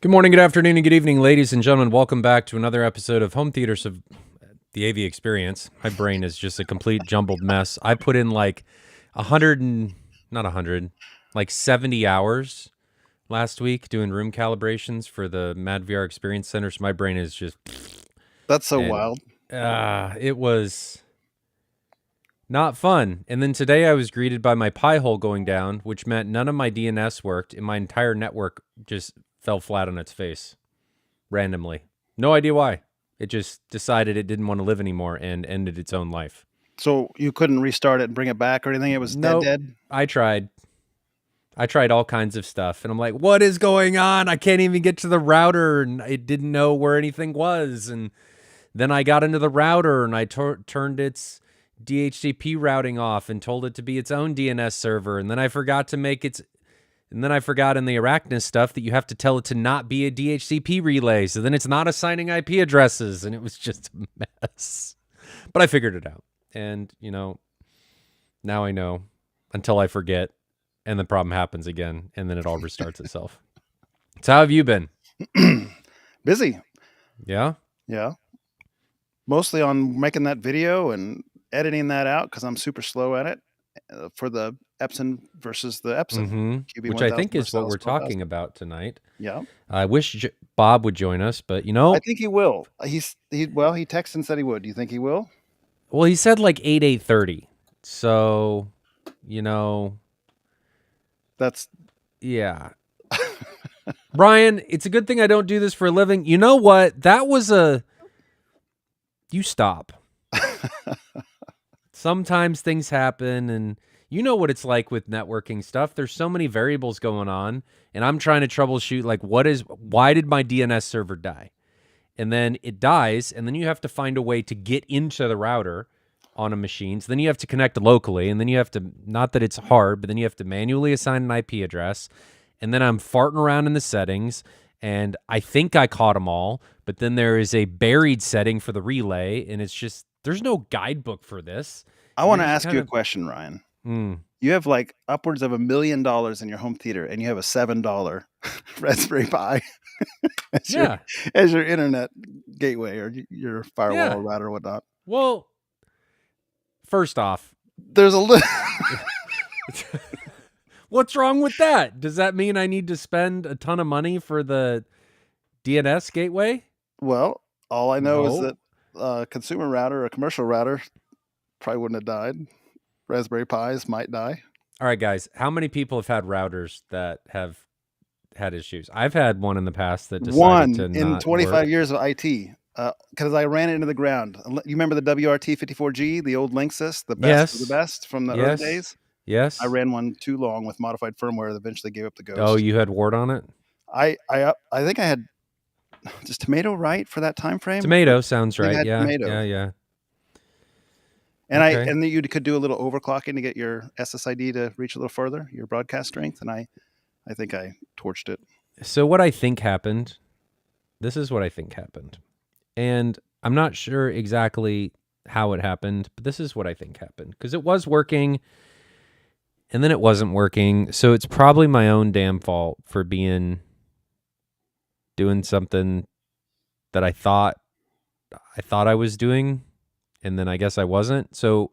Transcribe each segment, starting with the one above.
Good morning, good afternoon, and good evening, ladies and gentlemen. Welcome back to another episode of Home Theaters of the AV Experience. My brain is just a complete jumbled mess. I put in like 100 and not 100, like 70 hours last week doing room calibrations for the Mad VR Experience Center. So my brain is just That's so and wild. it was not fun. And then today I was greeted by my Pi hole going down, which meant none of my DNS worked and my entire network just fell flat on its face randomly. No idea why. It just decided it didn't want to live anymore and ended its own life. So you couldn't restart it and bring it back or anything? It was Nope. dead? I tried. I tried all kinds of stuff. And I'm like, what is going on? I can't even get to the router. And it didn't know where anything was. And then I got into the router and I turned its DHCP routing off and told it to be its own DNS server. And then I forgot to make its. And then I forgot in the Arachnus stuff that you have to tell it to not be a DHCP relay. So then it's not assigning IP addresses. And it was just a mess. But I figured it out. And, now I know until I forget. And the problem happens again. And then it all restarts itself. So how have you been? Busy. Yeah? Yeah. Mostly on making that video and editing that out because I'm super slow at it for the Epson versus the Epson. Mm-hmm. Which I think is what we're talking about tonight. Yeah. I wish Bob would join us, but I think he will. He texted and said he would. Do you think he will? Well, he said like 8:30. So, That's yeah. Brian, it's a good thing I don't do this for a living. You know what? That was you stop. Sometimes things happen, and you know what it's like with networking stuff. There's so many variables going on, and I'm trying to troubleshoot like why did my DNS server die? And then it dies, and then you have to find a way to get into the router on a machine. So then you have to connect locally, and then you have to, not that it's hard, but then you have to manually assign an IP address. And then I'm farting around in the settings, and I think I caught them all, but then there is a buried setting for the relay, and it's just, there's no guidebook for this. I want to ask you a question, Ryan. Mm. You have like upwards of $1 million in your home theater, and you have a $7 Raspberry Pi as your internet gateway or your firewall router or whatnot. Well, first off, there's a little. What's wrong with that? Does that mean I need to spend a ton of money for the DNS gateway? Well, all I know is that a consumer router, a commercial router, probably wouldn't have died. Raspberry Pis might die. All right, guys. How many people have had routers that have had issues? I've had one in the past that decided to not in 25 work. years of IT. Because I ran it into the ground. You remember the WRT54G, the old Linksys, the best of the best from the early days? Yes. I ran one too long with modified firmware that eventually gave up the ghost. Oh, you had wart on it? I think I had just tomato, right, for that time frame? Tomato sounds right. Yeah. Tomato. Yeah. And and then you could do a little overclocking to get your SSID to reach a little further, your broadcast strength, and I think I torched it. So what I think happened, this is what I think happened. And I'm not sure exactly how it happened, but this is what I think happened. Because it was working, and then it wasn't working. So it's probably my own damn fault for doing something that I thought I was doing, and then I guess I wasn't. So,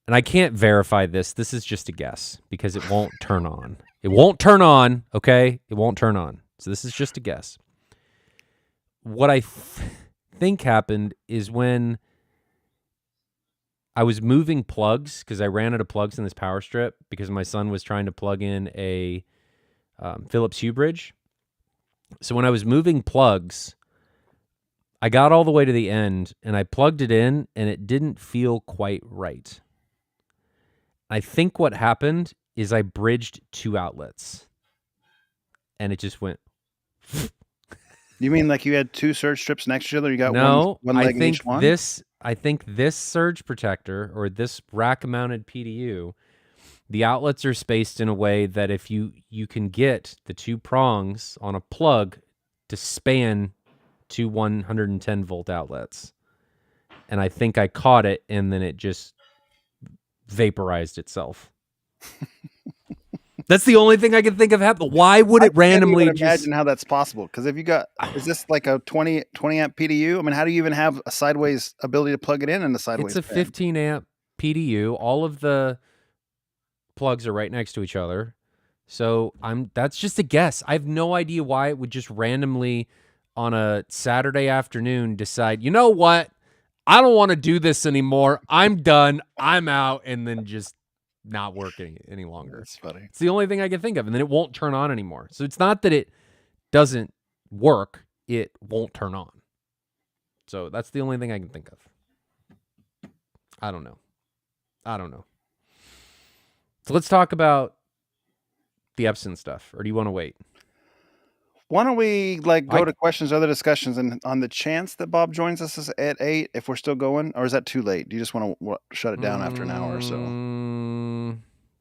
and I can't verify this. This is just a guess because it won't turn on. It won't turn on, okay? It won't turn on. So this is just a guess. What I think happened is when I was moving plugs, because I ran out of plugs in this power strip because my son was trying to plug in a Philips Hue bridge. So when I was moving plugs, I got all the way to the end and I plugged it in and it didn't feel quite right. I think what happened is I bridged two outlets and it just went. You mean like you had two surge strips next to each other? You got one leg in each one? I think this surge protector or this rack-mounted PDU, the outlets are spaced in a way that if you can get the two prongs on a plug to span two 110 volt outlets. And I think I caught it and then it just vaporized itself. That's the only thing I can think of happening. Why would it randomly just... imagine how that's possible. Because if you got... is this like a 20 amp PDU? I mean, how do you even have a sideways ability to plug it in a sideways It's a 15 amp PDU. All of the plugs are right next to each other. So that's just a guess. I have no idea why it would just randomly on a Saturday afternoon decide, you know what? I don't want to do this anymore. I'm done. I'm out. And then just not working any longer. That's funny. It's the only thing I can think of. And then it won't turn on anymore. So it's not that it doesn't work. It won't turn on. So that's the only thing I can think of. I don't know. So let's talk about the Epson stuff. Or do you want to wait? Why don't we go to questions, other discussions, and on the chance that Bob joins us at 8, if we're still going, or is that too late? Do you just want to shut it down after an hour or so?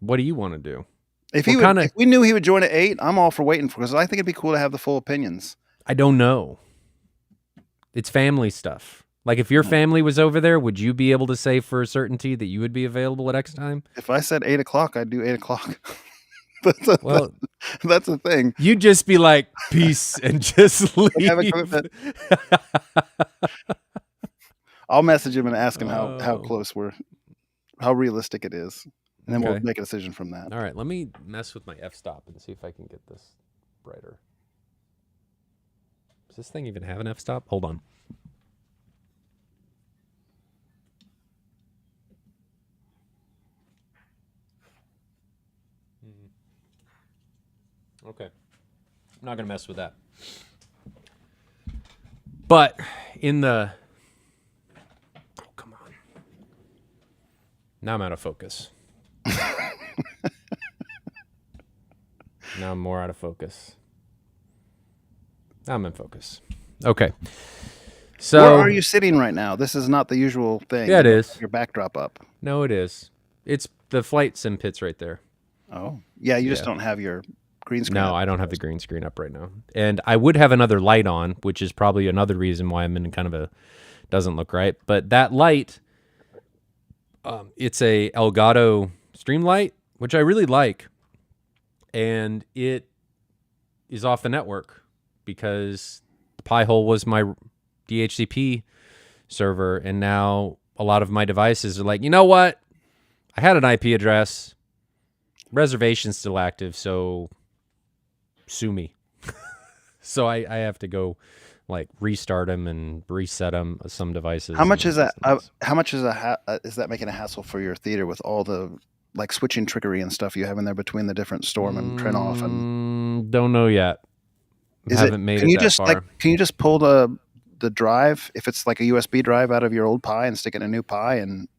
What do you want to do? If we knew he would join at 8, I'm all for waiting because I think it'd be cool to have the full opinions. I don't know. It's family stuff. Like if your family was over there, would you be able to say for certainty that you would be available at X time? If I said 8 o'clock, I'd do 8 o'clock. That's the thing. You'd just be like, peace, and just leave. I'll message him and ask him how close how realistic it is. And then we'll make a decision from that. All right, let me mess with my f-stop and see if I can get this brighter. Does this thing even have an f-stop? Hold on. Okay. I'm not going to mess with that. But in the... Oh, come on. Now I'm out of focus. Now I'm more out of focus. Now I'm in focus. Okay. So where are you sitting right now? This is not the usual thing. Yeah, it is. Your backdrop up. No, it is. It's the flight sim pit's right there. Oh. Yeah, you just don't have your green screen. No, I don't have the green screen up right now. And I would have another light on, which is probably another reason why I'm in kind of a doesn't look right. But that light, it's a Elgato Streamlight, which I really like. And it is off the network because the Pi-hole was my DHCP server. And now a lot of my devices are like, you know what? I had an IP address. Reservation's still active, so sue me. So I have to go restart them and reset them some devices. How much is that? How much is that making a hassle for your theater with all the switching trickery and stuff you have in there between the different Storm and Trenoff and? Don't know yet. Haven't made it that far. Can you just pull the drive if it's like a USB drive out of your old Pi and stick it in a new Pi and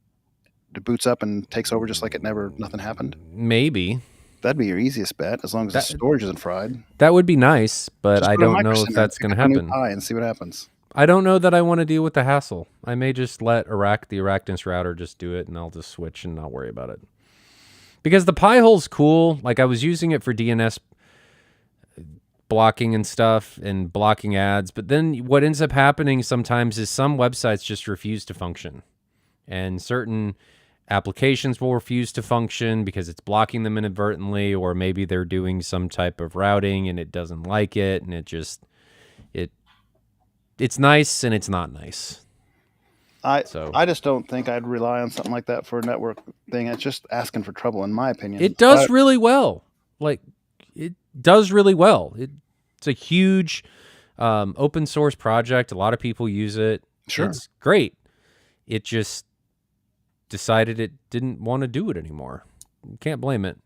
it boots up and takes over just like nothing happened? Maybe. That'd be your easiest bet, as long as the storage isn't fried. That would be nice, but I don't know if that's going to happen. And see what happens. I don't know that I want to deal with the hassle. I may just let the Arachnus router just do it, and I'll just switch and not worry about it. Because the Pi-hole's cool. Like I was using it for DNS blocking and stuff and blocking ads, but then what ends up happening sometimes is some websites just refuse to function, and certain applications will refuse to function because it's blocking them inadvertently, or maybe they're doing some type of routing and it doesn't like it, and it's nice and it's not nice. I just don't think I'd rely on something like that for a network thing. It's just asking for trouble, in my opinion. It does really well. It does really well. It's a huge open source project. A lot of people use it. Sure. It's great. It just decided it didn't want to do it anymore. You can't blame it.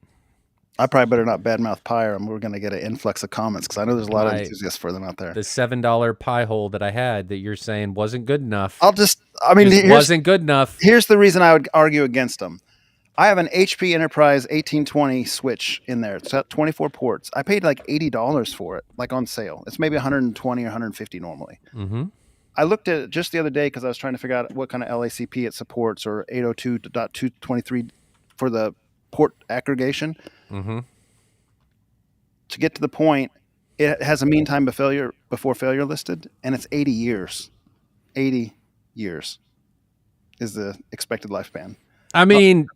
I probably better not badmouth Pi, or we're going to get an influx of comments, because I know there's a lot of enthusiasts for them out there. The $7 Pi-hole that I had that you're saying wasn't good enough. Wasn't good enough. Here's the reason I would argue against them. I have an HP Enterprise 1820 switch in there. It's got 24 ports. I paid like $80 for it, on sale. It's maybe 120 or 150 normally. Mm-hmm. I looked at it just the other day because I was trying to figure out what kind of LACP it supports, or 802.223 for the port aggregation. Mm-hmm. To get to the point, it has a mean time before failure listed, and it's 80 years. 80 years is the expected lifespan. I mean,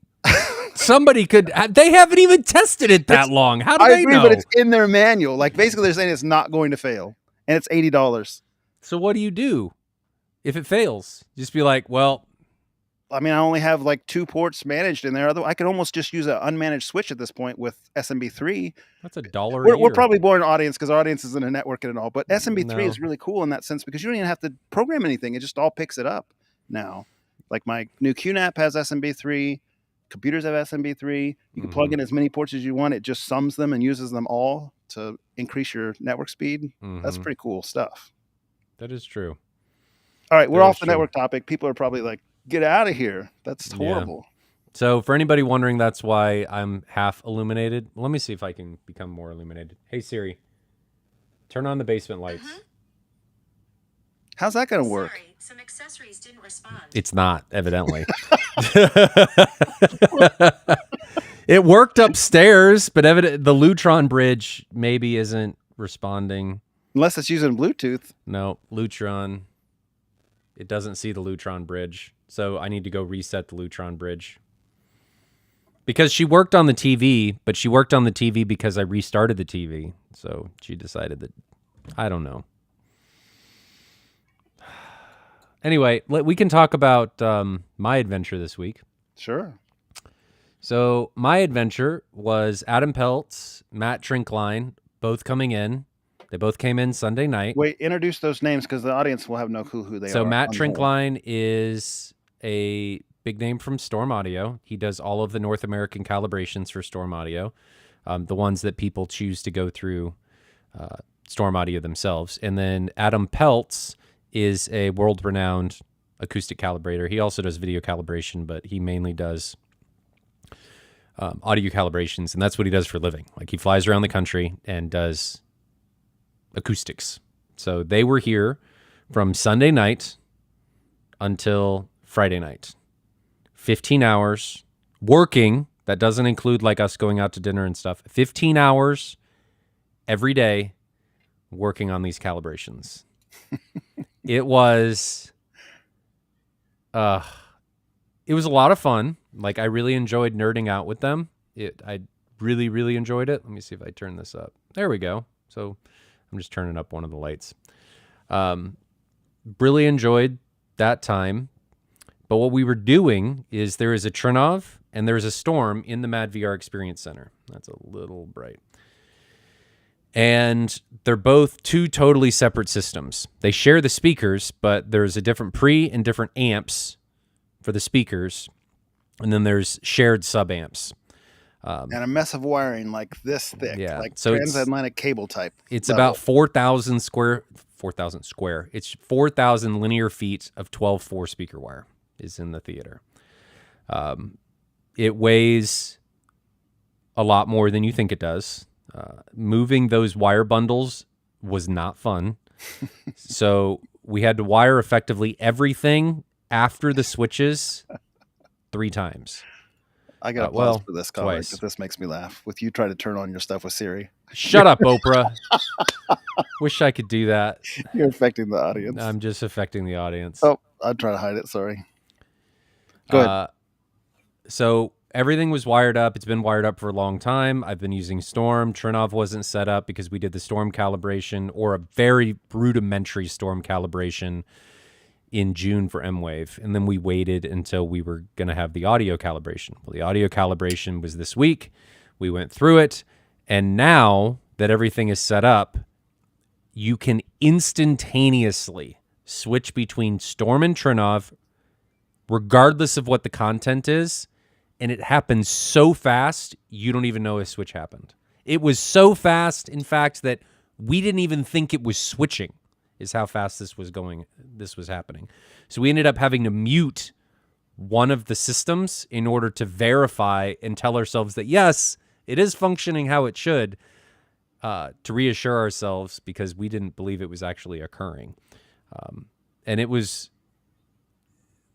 somebody could. They haven't even tested it that long. How do I they agree, know? but it's in their manual. Like basically, they're saying it's not going to fail, and it's $80. So what do you do if it fails? Just be like, well, I mean, I only have like 2 ports managed in there. Otherwise, I could almost just use an unmanaged switch at this point with SMB3. that's $1 a We're year. probably boring audience because our audience isn't a networking and all, but SMB3 No. is really cool in that sense because you don't even have to program anything. It just all picks it up now. Like my new QNAP has SMB3, computers have SMB3. You can plug in as many ports as you want. It just sums them and uses them all to increase your network speed. That's pretty cool stuff. That is true. All right, we're off the network topic. People are probably like, get out of here. That's horrible. Yeah. So for anybody wondering, that's why I'm half illuminated. Let me see if I can become more illuminated. Hey, Siri, turn on the basement lights. How's that going to work? Sorry, some accessories didn't respond. It's not, evidently. It worked upstairs, but the Lutron bridge maybe isn't responding. Unless it's using Bluetooth. No, Lutron. It doesn't see the Lutron bridge. So I need to go reset the Lutron bridge. Because she worked on the TV, but she worked on the TV because I restarted the TV. So she decided that, I don't know. Anyway, we can talk about my adventure this week. Sure. So my adventure was Adam Peltz, Matt Trinkline, both coming in. They both came in Sunday night. Wait, introduce those names because the audience will have no clue who they are. So Matt Trinkline is a big name from Storm Audio. He does all of the North American calibrations for Storm Audio, the ones that people choose to go through Storm Audio themselves. And then Adam Peltz is a world-renowned acoustic calibrator. He also does video calibration, but he mainly does audio calibrations, and that's what he does for a living. Like, he flies around the country and does acoustics. So they were here from Sunday night until Friday night. 15 hours working. That doesn't include like us going out to dinner and stuff. 15 hours every day working on these calibrations. It was a lot of fun. Like, I really enjoyed nerding out with them. I really, really enjoyed it. Let me see if I turn this up. There we go. So I'm just turning up one of the lights. Really enjoyed that time. But what we were doing is there is a Trinov and there's a Storm in the Mad VR Experience Center. That's a little bright. And they're both 2 totally separate systems. They share the speakers, but there's a different pre and different amps for the speakers. And then there's shared sub-amps. And a mess of wiring like this thick, yeah. like So transatlantic cable type. It's about 4,000 square. It's 4,000 linear feet of 12.4 speaker wire is in the theater. It weighs a lot more than you think it does. Moving those wire bundles was not fun. So we had to wire effectively everything after the switches 3 times. I got to pause for this comment because this makes me laugh. With you trying to turn on your stuff with Siri. Shut up, Oprah. Wish I could do that. You're affecting the audience. I'm just affecting the audience. Oh, I'm trying to hide it. Sorry. Go ahead. So everything was wired up. It's been wired up for a long time. I've been using Storm. Trinov wasn't set up because we did the Storm calibration, or a very rudimentary Storm calibration, in June for M-Wave. And then we waited until we were going to have the audio calibration. Well, the audio calibration was this week. We went through it. And now that everything is set up, you can instantaneously switch between Storm and Trinov, regardless of what the content is. And it happens so fast, you don't even know a switch happened. It was so fast, in fact, that we didn't even think it was switching, is how fast this was happening. So we ended up having to mute one of the systems in order to verify and tell ourselves that, yes, it is functioning how it should, to reassure ourselves, because we didn't believe it was actually occurring. And it was...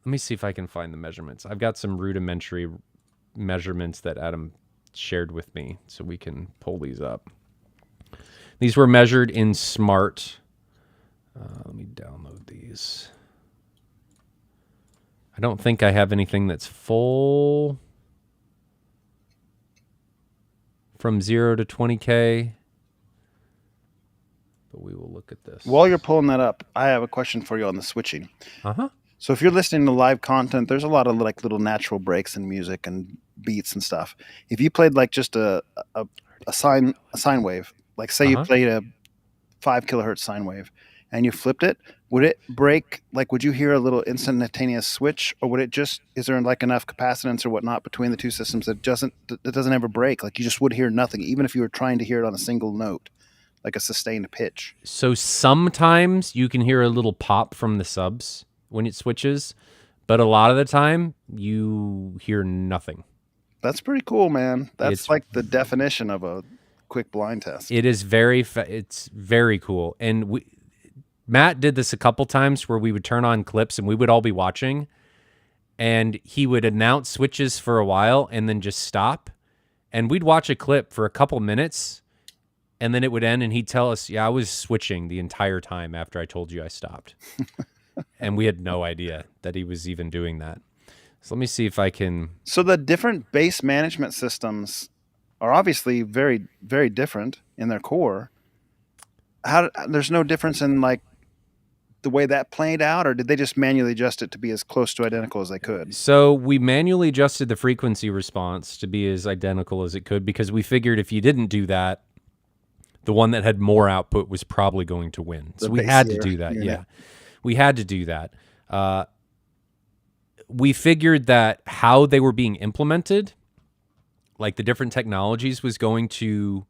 Let me see if I can find the measurements. I've got some rudimentary measurements that Adam shared with me, so we can pull these up. These were measured in Smart. Let me download these. I don't think I have anything that's full. from 0 to 20K. But we will look at this. While you're pulling that up, I have a question for you on the switching. Uh-huh. So if you're listening to live content, there's a lot of like little natural breaks in music and beats and stuff. If you played like just a sine wave, like say you played a 5 kilohertz sine wave and you flipped it, would it break? Like, would you hear a little instantaneous switch, or would it just, is there like enough capacitance or whatnot between the two systems that doesn't ever break? Like you just would hear nothing, even if you were trying to hear it on a single note, like a sustained pitch. So sometimes you can hear a little pop from the subs when it switches, but a lot of the time you hear nothing. That's pretty cool, man. That's like the definition of a quick blind test. It is it's very cool. And Matt did this a couple times where we would turn on clips and we would all be watching, and he would announce switches for a while and then just stop. And we'd watch a clip for a couple minutes and then it would end and he'd tell us, yeah, I was switching the entire time after I told you I stopped. And we had no idea that he was even doing that. So let me see if I can. So the different base management systems are obviously very, very different in their core. There's no difference in like the way that played out, or did they just manually adjust it to be as close to identical as they could? So we manually adjusted the frequency response to be as identical as it could, because we figured if you didn't do that, the one that had more output was probably going to win. So we had to do that. Yeah. We had to do that. We figured that how they were being implemented, like the different technologies, was going to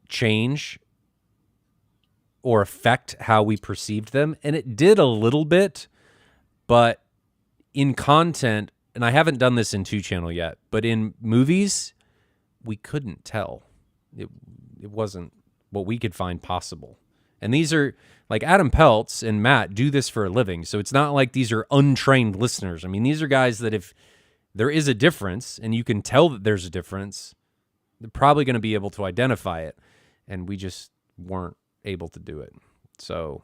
change or affect how we perceived them. And it did a little bit, but in content, and I haven't done this in 2-channel yet, but in movies, we couldn't tell. It wasn't what we could find possible. And these are, like, Adam Peltz and Matt do this for a living, so it's not like these are untrained listeners. I mean, these are guys that if there is a difference, and you can tell that there's a difference, they're probably going to be able to identify it, and we just weren't able to do it. So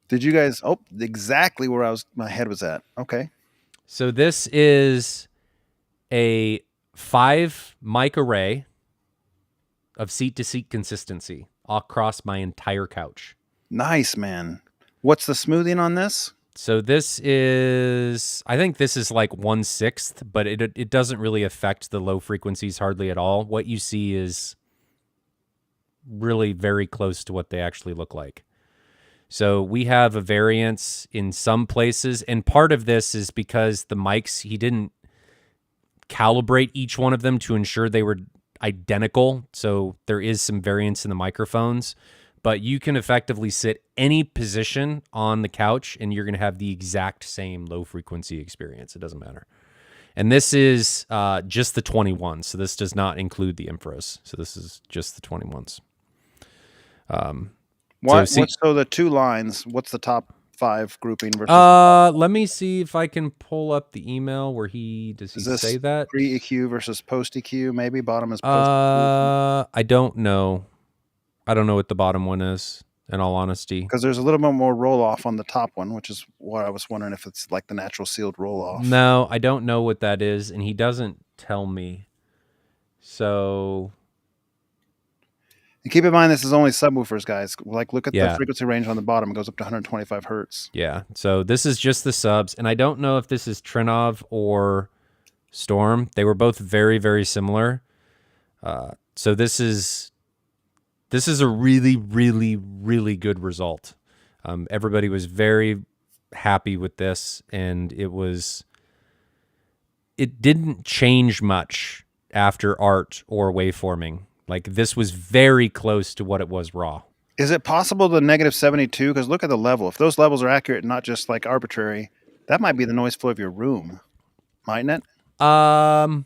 did you guys? Oh, exactly where my head was at. Okay. So this is a 5 mic array of seat-to-seat consistency across my entire couch. Nice, man. What's the smoothing on this? So this is, I think this is like 1/6, but it doesn't really affect the low frequencies hardly at all. What you see is really very close to what they actually look like. So we have a variance in some places, and part of this is because the mics, he didn't calibrate each one of them to ensure they were identical. So there is some variance in the microphones, but you can effectively sit any position on the couch and you're going to have the exact same low frequency experience. It doesn't matter. And this is just the 21. So this does not include the infras. So this is just the 21s. So the 2 lines, what's the top 5 grouping versus? Let me see if I can pull up the email where does he say that? Pre-EQ versus post-EQ, maybe bottom is post-EQ? I don't know. I don't know what the bottom one is, in all honesty. Because there's a little bit more roll-off on the top one, which is what I was wondering if it's like the natural sealed roll-off. No, I don't know what that is, and he doesn't tell me. So... And keep in mind, this is only subwoofers, guys. Like, look at the frequency range on the bottom. It goes up to 125 hertz. Yeah. So this is just the subs. And I don't know if this is Trinov or Storm. They were both very, very similar. So this is a really, really, really good result. Everybody was very happy with this. And it didn't change much after art or waveforming. Like, this was very close to what it was raw. Is it possible the -72? Because look at the level. If those levels are accurate and not just like arbitrary, that might be the noise floor of your room, mightn't it? I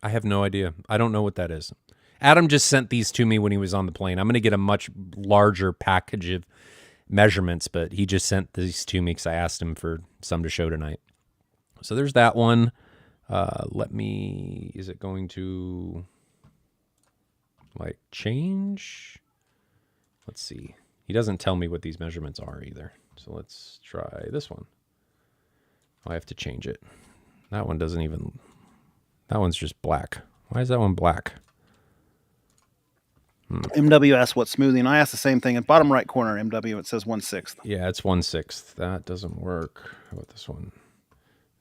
have no idea. I don't know what that is. Adam just sent these to me when he was on the plane. I'm going to get a much larger package of measurements, but he just sent these to me because I asked him for some to show tonight. So there's that one. Is it going to... like change? Let's see. He doesn't tell me what these measurements are either. So let's try this one. I have to change it. That one doesn't even, that one's just black. Why is that one black? MW asked what smoothing. I asked the same thing. In bottom right corner, MW, it says 1/6. Yeah, it's 1/6. That doesn't work. How about this one?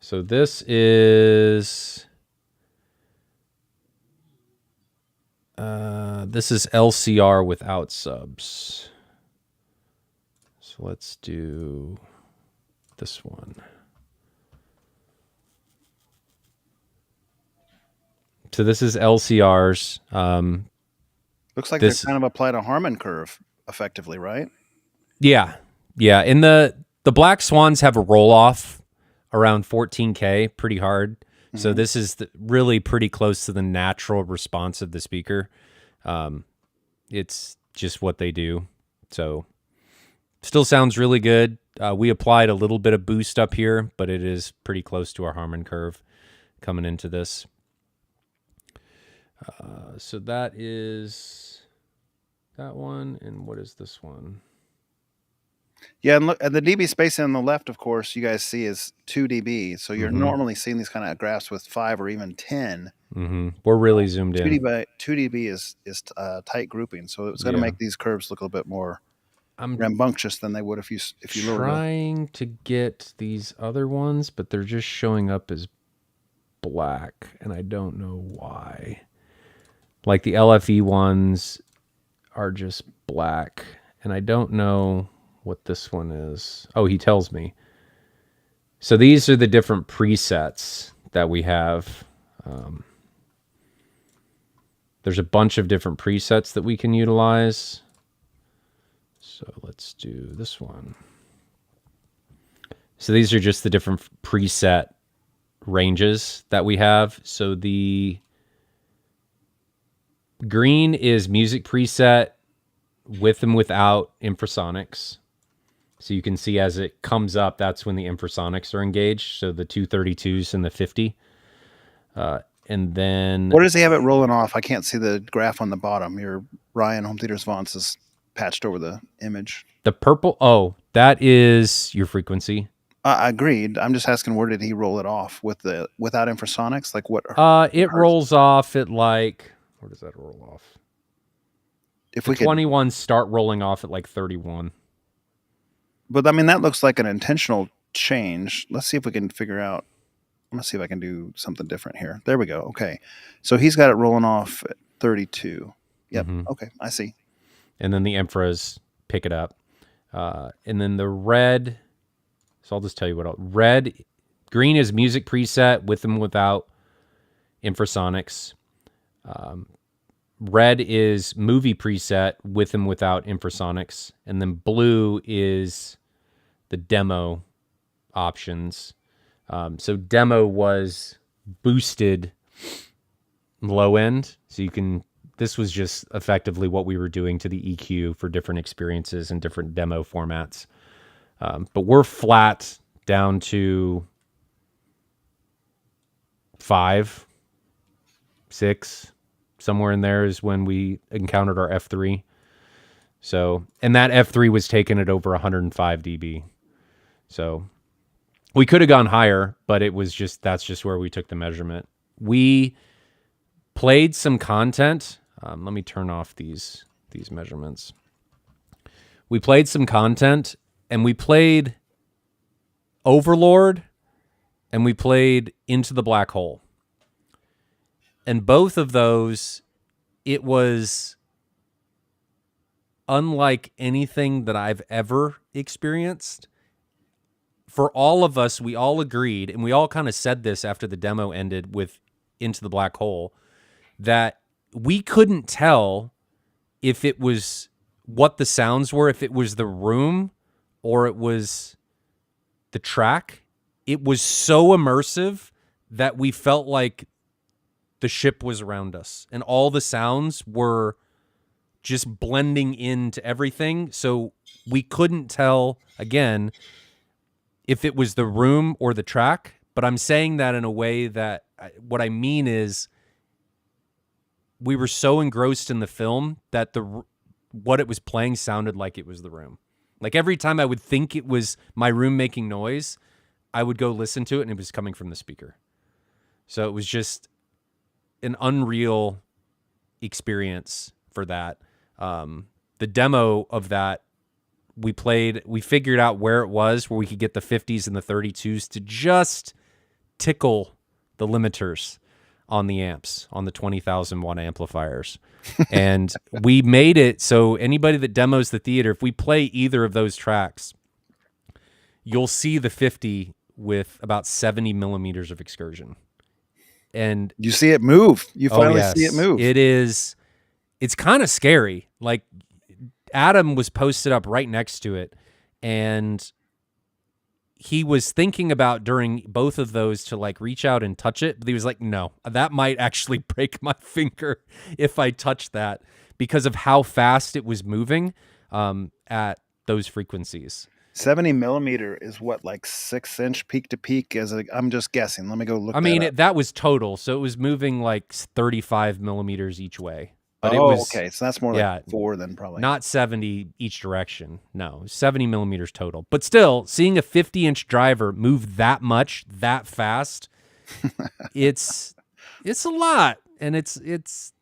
So this is LCR without subs. So let's do this one. So this is LCRs. Looks like they're kind of applied a Harman curve effectively, right? Yeah. Yeah. And the Black Swans have a roll off around 14K pretty hard. Mm-hmm. So this is really pretty close to the natural response of the speaker. It's just what they do. So still sounds really good. We applied a little bit of boost up here, but it is pretty close to our Harman curve coming into this. So that is that one. And what is this one? Yeah, and look at the dB spacing on the left, of course, you guys see is 2 dB. So you're normally seeing these kind of graphs with 5 or even 10. Mm-hmm. We're really zoomed in. 2 dB is tight grouping, so it's going to make these curves look a little bit more rambunctious than they would if you lowered. Trying to get these other ones, but they're just showing up as black, and I don't know why. Like the LFE ones are just black, and I don't know what this one is. Oh, he tells me. So these are the different presets that we have. There's a bunch of different presets that we can utilize. So let's do this one. So these are just the different preset ranges that we have. So the green is music preset with and without infrasonics. So you can see as it comes up, that's when the infrasonics are engaged. So the 232s and the 50. And then... Where does he have it rolling off? I can't see the graph on the bottom. Your Ryan Home Theaters Vance is patched over the image. The purple... Oh, that is your frequency. Agreed. I'm just asking, where did he roll it off without infrasonics? Like what? It rolls off at like... Where does that roll off? If the 21s start rolling off at like 31. But I mean, that looks like an intentional change. Let's see if we can figure out. I'm going to see if I can do something different here. There we go. Okay. So he's got it rolling off at 32. Yep. Mm-hmm. Okay. I see. And then the infras pick it up. And then the red. So I'll just tell you what else. Green is music preset with and without infrasonics. Red is movie preset with and without infrasonics. And then blue is the demo options. So demo was boosted low end. So this was just effectively what we were doing to the EQ for different experiences and different demo formats. But we're flat down to 5, 6, somewhere in there is when we encountered our F3. So, and that F3 was taken at over 105 dB. So we could have gone higher, but that's just where we took the measurement. We played some content. Let me turn off these measurements. We played some content, and we played Overlord, and we played Into the Black Hole. And both of those, it was unlike anything that I've ever experienced. For all of us, we all agreed, and we all kind of said this after the demo ended with Into the Black Hole, that we couldn't tell if it was what the sounds were, if it was the room or it was the track. It was so immersive that we felt like the ship was around us, and all the sounds were just blending into everything. So we couldn't tell, again, if it was the room or the track. But I'm saying that in a way that what I mean is we were so engrossed in the film that what it was playing sounded like it was the room. Like every time I would think it was my room making noise, I would go listen to it, and it was coming from the speaker. So it was just an unreal experience for that. The demo of that, we figured out where it was, where we could get the 50s and the 32s to just tickle the limiters on the amps, on the 20,000 watt amplifiers. And we made it so anybody that demos the theater, if we play either of those tracks, you'll see the 50 with about 70 millimeters of excursion. And you see it move. You finally see it move. It's kind of scary. Like, Adam was posted up right next to it, and he was thinking about during both of those to like reach out and touch it, but he was like, no, that might actually break my finger if I touch that, because of how fast it was moving at those frequencies. 70 millimeter is what, like 6-inch peak to peak? I'm just guessing. Let me go look. I mean, that was total, so it was moving like 35 millimeters each way. But it was, okay. So that's more like 4 than probably. Not 70 each direction. No, 70 millimeters total. But still, seeing a 50-inch driver move that much, that fast, it's a lot. And it's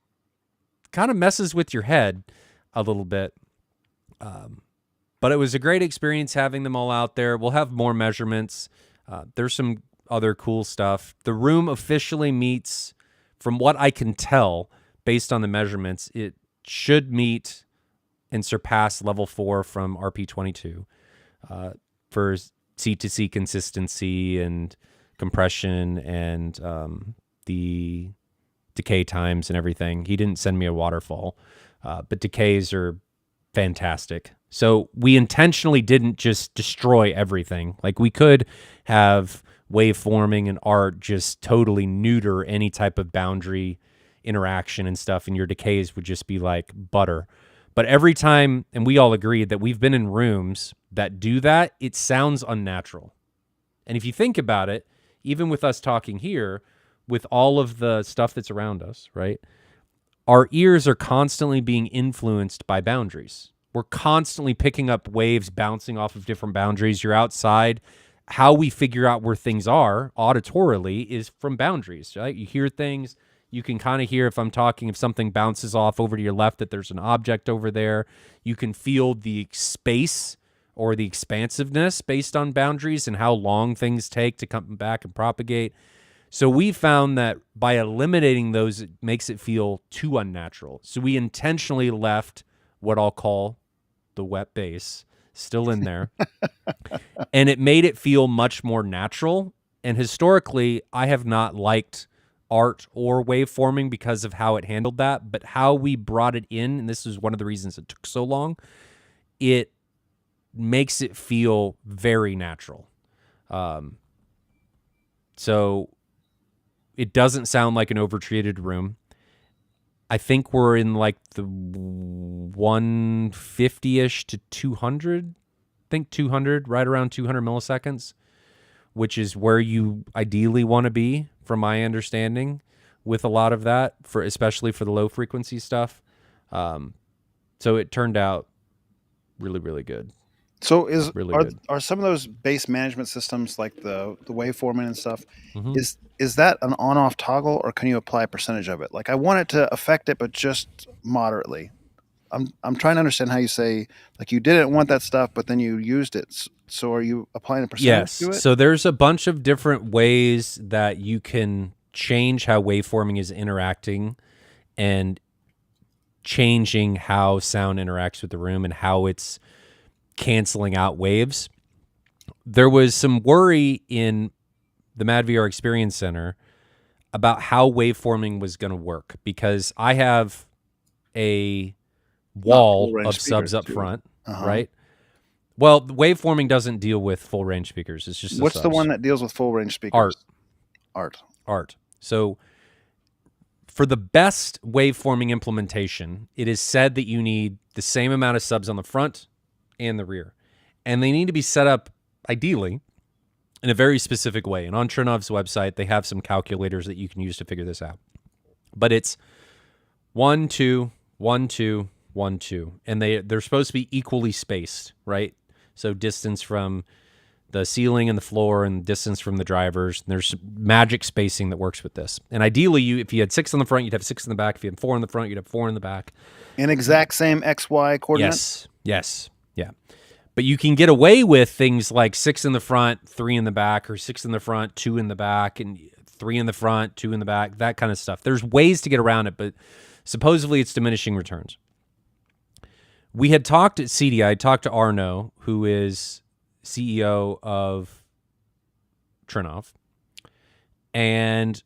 kind of messes with your head a little bit. But it was a great experience having them all out there. We'll have more measurements. There's some other cool stuff. The room officially meets, from what I can tell, based on the measurements, it should meet and surpass level 4 from RP22 for C2C consistency and compression and the decay times and everything. He didn't send me a waterfall, but decays are fantastic. So we intentionally didn't just destroy everything. Like, we could have waveforming and art just totally neuter any type of boundary interaction and stuff, and your decays would just be like butter. But every time, and we all agreed that we've been in rooms that do that, it sounds unnatural. And if you think about it, even with us talking here, with all of the stuff that's around us, right? Our ears are constantly being influenced by boundaries. We're constantly picking up waves bouncing off of different boundaries. You're outside. How we figure out where things are auditorily is from boundaries, right? You hear things. You can kind of hear, if I'm talking, if something bounces off over to your left, that there's an object over there. You can feel the space or the expansiveness based on boundaries and how long things take to come back and propagate. So we found that by eliminating those, it makes it feel too unnatural. So we intentionally left what I'll call the wet bass still in there. And it made it feel much more natural. And historically, I have not liked art or waveforming because of how it handled that, but how we brought it in, and this is one of the reasons it took so long, it makes it feel very natural. So it doesn't sound like an overtreated room. I think we're in like the 150-ish to 200, I think 200, right around 200 milliseconds, which is where you ideally want to be, from my understanding, with a lot of that, for especially for the low frequency stuff. So it turned out really, really good. So good. Are some of those bass management systems, like the waveforming and stuff, is that an on-off toggle, or can you apply a percentage of it? Like, I want it to affect it, but just moderately. I'm trying to understand how you say, like, you didn't want that stuff, but then you used it. So are you applying a percentage to it? Yes. So there's a bunch of different ways that you can change how waveforming is interacting and changing how sound interacts with the room and how it's canceling out waves. There was some worry in the MadVR Experience Center about how waveforming was going to work, because I have a wall of subs up front, right? Well, waveforming doesn't deal with full range speakers. It's just what's the one that deals with full range speakers? Art. So for the best waveforming implementation, it is said that you need the same amount of subs on the front and the rear, and they need to be set up ideally in a very specific way. And on Trinov's website, they have some calculators that you can use to figure this out. But it's 1, 2, 1, 2, 1, 2, and they're supposed to be equally spaced, right? So distance from the ceiling and the floor and distance from the drivers. And there's magic spacing that works with this. And ideally, if you had 6 on the front, you'd have 6 in the back. If you had 4 in the front, you'd have 4 in the back. In exact same XY coordinates? Yes. Yeah. But you can get away with things like 6 in the front, 3 in the back, or 6 in the front, 2 in the back, and 3 in the front, 2 in the back, that kind of stuff. There's ways to get around it, but supposedly it's diminishing returns. We had talked at CDI, I talked to Arno, who is CEO of Trinov, and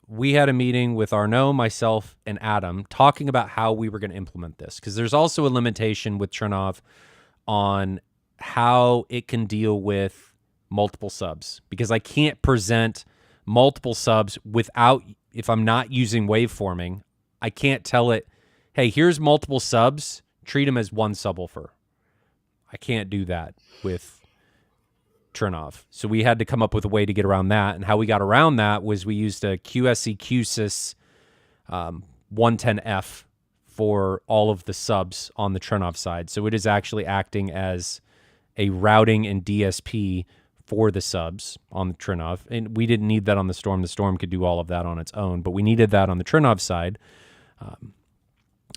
we had a meeting with Arno, myself, and Adam talking about how we were going to implement this, because there's also a limitation with Trinov on how it can deal with multiple subs, because I can't present multiple subs without, if I'm not using waveforming, I can't tell it, hey, here's multiple subs, treat them as one subwoofer. I can't do that with Trinov. So we had to come up with a way to get around that. And how we got around that was we used a QSE QSYS 110F for all of the subs on the Trinov side. So it is actually acting as a routing and DSP for the subs on the Trinov. And we didn't need that on the Storm. The Storm could do all of that on its own, but we needed that on the Trinov side.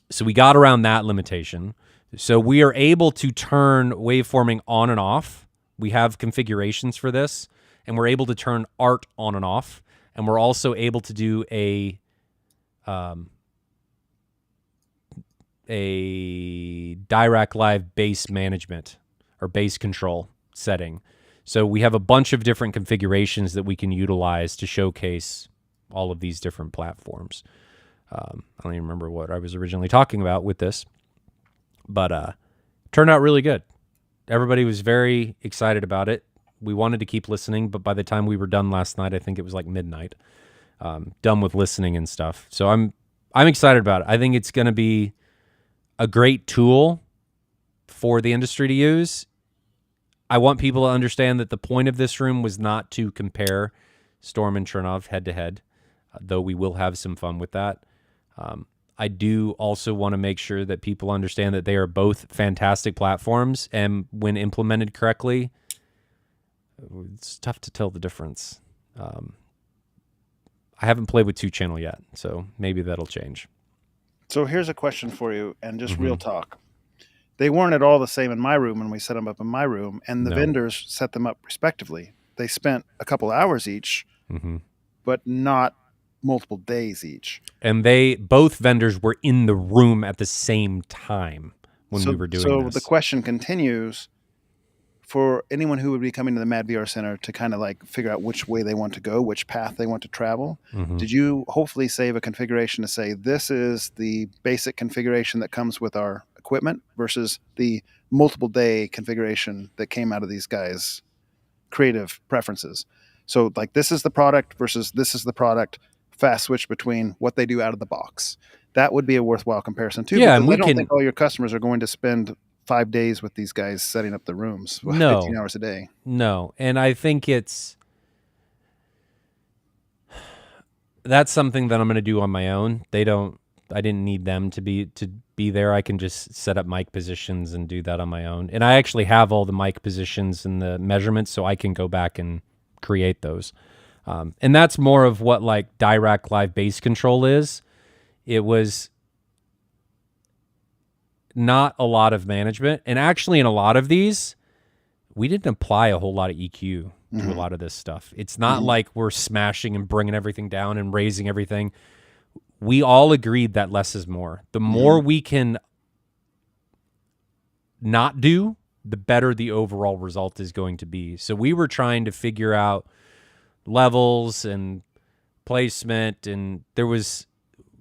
So we got around that limitation. So we are able to turn waveforming on and off. We have configurations for this, and we're able to turn art on and off. And we're also able to do a Dirac Live bass management or bass control setting. So we have a bunch of different configurations that we can utilize to showcase all of these different platforms. I don't even remember what I was originally talking about with this, but turned out really good. Everybody was very excited about it. We wanted to keep listening, but by the time we were done last night, I think it was like midnight, done with listening and stuff. So I'm excited about it. I think it's going to be a great tool for the industry to use. I want people to understand that the point of this room was not to compare Storm and Trinov head to head, though we will have some fun with that. I do also want to make sure that people understand that they are both fantastic platforms, and when implemented correctly, it's tough to tell the difference. I haven't played with 2-channel yet, so maybe that'll change. So here's a question for you, and just real talk. They weren't at all the same in my room when we set them up in my room, and the vendors set them up respectively. They spent a couple hours each, but not multiple days each. And both vendors were in the room at the same time when we were doing this. So the question continues for anyone who would be coming to the Mad VR Center to kind of like figure out which way they want to go, which path they want to travel. Did you hopefully save a configuration to say, this is the basic configuration that comes with our equipment versus the multiple day configuration that came out of these guys' creative preferences? So like, this is the product versus this is the product, fast switch between what they do out of the box. That would be a worthwhile comparison too. Yeah, and I don't think all your customers are going to spend 5 days with these guys setting up the rooms 15 hours a day. No. And I think that's something that I'm going to do on my own. I didn't need them to be there. I can just set up mic positions and do that on my own. And I actually have all the mic positions and the measurements, so I can go back and create those. And that's more of what like Dirac Live bass control is. It was not a lot of management. And actually in a lot of these, we didn't apply a whole lot of EQ to a lot of this stuff. It's not like we're smashing and bringing everything down and raising everything. We all agreed that less is more. The more we can not do, the better the overall result is going to be. So we were trying to figure out levels and placement, and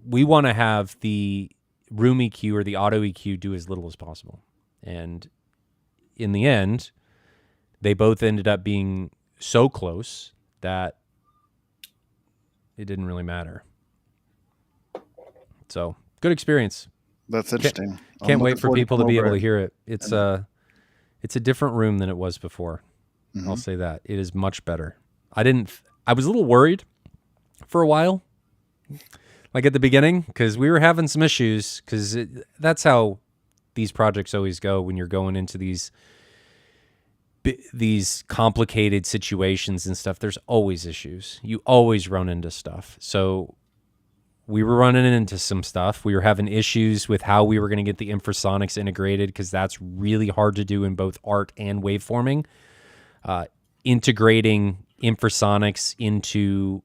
we want to have the room EQ or the auto EQ do as little as possible. And in the end, they both ended up being so close that it didn't really matter. So good experience. That's interesting. Can't wait for people to be able to hear it. It's a different room than it was before. I'll say that. It is much better. I was a little worried for a while, like at the beginning, because we were having some issues, because that's how these projects always go when you're going into these these complicated situations and stuff, there's always issues. You always run into stuff. So we were running into some stuff. We were having issues with how we were going to get the infrasonics integrated, because that's really hard to do in both art and waveforming. Integrating infrasonics into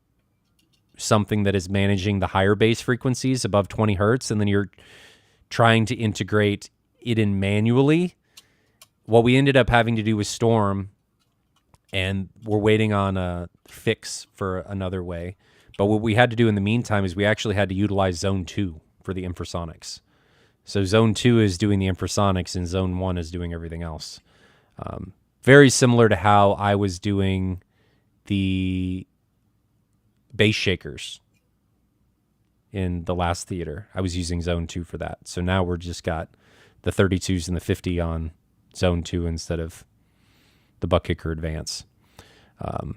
something that is managing the higher bass frequencies above 20 hertz, and then you're trying to integrate it in manually. What we ended up having to do was Storm, and we're waiting on a fix for another way. But what we had to do in the meantime is we actually had to utilize Zone 2 for the infrasonics. So Zone 2 is doing the infrasonics, and Zone 1 is doing everything else. Very similar to how I was doing the bass shakers in the last theater. I was using Zone 2 for that. So now we're just got the 32s and the 50 on Zone 2 instead of the Buck Kicker Advance. But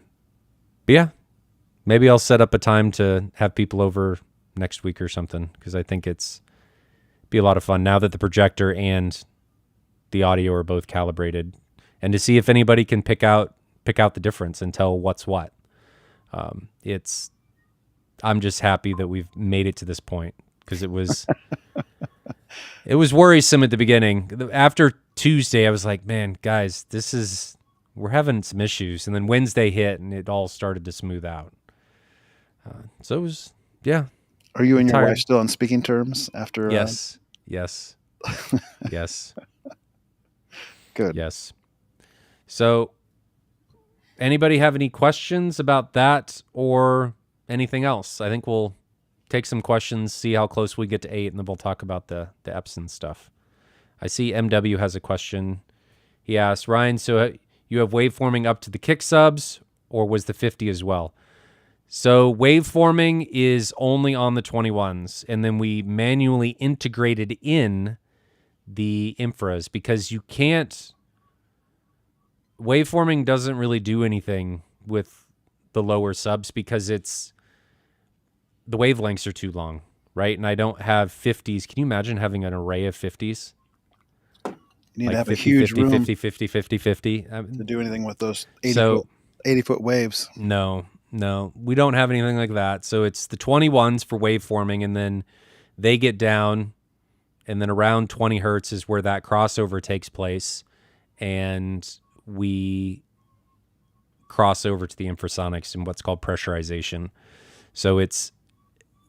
yeah, maybe I'll set up a time to have people over next week or something, because I think it's be a lot of fun now that the projector and the audio are both calibrated, and to see if anybody can pick out the difference and tell what's what. I'm just happy that we've made it to this point, because it was worrisome at the beginning. After Tuesday, I was like, man, guys, we're having some issues. And then Wednesday hit, and it all started to smooth out. So it was, yeah. Are you and your wife still on speaking terms after? Yes. Yes. Good. Yes. So anybody have any questions about that or anything else? I think we'll take some questions, see how close we get to 8, and then we'll talk about the Epson stuff. I see MW has a question. He asked, Ryan, so you have waveforming up to the kick subs, or was the 50 as well? So waveforming is only on the 21s, and then we manually integrated in the infras, because you can't... Waveforming doesn't really do anything with the lower subs, because the wavelengths are too long, right? And I don't have 50s. Can you imagine having an array of 50s? You need like to have 50, a huge 50, room 50, 50, 50, 50. to do anything with those 80-foot waves. No, we don't have anything like that. So it's the 21s for waveforming, and then they get down, and then around 20 hertz is where that crossover takes place, and we cross over to the infrasonics and what's called pressurization. So it's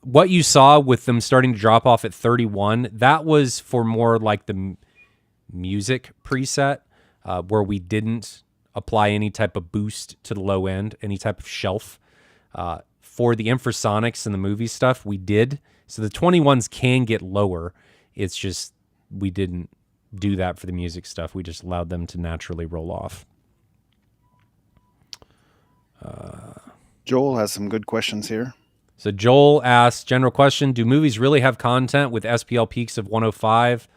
what you saw with them starting to drop off at 31. That was for more like the music preset, where we didn't apply any type of boost to the low end, any type of shelf. For the infrasonics and the movie stuff, we did. So the 21s can get lower. It's just we didn't do that for the music stuff. We just allowed them to naturally roll off. Joel has some good questions here. So Joel asks, general question, do movies really have content with SPL peaks of 105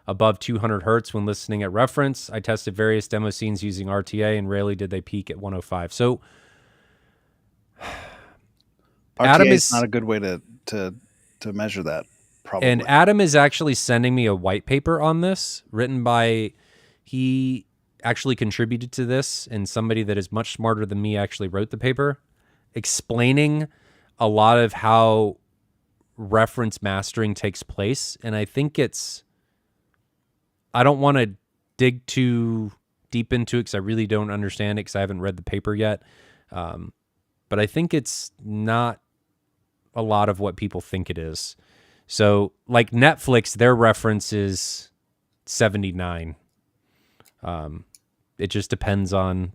above 200 hertz when listening at reference? I tested various demo scenes using RTA, and rarely did they peak at 105. So RTA is not a good way to measure that, probably. And Adam is actually sending me a white paper on this, written by, he actually contributed to this, and somebody that is much smarter than me actually wrote the paper, explaining a lot of how reference mastering takes place. And I think I don't want to dig too deep into it, because I really don't understand it, because I haven't read the paper yet. But I think it's not a lot of what people think it is. So like Netflix, their reference is 79. It just depends on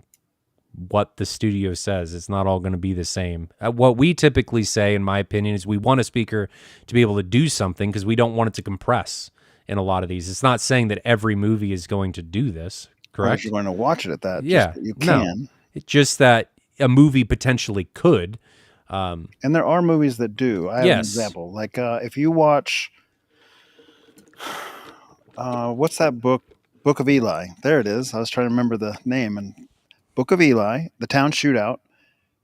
what the studio says. It's not all going to be the same. What we typically say, in my opinion, is we want a speaker to be able to do something, because we don't want it to compress in a lot of these. It's not saying that every movie is going to do this, correct? You're going to watch it at that. Yeah, you can. No, it's just that a movie potentially could. And there are movies that do. I have an example. Like if you watch, what's that book? Book of Eli. There it is. I was trying to remember the name. And Book of Eli, the town shootout.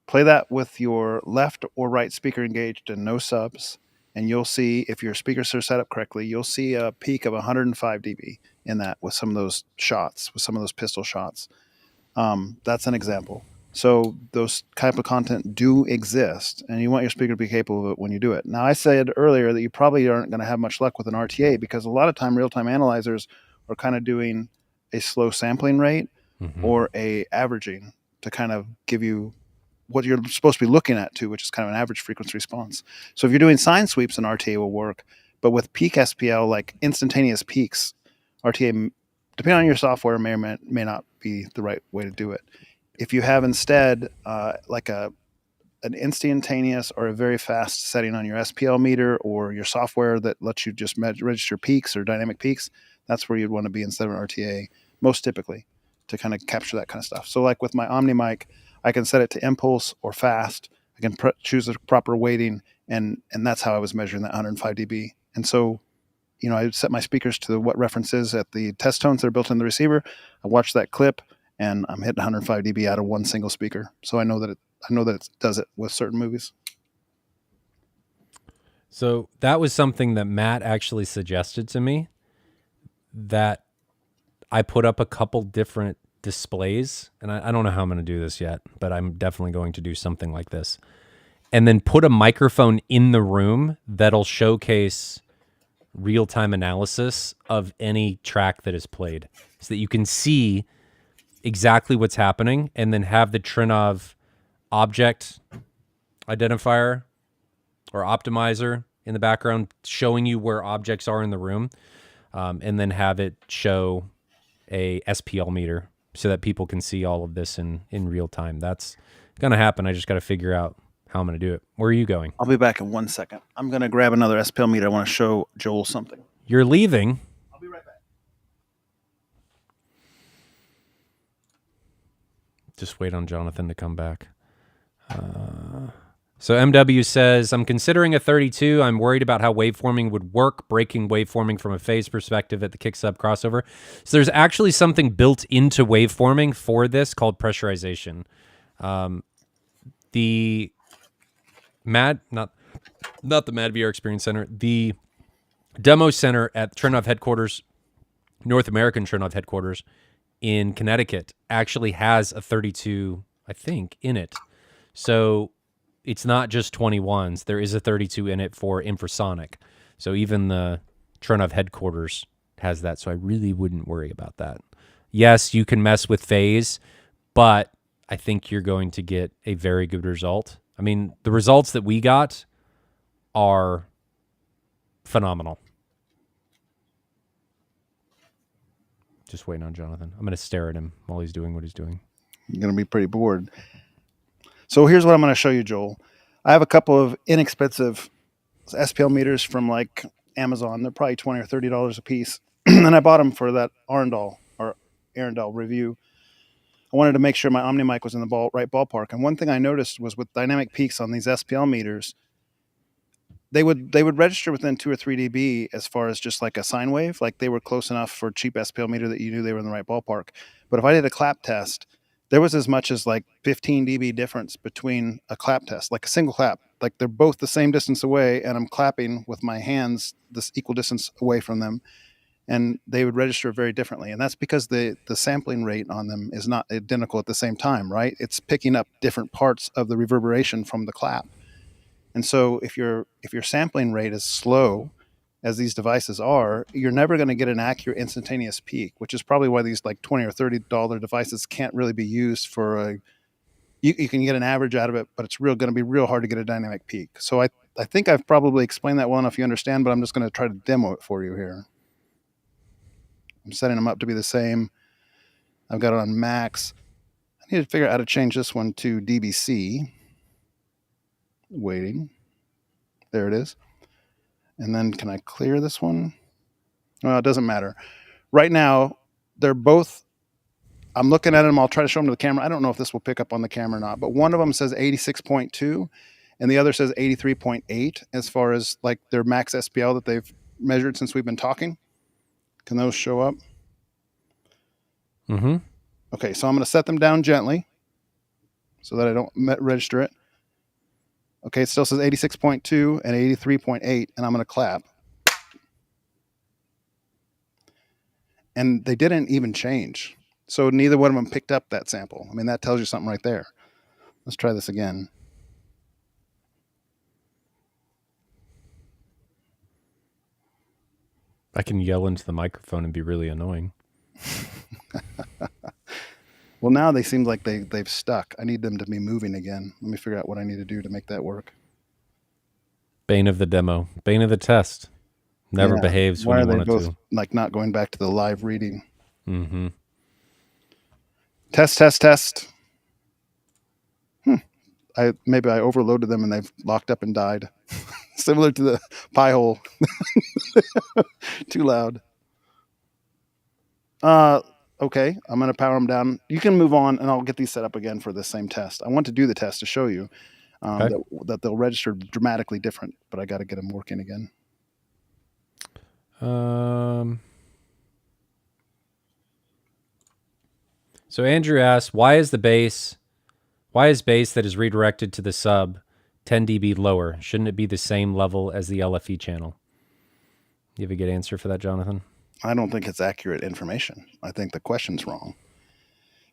Play that with your left or right speaker engaged and no subs. And you'll see, if your speakers are set up correctly, you'll see a peak of 105 dB in that with some of those shots, with some of those pistol shots. That's an example. So those type of content do exist, and you want your speaker to be capable of it when you do it. Now, I said earlier that you probably aren't going to have much luck with an RTA because a lot of time real-time analyzers are kind of doing a slow sampling rate or a averaging to kind of give you what you're supposed to be looking at too, which is kind of an average frequency response. So if you're doing sine sweeps, an RTA will work, but with peak SPL, like instantaneous peaks, RTA, depending on your software, may or may not be the right way to do it. If you have instead like an instantaneous or a very fast setting on your SPL meter or your software that lets you just register peaks or dynamic peaks, that's where you'd want to be instead of an RTA, most typically, to kind of capture that kind of stuff. So like with my Omni mic, I can set it to impulse or fast. I can choose the proper weighting, and that's how I was measuring that 105 dB. And so, I set my speakers to what references at the test tones that are built in the receiver. I watch that clip, and I'm hitting 105 dB out of one single speaker. So I know that it does it with certain movies. So that was something that Matt actually suggested to me, that I put up a couple different displays, and I don't know how I'm going to do this yet, but I'm definitely going to do something like this, and then put a microphone in the room that'll showcase real-time analysis of any track that is played so that you can see exactly what's happening, and then have the Trinov object identifier or optimizer in the background showing you where objects are in the room, and then have it show a SPL meter so that people can see all of this in real time. That's going to happen. I just got to figure out how I'm going to do it. Where are you going? I'll be back in 1 second. I'm going to grab another SPL meter. I want to show Joel something. You're leaving? I'll be right back. Just wait on Jonathan to come back. So MW says, I'm considering a 32. I'm worried about how waveforming would work, breaking waveforming from a phase perspective at the kick sub crossover. So there's actually something built into waveforming for this called pressurization. The not the Mad VR Experience Center, the demo center at Trinov headquarters, North American Trinov headquarters in Connecticut, actually has a 32, I think, in it. So it's not just 21s. There is a 32 in it for infrasonic. So even the Trinov headquarters has that. So I really wouldn't worry about that. Yes, you can mess with phase, but I think you're going to get a very good result. I mean, the results that we got are phenomenal. Just waiting on Jonathan. I'm going to stare at him while he's doing what he's doing. You're going to be pretty bored. So here's what I'm going to show you, Joel. I have a couple of inexpensive SPL meters from like Amazon. They're probably $20 or $30 a piece. And I bought them for that Arundel review. I wanted to make sure my Omni mic was in the right ballpark. And one thing I noticed was with dynamic peaks on these SPL meters, they would register within 2 or 3 dB as far as just like a sine wave. Like they were close enough for a cheap SPL meter that you knew they were in the right ballpark. But if I did a clap test, there was as much as like 15 dB difference between a clap test, like a single clap. Like they're both the same distance away, and I'm clapping with my hands this equal distance away from them, and they would register very differently. And that's because the sampling rate on them is not identical at the same time, right? It's picking up different parts of the reverberation from the clap. And so if your sampling rate is slow, as these devices are, you're never going to get an accurate instantaneous peak, which is probably why these like $20 or $30 devices can't really be used for you can get an average out of it, but it's going to be real hard to get a dynamic peak. So I think I've probably explained that well enough you understand, but I'm just going to try to demo it for you here. I'm setting them up to be the same. I've got it on max. I need to figure out how to change this one to DBC. Waiting. There it is. And then can I clear this one? Well, it doesn't matter. Right now, they're both, I'm looking at them. I'll try to show them to the camera. I don't know if this will pick up on the camera or not, but one of them says 86.2 and the other says 83.8 as far as like their max SPL that they've measured since we've been talking. Can those show up? Mm-hmm. Okay, so I'm going to set them down gently so that I don't register it. Okay, it still says 86.2 and 83.8, and I'm going to clap. And they didn't even change. So neither one of them picked up that sample. I mean, that tells you something right there. Let's try this again. I can yell into the microphone and be really annoying. Well, now they seem like they've stuck. I need them to be moving again. Let me figure out what I need to do to make that work. Bane of the demo. Bane of the test. Never Yeah. behaves Why when are you they want it both to. like not going back to the live reading? Mm-hmm. Test. Maybe I overloaded them and they've locked up and died. Similar to the pie hole. Too loud. Okay, I'm going to power them down. You can move on, and I'll get these set up again for the same test. I want to do the test to show you Okay. that they'll register dramatically different, but I got to get them working again. So Andrew asks, why is bass that is redirected to the sub 10 dB lower? Shouldn't it be the same level as the LFE channel? You have a good answer for that, Jonathan? I don't think it's accurate information. I think the question's wrong.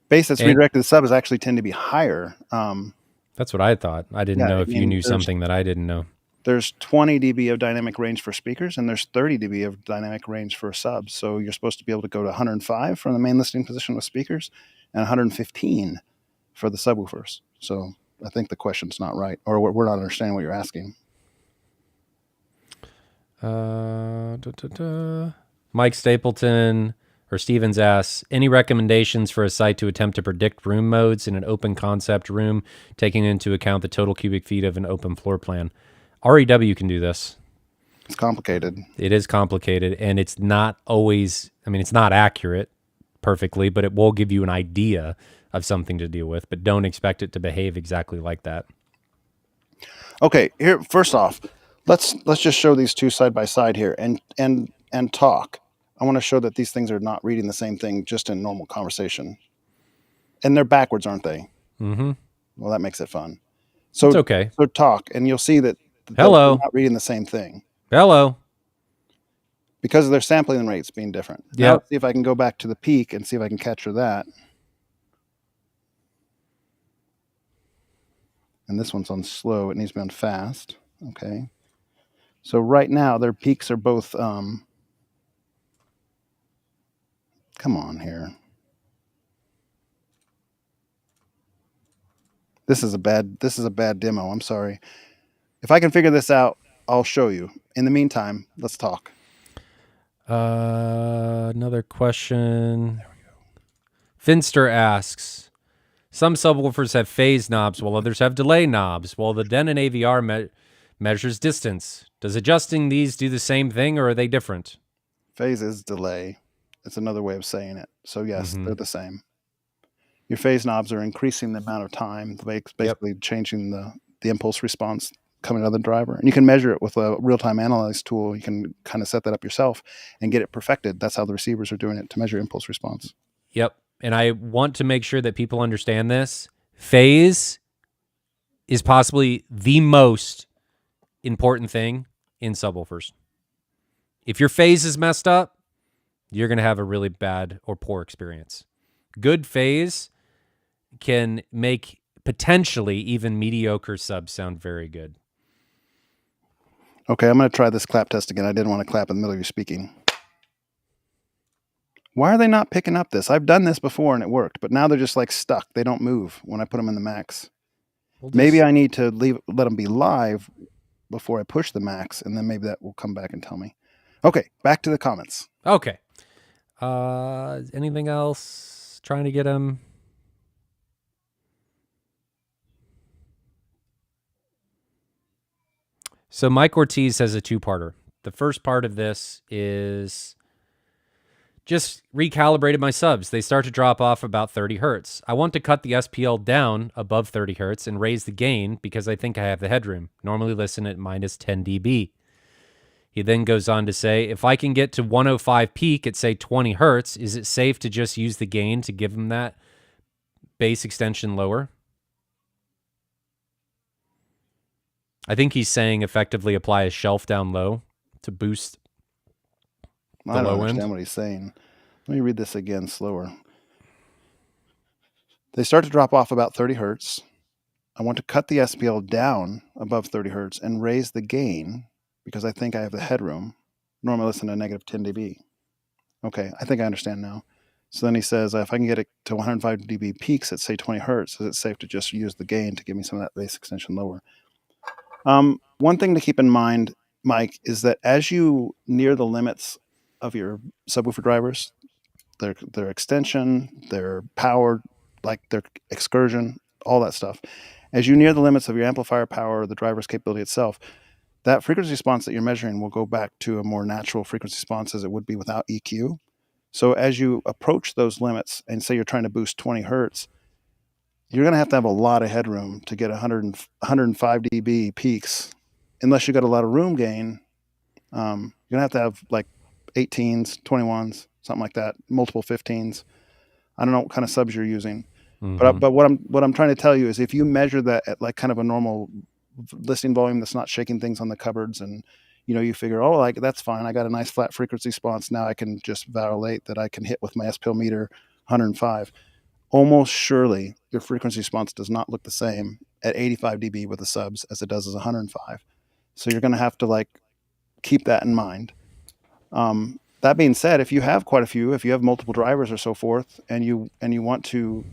Bass that's redirected to the sub is actually tend to be higher. That's what I thought. I didn't know if you knew something that I didn't know. There's 20 dB of dynamic range for speakers, and there's 30 dB of dynamic range for subs. So you're supposed to be able to go to 105 from the main listening position with speakers and 115 for the subwoofers. So I think the question's not right, or we're not understanding what you're asking. Mike Stapleton or Stevens asks, any recommendations for a site to attempt to predict room modes in an open concept room, taking into account the total cubic feet of an open floor plan? REW can do this. It's complicated. It is complicated, and it's not always, it's not accurate perfectly, but it will give you an idea of something to deal with, but don't expect it to behave exactly like that. Okay, here, first off, let's just show these two side by side here and talk. I want to show that these things are not reading the same thing just in normal conversation. And they're backwards, aren't they? Mm-hmm. Well, that makes it fun. So it's okay. So talk, and you'll see that Hello. they're not reading the same thing. Hello. Because of their sampling rates being different. Yeah. Now let's see if I can go back to the peak and see if I can capture that. And this one's on slow. It needs to be on fast. Okay. So right now, their peaks are both... come on here. This is a bad demo. I'm sorry. If I can figure this out, I'll show you. In the meantime, let's talk. Another question. There we go. Finster asks, some subwoofers have phase knobs while others have delay knobs, while the Denon AVR measures distance. Does adjusting these do the same thing, or are they different? Phase is delay. It's another way of saying it. So yes, they're the same. Your phase knobs are increasing the amount of time, basically changing the impulse response coming out of the driver. And you can measure it with a real-time analyze tool. You can kind of set that up yourself and get it perfected. That's how the receivers are doing it, to measure impulse response. Yep. And I want to make sure that people understand this. Phase is possibly the most important thing in subwoofers. If your phase is messed up, you're going to have a really bad or poor experience. Good phase can make potentially even mediocre subs sound very good. Okay, I'm going to try this clap test again. I didn't want to clap in the middle of you speaking. Why are they not picking up this? I've done this before and it worked, but now they're just like stuck. They don't move when I put them in the max. Maybe I need to let them be live before I push the max, and then maybe that will come back and tell me. Okay, back to the comments. Okay. Anything else? Trying to get them. So Mike Ortiz has a two-parter. The first part of this is just recalibrated my subs. They start to drop off about 30 hertz. I want to cut the SPL down above 30 hertz and raise the gain because I think I have the headroom. Normally listen at minus 10 dB. He then goes on to say, if I can get to 105 peak at, say, 20 hertz, is it safe to just use the gain to give him that bass extension lower? I think he's saying effectively apply a shelf down low to boost the low end. I don't understand what he's saying. Let me read this again slower. They start to drop off about 30 hertz. I want to cut the SPL down above 30 hertz and raise the gain because I think I have the headroom. Normally listen to negative 10 dB. Okay, I think I understand now. So then he says, if I can get it to 105 dB peaks at say 20 hertz, is it safe to just use the gain to give me some of that bass extension lower? One thing to keep in mind, Mike, is that as you near the limits of your subwoofer drivers, their extension, their power, like their excursion, all that stuff, as you near the limits of your amplifier power or the driver's capability itself, that frequency response that you're measuring will go back to a more natural frequency response as it would be without EQ. So as you approach those limits and say you're trying to boost 20 hertz, you're going to have a lot of headroom to get 105 dB peaks. Unless you got a lot of room gain, you're going to have like 18s, 21s, something like that, multiple 15s. I don't know what kind of subs you're using. Mm-hmm. But what I'm trying to tell you is if you measure that at like kind of a normal listening volume that's not shaking things on the cupboards, and you figure, oh, like that's fine, I got a nice flat frequency response, now I can just validate that I can hit with my SPL meter 105. Almost surely your frequency response does not look the same at 85 dB with the subs as it does as 105. So you're going to have to like keep that in mind. That being said, if you have quite a few, if you have multiple drivers or so forth, and you want to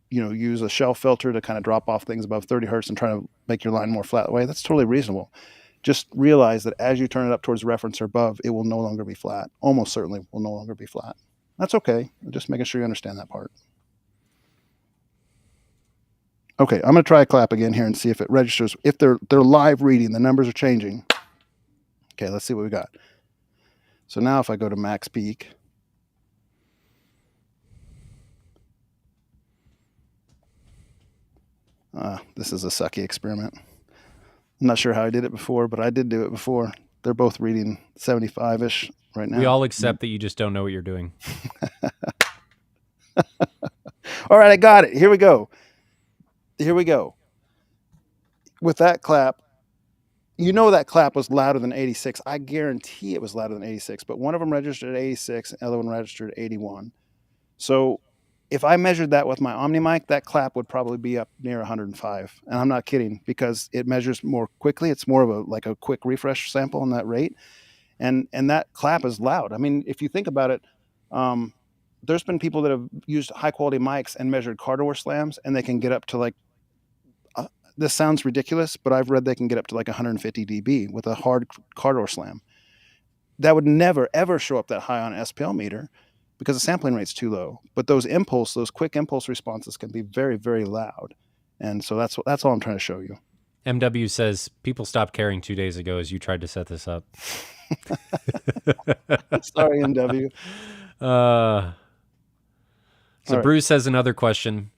use a shelf filter to kind of drop off things above 30 hertz and try to make your line more flat away, that's totally reasonable. Just realize that as you turn it up towards reference or above, it will no longer be flat. Almost certainly will no longer be flat. That's okay. Just making sure you understand that part. Okay, I'm going to try a clap again here and see if it registers. If they're live reading, the numbers are changing. Okay, let's see what we got. So now if I go to max peak, this is a sucky experiment. I'm not sure how I did it before, but I did do it before. They're both reading 75-ish right now. We all accept that you just don't know what you're doing. All right, I got it. Here we go. With that clap, that clap was louder than 86. I guarantee it was louder than 86, but one of them registered at 86, the other one registered at 81. So if I measured that with my Omni mic, that clap would probably be up near 105. And I'm not kidding, because it measures more quickly. It's more of a quick refresh sample on that rate. And that clap is loud. I mean, if you think about it, there's been people that have used high quality mics and measured car door slams, and they can get up to like, this sounds ridiculous, but I've read they can get up to like 150 dB with a hard car door slam. That would never, ever show up that high on an SPL meter because the sampling rate's too low. But those quick impulse responses can be very, very loud. And so that's all I'm trying to show you. MW says, people stopped caring 2 days ago as you tried to set this up. Sorry, MW. So All right. Bruce has another question.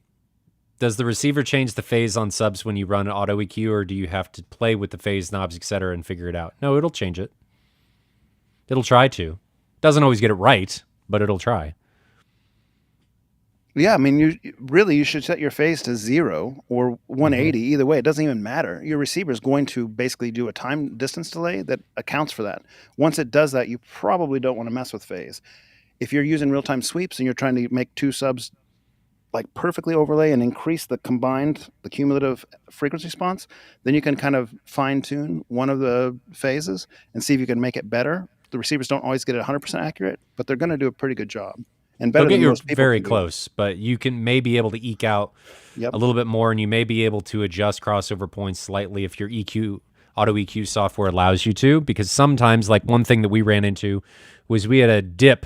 Does the receiver change the phase on subs when you run auto EQ, or do you have to play with the phase knobs, etc., and figure it out? No, it'll change it. It'll try to. Doesn't always get it right, but it'll try. Yeah, I mean, you should set your phase to 0 or 180. Either way, it doesn't even matter. Your receiver is going to basically do a time distance delay that accounts for that. Once it does that, you probably don't want to mess with phase. If you're using real-time sweeps and you're trying to make two subs like perfectly overlay and increase the cumulative frequency response, then you can kind of fine-tune one of the phases and see if you can make it better. The receivers don't always get it 100% accurate, but they're going to do a pretty good job. And better They'll than get you most people very can do. close, but you may be able to eke out a little bit more, and you may be able to adjust crossover points slightly if your auto EQ software allows you to, because sometimes, like one thing that we ran into was we had a dip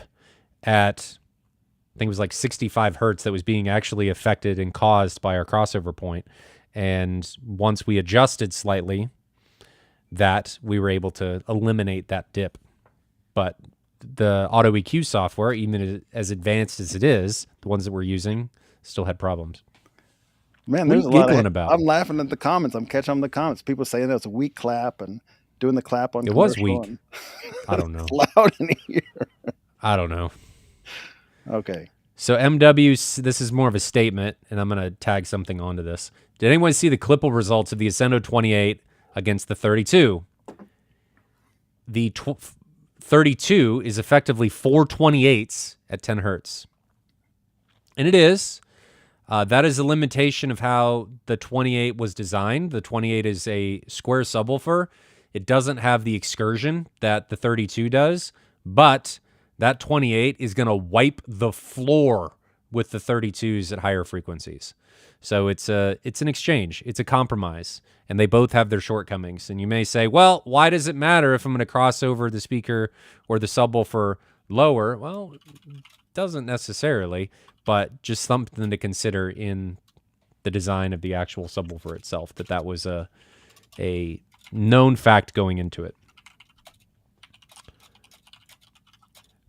at, I think it was like 65 hertz that was being actually affected and caused by our crossover point. And once we adjusted slightly, that we were able to eliminate that dip. But the auto EQ software, even as advanced as it is, the ones that we're using still had problems. Man, What are there's you a lot giggling of. about? I'm laughing at the comments. I'm catching on the comments. People saying that it's a weak clap and doing the clap on. It was commercial weak. and I don't know. it's loud in here. I don't know. Okay. So MW, this is more of a statement, and I'm going to tag something onto this. Did anyone see the Clipple results of the Ascendo 28 against the 32? The 32 is effectively 428s at 10 hertz. And it is. That is a limitation of how the 28 was designed. The 28 is a square subwoofer. It doesn't have the excursion that the 32 does, but that 28 is going to wipe the floor with the 32s at higher frequencies. So it's an exchange. It's a compromise, and they both have their shortcomings. And you may say, well, why does it matter if I'm going to cross over the speaker or the subwoofer lower? Well, it doesn't necessarily, but just something to consider in the design of the actual subwoofer itself, that was a known fact going into it.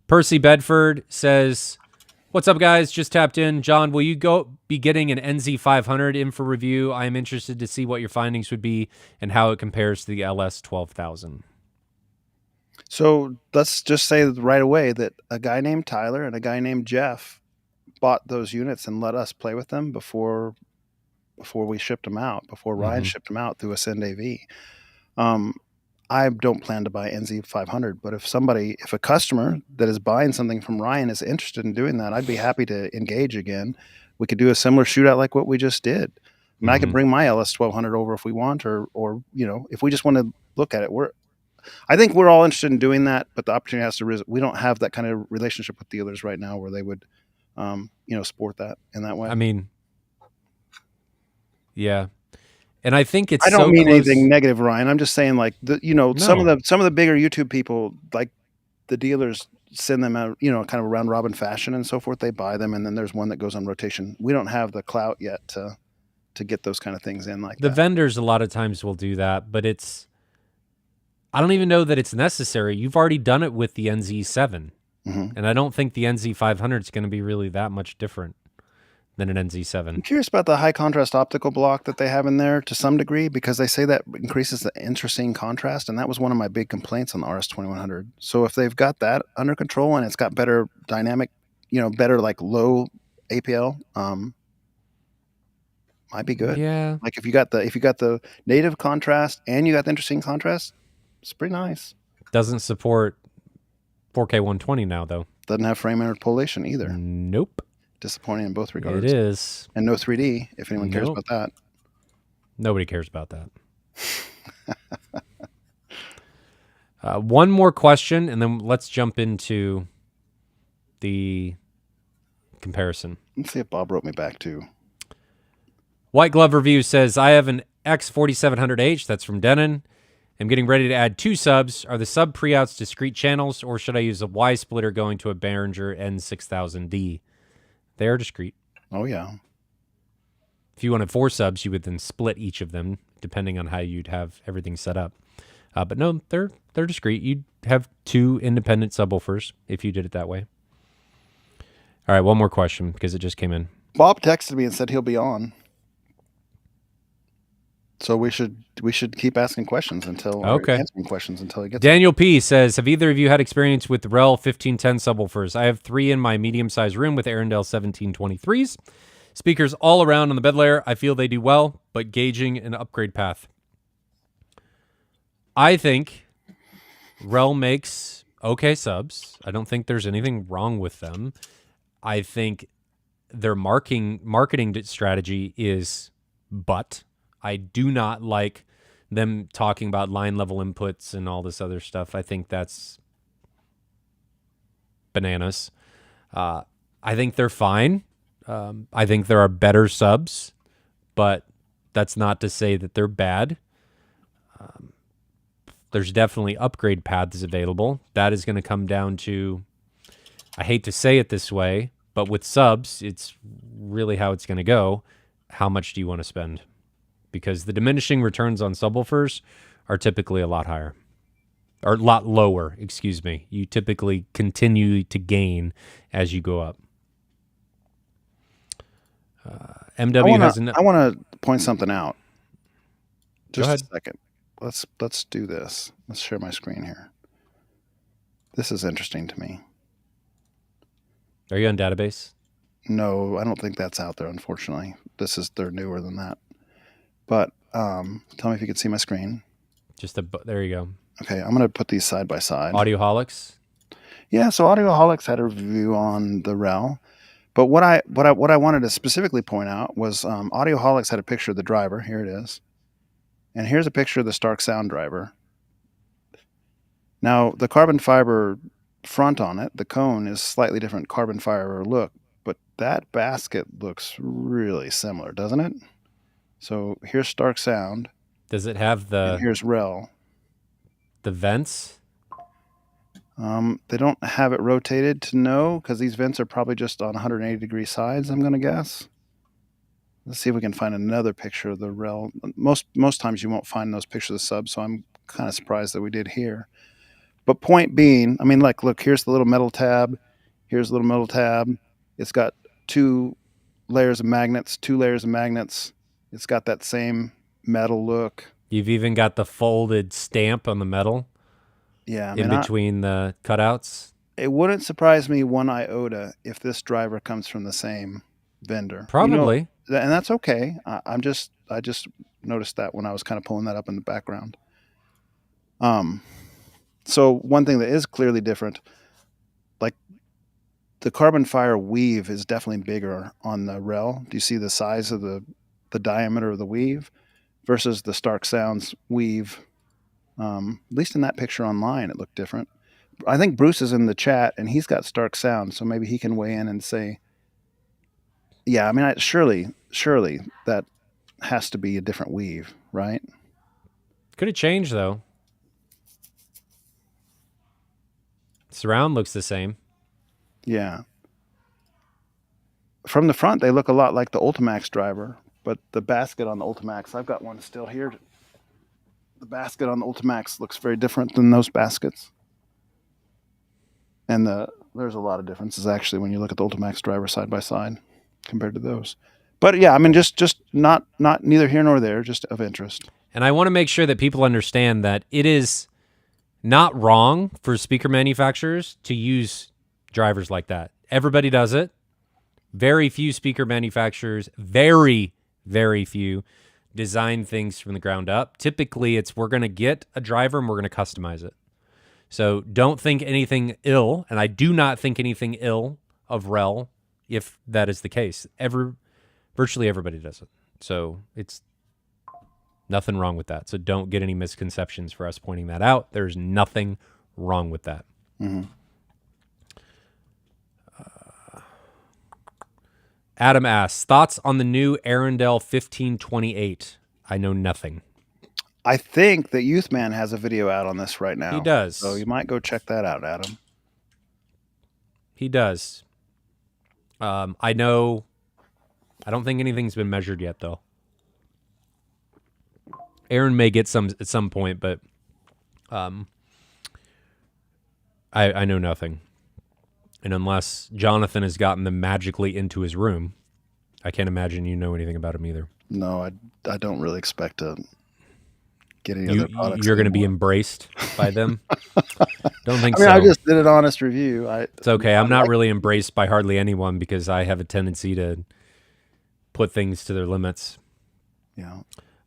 Percy Bedford says, what's up, guys? Just tapped in. John, will you be getting an NZ500 in for review? I am interested to see what your findings would be and how it compares to the LS12000. So let's just say right away that a guy named Tyler and a guy named Jeff bought those units and let us play with them before we shipped them out, before Ryan shipped them out through Ascend AV. I don't plan to buy NZ500, but if a customer that is buying something from Ryan is interested in doing that, I'd be happy to engage again. We could do a similar shootout like what we just did. I mean, I could bring my LS1200 over if we want, or if we just want to look at it. I think we're all interested in doing that, but the opportunity has to. We don't have that kind of relationship with dealers right now where they would, sport that in that way. I mean, yeah. And I think it's. I don't mean anything negative, Ryan. I'm just saying, like some of the bigger YouTube people, like the dealers, send them out, kind of a round robin fashion and so forth. They buy them, and then there's one that goes on rotation. We don't have the clout yet to get those kind of things in like the that. Vendors a lot of times will do that, but I don't even know that it's necessary. You've already done it with the NZ7, and I don't think the NZ500 is going to be really that much different than an NZ7. I'm curious about the high contrast optical block that they have in there to some degree, because they say that increases the interesting contrast, and that was one of my big complaints on the RS2100. So if they've got that under control and it's got better dynamic, better like low APL, might be good. Yeah. Like if you got the native contrast and you got the interesting contrast, it's pretty nice. Doesn't support 4K 120 now though. Doesn't have frame interpolation either. Nope. Disappointing in both regards. It is. And no 3D, if anyone cares about that. Nobody cares about that. One more question, and then let's jump into the comparison. Let's see if Bob wrote me back too. White Glove Review says, I have an X4700H, that's from Denon. I'm getting ready to add 2 subs. Are the sub pre-outs discrete channels, or should I use a Y splitter going to a Behringer N6000D? They are discrete. Oh, yeah. If you wanted 4 subs, you would then split each of them, depending on how you'd have everything set up. But no, they're discrete. You'd have 2 independent subwoofers if you did it that way. All right, one more question, because it just came in. Bob texted me and said he'll be on. So we should keep asking questions answering questions until he gets. Daniel P says, have either of you had experience with REL 1510 subwoofers? I have 3 in my medium-sized room with Arendelle 1723s. Speakers all around on the bed layer. I feel they do well, but gauging an upgrade path. I think REL makes okay subs. I don't think there's anything wrong with them. I think their marketing strategy is butt. I do not like them talking about line level inputs and all this other stuff. I think that's bananas. I think they're fine. I think there are better subs, but that's not to say that they're bad. There's definitely upgrade paths available. That is going to come down to, I hate to say it this way, but with subs, it's really how it's going to go. How much do you want to spend? Because the diminishing returns on subwoofers are typically a lot higher. Or a lot lower, excuse me. You typically continue to gain as you go up. MW has an... I want to point something out. Just a second. Let's do this. Let's share my screen here. This is interesting to me. Are you on database? No, I don't think that's out there, unfortunately. They're newer than that. But tell me if you can see my screen. There you go. Okay, I'm going to put these side by side. Audioholics? Yeah, so Audioholics had a review on the REL. But what I wanted to specifically point out was Audioholics had a picture of the driver. Here it is, and here's a picture of the Stark Sound driver. Now the carbon fiber front on it, the cone is slightly different carbon fiber look, but that basket looks really similar, doesn't it? So here's Stark Sound. Does it have and here's Rel. the vents? They don't have it rotated to know because these vents are probably just on 180-degree sides, I'm going to guess. Let's see if we can find another picture of the Rel. Most times you won't find those pictures of the sub, so I'm kind of surprised that we did here. But point being, I mean, like, look, here's the little metal tab. Here's the little metal tab. It's got 2 layers of magnets, 2 layers of magnets. It's got that same metal look. You've even got the folded stamp on the metal. Yeah, in between the cutouts. It wouldn't surprise me one iota if this driver comes from the same vendor. Probably, and that's okay. I just noticed that when I was kind of pulling that up in the background. So one thing that is clearly different, like the carbon fiber weave is definitely bigger on the Rel. Do you see the size of the diameter of the weave versus the Stark Sounds weave? At least in that picture online, it looked different. I think Bruce is in the chat, and he's got Stark Sound, so maybe he can weigh in and say, yeah, I mean, surely that has to be a different weave, right? Could have changed, though. Surround looks the same. Yeah. From the front, they look a lot like the Ultimax driver, but the basket on the Ultimax, I've got one still here. The basket on the Ultimax looks very different than those baskets. And there's a lot of differences, actually, when you look at the Ultimax driver side by side compared to those. But yeah, I mean, just not neither here nor there, just of interest. And I want to make sure that people understand that it is not wrong for speaker manufacturers to use drivers like that. Everybody does it. Very few speaker manufacturers, very, very few, design things from the ground up. Typically, it's we're going to get a driver and we're going to customize it. So don't think anything ill, and I do not think anything ill of Rel if that is the case. Virtually everybody does it. So it's nothing wrong with that. So don't get any misconceptions for us pointing that out. There's nothing wrong with that. Mm-hmm. Adam asks, thoughts on the new Arundel 1528? I know nothing. I think that Youthman has a video out on this right now. He does. So you might go check that out, Adam. He does. I know. I don't think anything's been measured yet, though. Aaron may get some at some point, but I know nothing. And unless Jonathan has gotten them magically into his room, I can't imagine you know anything about him either. No, I don't really expect to get any other products. You're going to be embraced by them? Don't think I mean, so. I just did an honest review. It's okay. I'm not really embraced by hardly anyone because I have a tendency to put things to their limits. Yeah.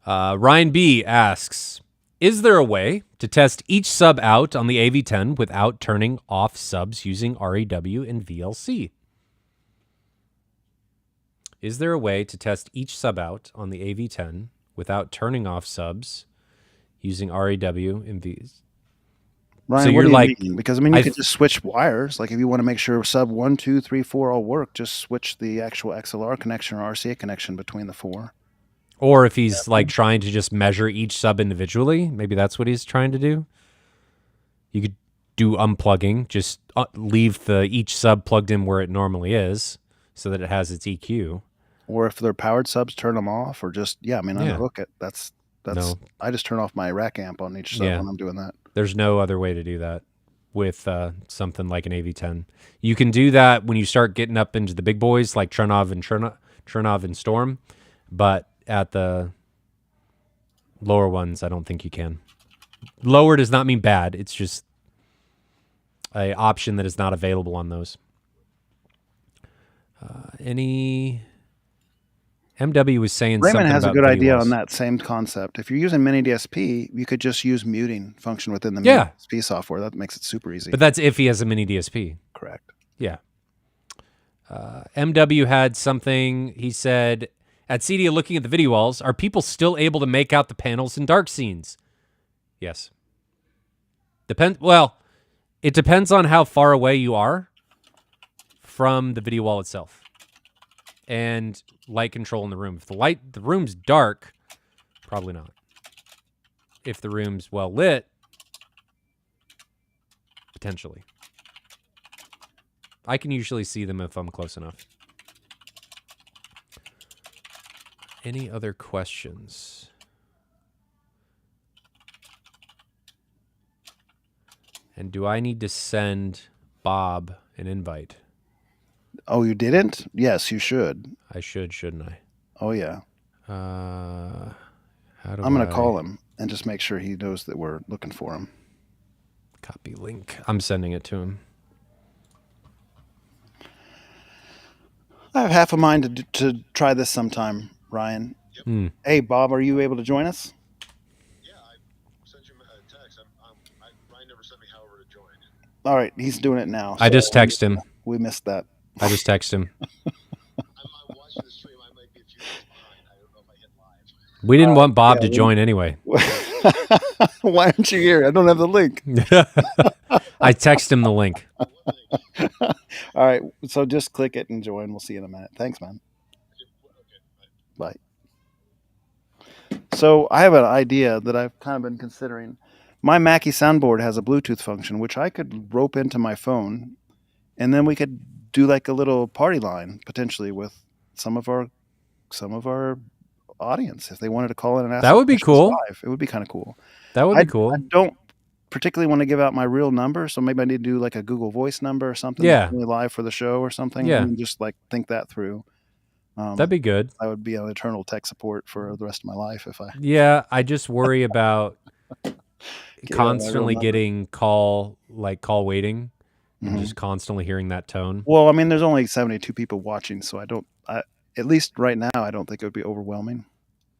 Ryan B. asks, is there a way to test each sub out on the AV10 without turning off subs using REW and VLC? Is there a way to test each sub out on the AV10 without turning off subs using REW and VLC? Ryan, so what you're do you like, mean? Because I mean, you could just switch wires. Like if you want to make sure sub 1, 2, 3, 4 all work, just switch the actual XLR connection or RCA connection between the 4. Or if he's like trying to just measure each sub individually, maybe that's what he's trying to do. You could do unplugging, just leave each sub plugged in where it normally is so that it has its EQ. Or if they're powered subs, turn them off or just, unhook it. That's no. I just turn off my rack amp on each sub when I'm doing that. There's no other way to do that with something like an AV10. You can do that when you start getting up into the big boys like Trinov and Storm, but at the lower ones, I don't think you can. Lower does not mean bad. It's just an option that is not available on those. Any MW was saying Raymond something has a about good idea videos. on that same concept. If you're using mini DSP, you could just use muting function within the mini DSP software. That makes it super easy. But that's if he has a mini DSP. Correct. Yeah. MW had something. He said, at CDA looking at the video walls, are people still able to make out the panels in dark scenes? Yes. Well, it depends on how far away you are from the video wall itself and light control in the room. If the room's dark, probably not. If the room's well lit, potentially. I can usually see them if I'm close enough. Any other questions? And do I need to send Bob an invite? Oh, you didn't? Yes, you should. I should, shouldn't I? Oh, yeah. How do I'm going to call him and just make sure he knows that we're looking for him. Copy link. I'm sending it to him. I have half a mind to try this sometime, Ryan. Yep. Hey, Bob, are you able to join us? Yeah, I sent you a text. Ryan never sent me however to join. All right, he's doing it now. I just text him. We missed that. I just text him. I'm watching the stream. I might be a few minutes behind. I don't know if I hit live. We didn't want Bob to join anyway. Why aren't you here? I don't have the link. I text him the link. All right, so just click it and join. We'll see you in a minute. Thanks, man. Bye. So I have an idea that I've kind of been considering. My Mackie soundboard has a Bluetooth function, which I could rope into my phone, and then we could do like a little party line potentially with some of our audience if they wanted to call in and ask. That would be cool. Live. It would be kind of cool. That would be cool. I don't particularly want to give out my real number, so maybe I need to do like a Google Voice number or something. Yeah. Live for the show or something. Yeah. And just like think that through. That'd be good. I would be on eternal tech support for the rest of my life if I. Yeah, I just worry about constantly getting call waiting and just constantly hearing that tone. Well, I mean, there's only 72 people watching, so at least right now, I don't think it would be overwhelming.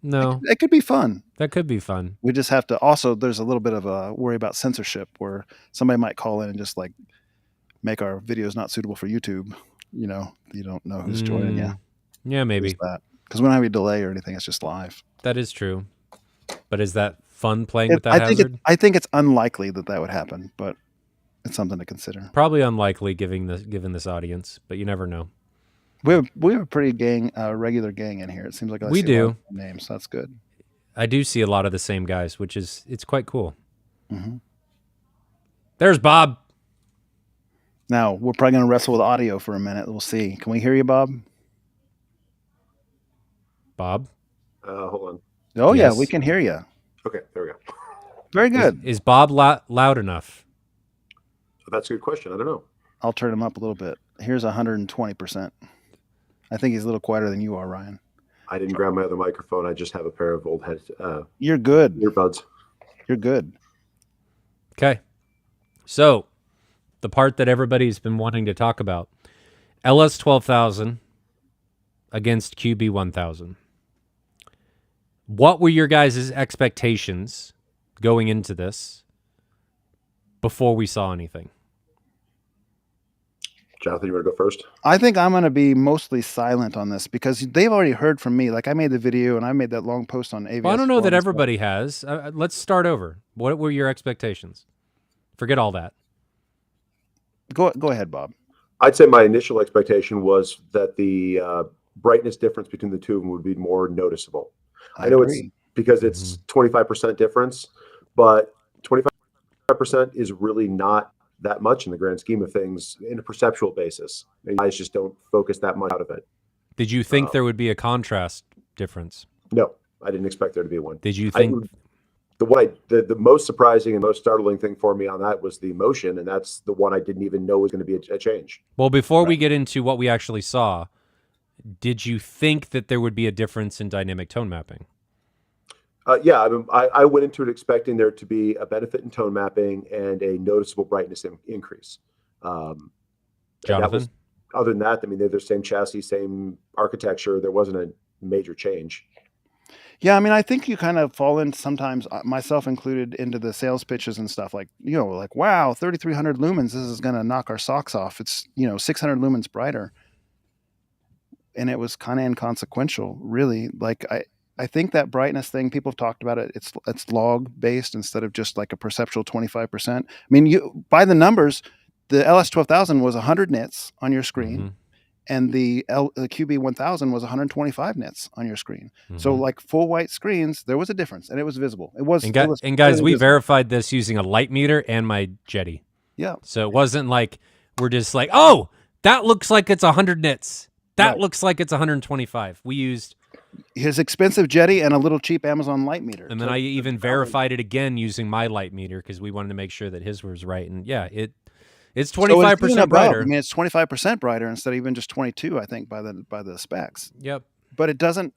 No. It could be fun. That could be fun. We just have to also, there's a little bit of a worry about censorship where somebody might call in and just like make our videos not suitable for YouTube. You know, you don't know who's joining you. Yeah, maybe. Because we don't have any delay or anything. It's just live. That is true. But is that fun playing with that hazard? I think it's unlikely that would happen, but it's something to consider. Probably unlikely given this audience, but you never know. We have a pretty regular gang in here. It seems like we do names. So that's good. I do see a lot of the same guys, it's quite cool. Mm-hmm. There's Bob. Now we're probably going to wrestle with audio for a minute. We'll see. Can we hear you, Bob? Bob? Hold on. Oh yes. Yeah, we can hear you. Okay, there we go. Very good. Is Bob loud enough? That's a good question. I don't know. I'll turn him up a little bit. Here's 120%. I think he's a little quieter than you are, Ryan. I didn't grab my other microphone. I just have a pair of old You're good. earbuds. You're good. Okay. So, the part that everybody's been wanting to talk about. LS12000 against QB1000. What were your guys' expectations going into this before we saw anything? Jonathan, you want to go first? I think I'm going to be mostly silent on this because they've already heard from me. Like I made the video and I made that long post on AVS. Well, I don't know that everybody has. Let's start over. What were your expectations? Forget all that. Go ahead, Bob. I'd say my initial expectation was that the brightness difference between the two of them would be more noticeable. I know agree. It's because it's 25% difference, but 25% is really not that much in the grand scheme of things in a perceptual basis. And guys just don't focus that much out of it. Did you think there would be a contrast difference? No, I didn't expect there to be one. Did you think the most surprising and most startling thing for me on that was the motion, and that's the one I didn't even know was going to be a change. Well, before we get into what we actually saw, did you think that there would be a difference in dynamic tone mapping? Yeah, I went into it expecting there to be a benefit in tone mapping and a noticeable brightness increase. Jonathan? Other than that, I mean, they're the same chassis, same architecture. There wasn't a major change. Yeah, I mean, I think you kind of fall into sometimes, myself included, into the sales pitches and stuff like, wow, 3,300 lumens, this is going to knock our socks off. It's, 600 lumens brighter. and it was kind of inconsequential, really. Like I think that brightness thing, people have talked about it. It's log based instead of just like a perceptual 25%. I mean, you by the numbers, the LS12000 was 100 nits on your screen, Mm-hmm. and the QB1000 was 125 nits on your screen. So Mm-hmm. like full white screens, there was a difference, and it was visible. It was And, it was and guys, clearly we visible. verified this using a light meter and my Jetty. Yeah, So it wasn't like we're just like, oh, that looks like it's 100 nits. That Right. looks like it's 125. We used, his expensive Jetty and a little cheap Amazon light meter. and then I even verified it again using my light meter because we wanted to make sure that his was right. And yeah, it's 25% brighter. I mean, it's 25% brighter instead of even just 22. I think by the specs. Yep. But it doesn't,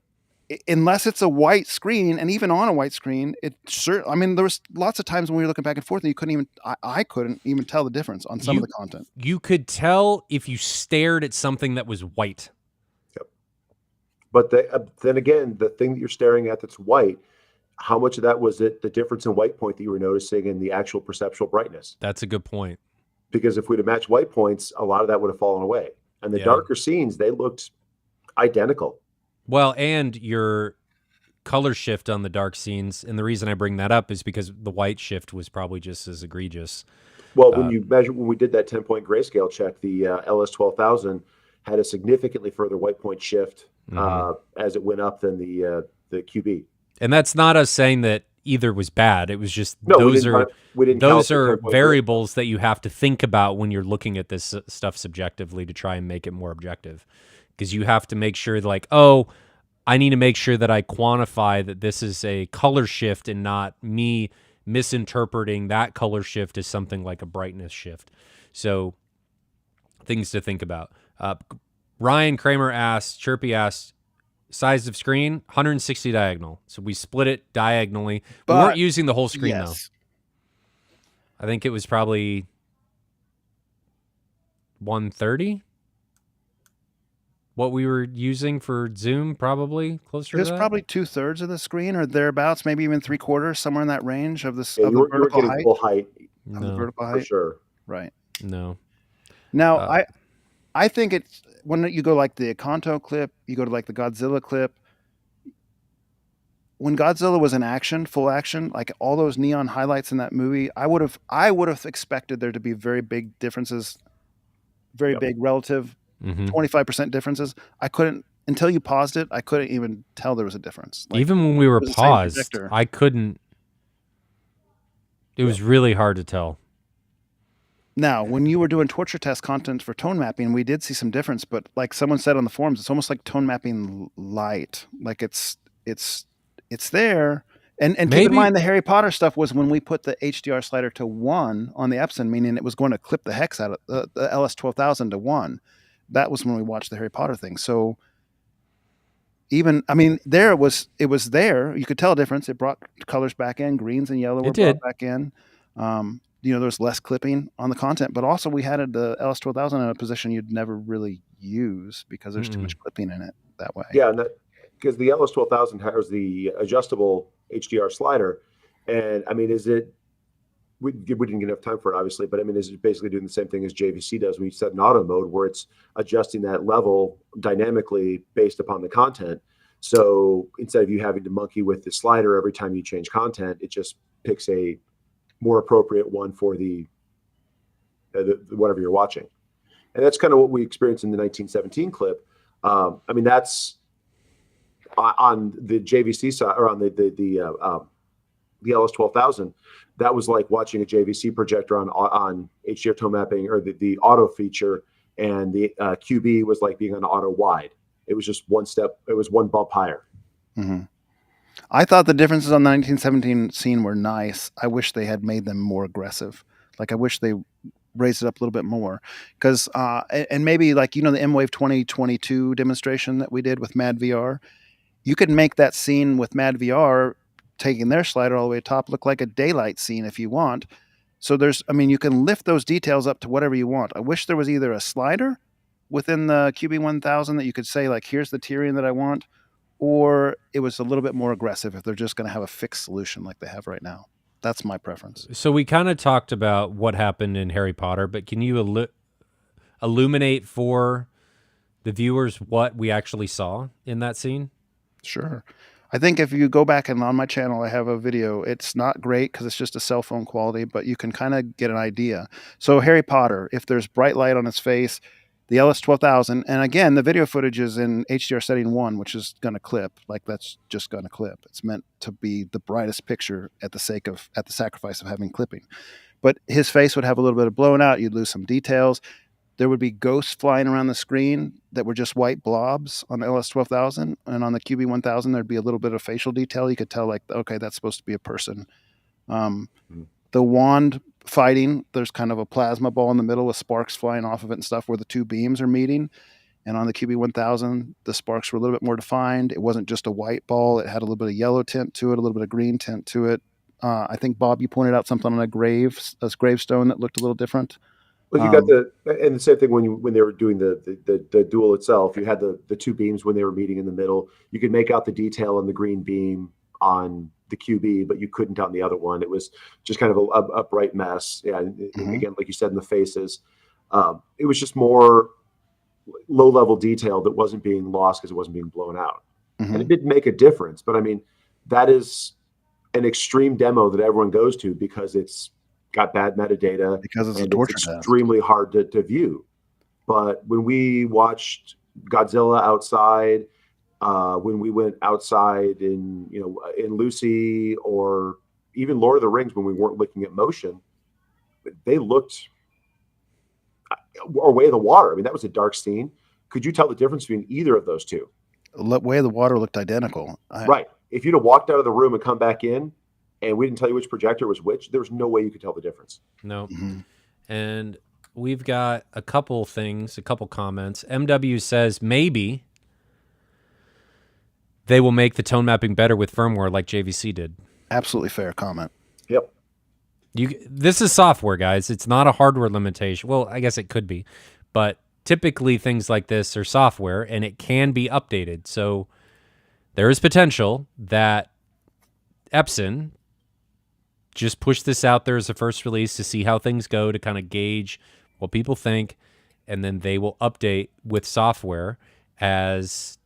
unless it's a white screen, and even on a white screen, I mean, there was lots of times when we were looking back and forth, and you couldn't even, I couldn't even tell the difference on some of the content. You could tell if you stared at something that was white. Yep. But then again, the thing that you're staring at that's white, how much of that was it the difference in white point that you were noticing in the actual perceptual brightness? That's a good point. Because if we'd have matched white points, a lot of that would have fallen away. And the darker scenes, they looked identical. Well, and your color shift on the dark scenes, and the reason I bring that up is because the white shift was probably just as egregious. Well, when we did that 10-point grayscale check, the LS12000 had a significantly further white point shift as it went up than the QB. And that's not us saying that either was bad. It was just those are variables that you have to think about when you're looking at this stuff subjectively to try and make it more objective. Because you have to make sure, like, oh, I need to make sure that I quantify that this is a color shift and not me misinterpreting that color shift as something like a brightness shift. So things to think about. Ryan Kramer Chirpy asked, size of screen, 160 diagonal. So we split it diagonally. We weren't using the whole screen, though. I think it was probably 130. What we were using for Zoom, probably closer to that? It was probably 2/3 of the screen or thereabouts, maybe even 3/4, somewhere in that range of the you were getting full height. Of the vertical height. For sure. Right. No. Now, I think it's when you go like the Kanto clip, you go to like the Godzilla clip. When Godzilla was in action, full action, like all those neon highlights in that movie, I would have expected there to be very big differences, very big relative 25% differences. I couldn't, until you paused it, I couldn't even tell there was a difference. Like, even when we were paused, I couldn't. It was really hard to tell. Now, when you were doing torture test content for tone mapping, we did see some difference, but like someone said on the forums, it's almost like tone mapping light. Like it's there. And keep in mind, the Harry Potter stuff was when we put the HDR slider to 1 on the Epson, meaning it was going to clip the hex out of the LS12000 to 1. That was when we watched the Harry Potter thing. So even, I mean, it was there. You could tell a difference. It brought colors back in, greens and yellow were brought back in. There was less clipping on the content, but also we had the LS12000 in a position you'd never really use because there's too much clipping in it that way. Yeah, and because the LS12000 has the adjustable HDR slider, and I mean, we didn't get enough time for it, obviously, but I mean, is it basically doing the same thing as JVC does when you set in auto mode, where it's adjusting that level dynamically based upon the content. So instead of you having to monkey with the slider every time you change content, it just picks a more appropriate one for the whatever you're watching. And that's kind of what we experienced in the 1917 clip. I mean, that's on the JVC side, or on the LS12000. That was like watching a JVC projector on HDR tone mapping, or the auto feature, and the QB was like being on auto wide. It was just one step. It was one bump higher. Mm-hmm. I thought the differences on the 1917 scene were nice. I wish they had made them more aggressive. Like I wish they raised it up a little bit more, because and maybe like the M-Wave 2022 demonstration that we did with Mad VR, you could make that scene with Mad VR taking their slider all the way to top look like a daylight scene if you want. So you can lift those details up to whatever you want. I wish there was either a slider within the QB1000 that you could say like, here's the Tyrian that I want, or it was a little bit more aggressive if they're just going to have a fixed solution like they have right now. That's my preference. So we kind of talked about what happened in Harry Potter, but can you illuminate for the viewers what we actually saw in that scene? Sure. I think if you go back and on my channel, I have a video. It's not great because it's just a cell phone quality, but you can kind of get an idea. So Harry Potter, if there's bright light on his face, the LS12000, and again, the video footage is in HDR setting 1, which is going to clip. Like that's just going to clip. It's meant to be the brightest picture at the sacrifice of having clipping. But his face would have a little bit of blown out. You'd lose some details. There would be ghosts flying around the screen that were just white blobs on the LS12000, and on the QB1000 there'd be a little bit of facial detail. You could tell, like, okay, that's supposed to be a person. The wand fighting, there's kind of a plasma ball in the middle with sparks flying off of it and stuff where the two beams are meeting. And on the QB1000, the sparks were a little bit more defined. It wasn't just a white ball. It had a little bit of yellow tint to it, a little bit of green tint to it. I think, Bob, you pointed out something on a gravestone that looked a little different. Well, you got and the same thing when they were doing the duel itself. You had the two beams when they were meeting in the middle. You could make out the detail on the green beam on the QB, but you couldn't on the other one. It was just kind of a bright mess. Yeah, again, like you said, in the faces, it was just more low level detail that wasn't being lost because it wasn't being blown out, and it didn't make a difference. But I mean, that is an extreme demo that everyone goes to because it's got bad metadata, because it's a torture test. Extremely hard to view. But when we watched Godzilla outside, when we went outside in Lucy, or even Lord of the Rings, when we weren't looking at motion, they looked, or Way of the Water. I mean, that was a dark scene. Could you tell the difference between either of those two? Way of the Water looked identical. Right. If you'd have walked out of the room and come back in, and we didn't tell you which projector was which, there was no way you could tell the difference. No. And we've got a couple comments. MW says maybe they will make the tone mapping better with firmware like JVC did. Absolutely fair comment. Yep. This is software, guys. It's not a hardware limitation. Well, I guess it could be, but typically things like this are software and it can be updated. So there is potential that Epson just push this out there as a first release to see how things go, to kind of gauge what people think, and then they will update with software as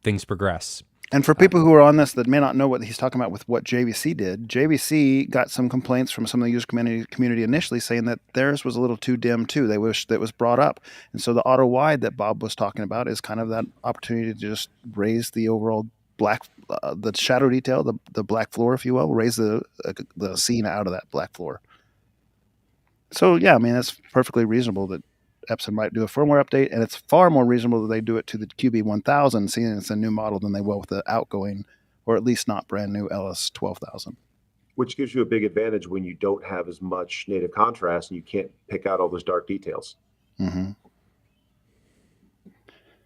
things progress. And for people who are on this that may not know what he's talking about with what JVC did, JVC got some complaints from some of the user community initially saying that theirs was a little too dim too. They wish that was brought up. And so the auto wide that Bob was talking about is kind of that opportunity to just raise the overall the shadow detail, the black floor, if you will, raise the scene out of that black floor. So yeah, I mean, it's perfectly reasonable that Epson might do a firmware update, and it's far more reasonable that they do it to the QB1000, seeing it's a new model, than they will with the outgoing, or at least not brand new LS12000. Which gives you a big advantage when you don't have as much native contrast and you can't pick out all those dark details.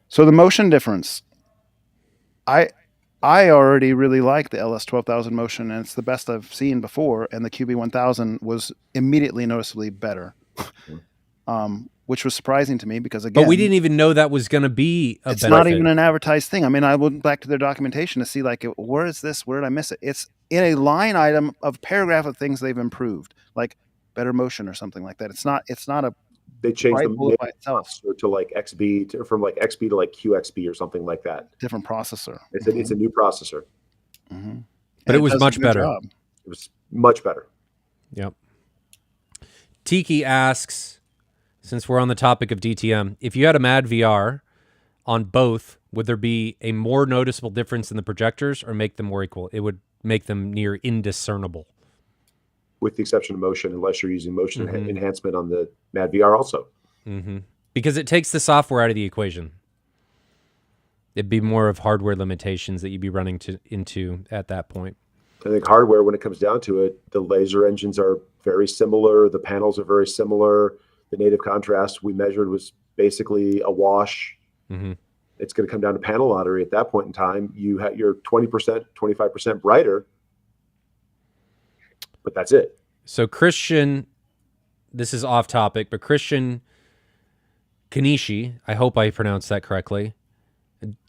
So the motion difference, I already really like the LS12000 motion, and it's the best I've seen before, and the QB1000 was immediately noticeably better, which was surprising to me because, again... But we didn't even know that was going to be a benefit. It's not even an advertised thing. I mean, I went back to their documentation to see, like, where is this? Where did I miss it? It's in a line item of paragraph of things they've improved, like better motion or something like that. It's not a... They changed the by itself to like XB, from like XB to like QXB or something like that. Different processor. It's a new processor. But it was much better. It was much better. Yep. Tiki asks, since we're on the topic of DTM, if you had a Mad VR on both, would there be a more noticeable difference in the projectors or make them more equal? It would make them near indiscernible. With the exception of motion, unless you're using motion enhancement on the Mad VR also. Because it takes the software out of the equation. It'd be more of hardware limitations that you'd be running into at that point. I think hardware, when it comes down to it, the laser engines are very similar. The panels are very similar. The native contrast we measured was basically a wash. It's going to come down to panel lottery at that point in time. You're 20%, 25% brighter, but that's it. So Christian, this is off topic, but Christian Kanishi, I hope I pronounced that correctly.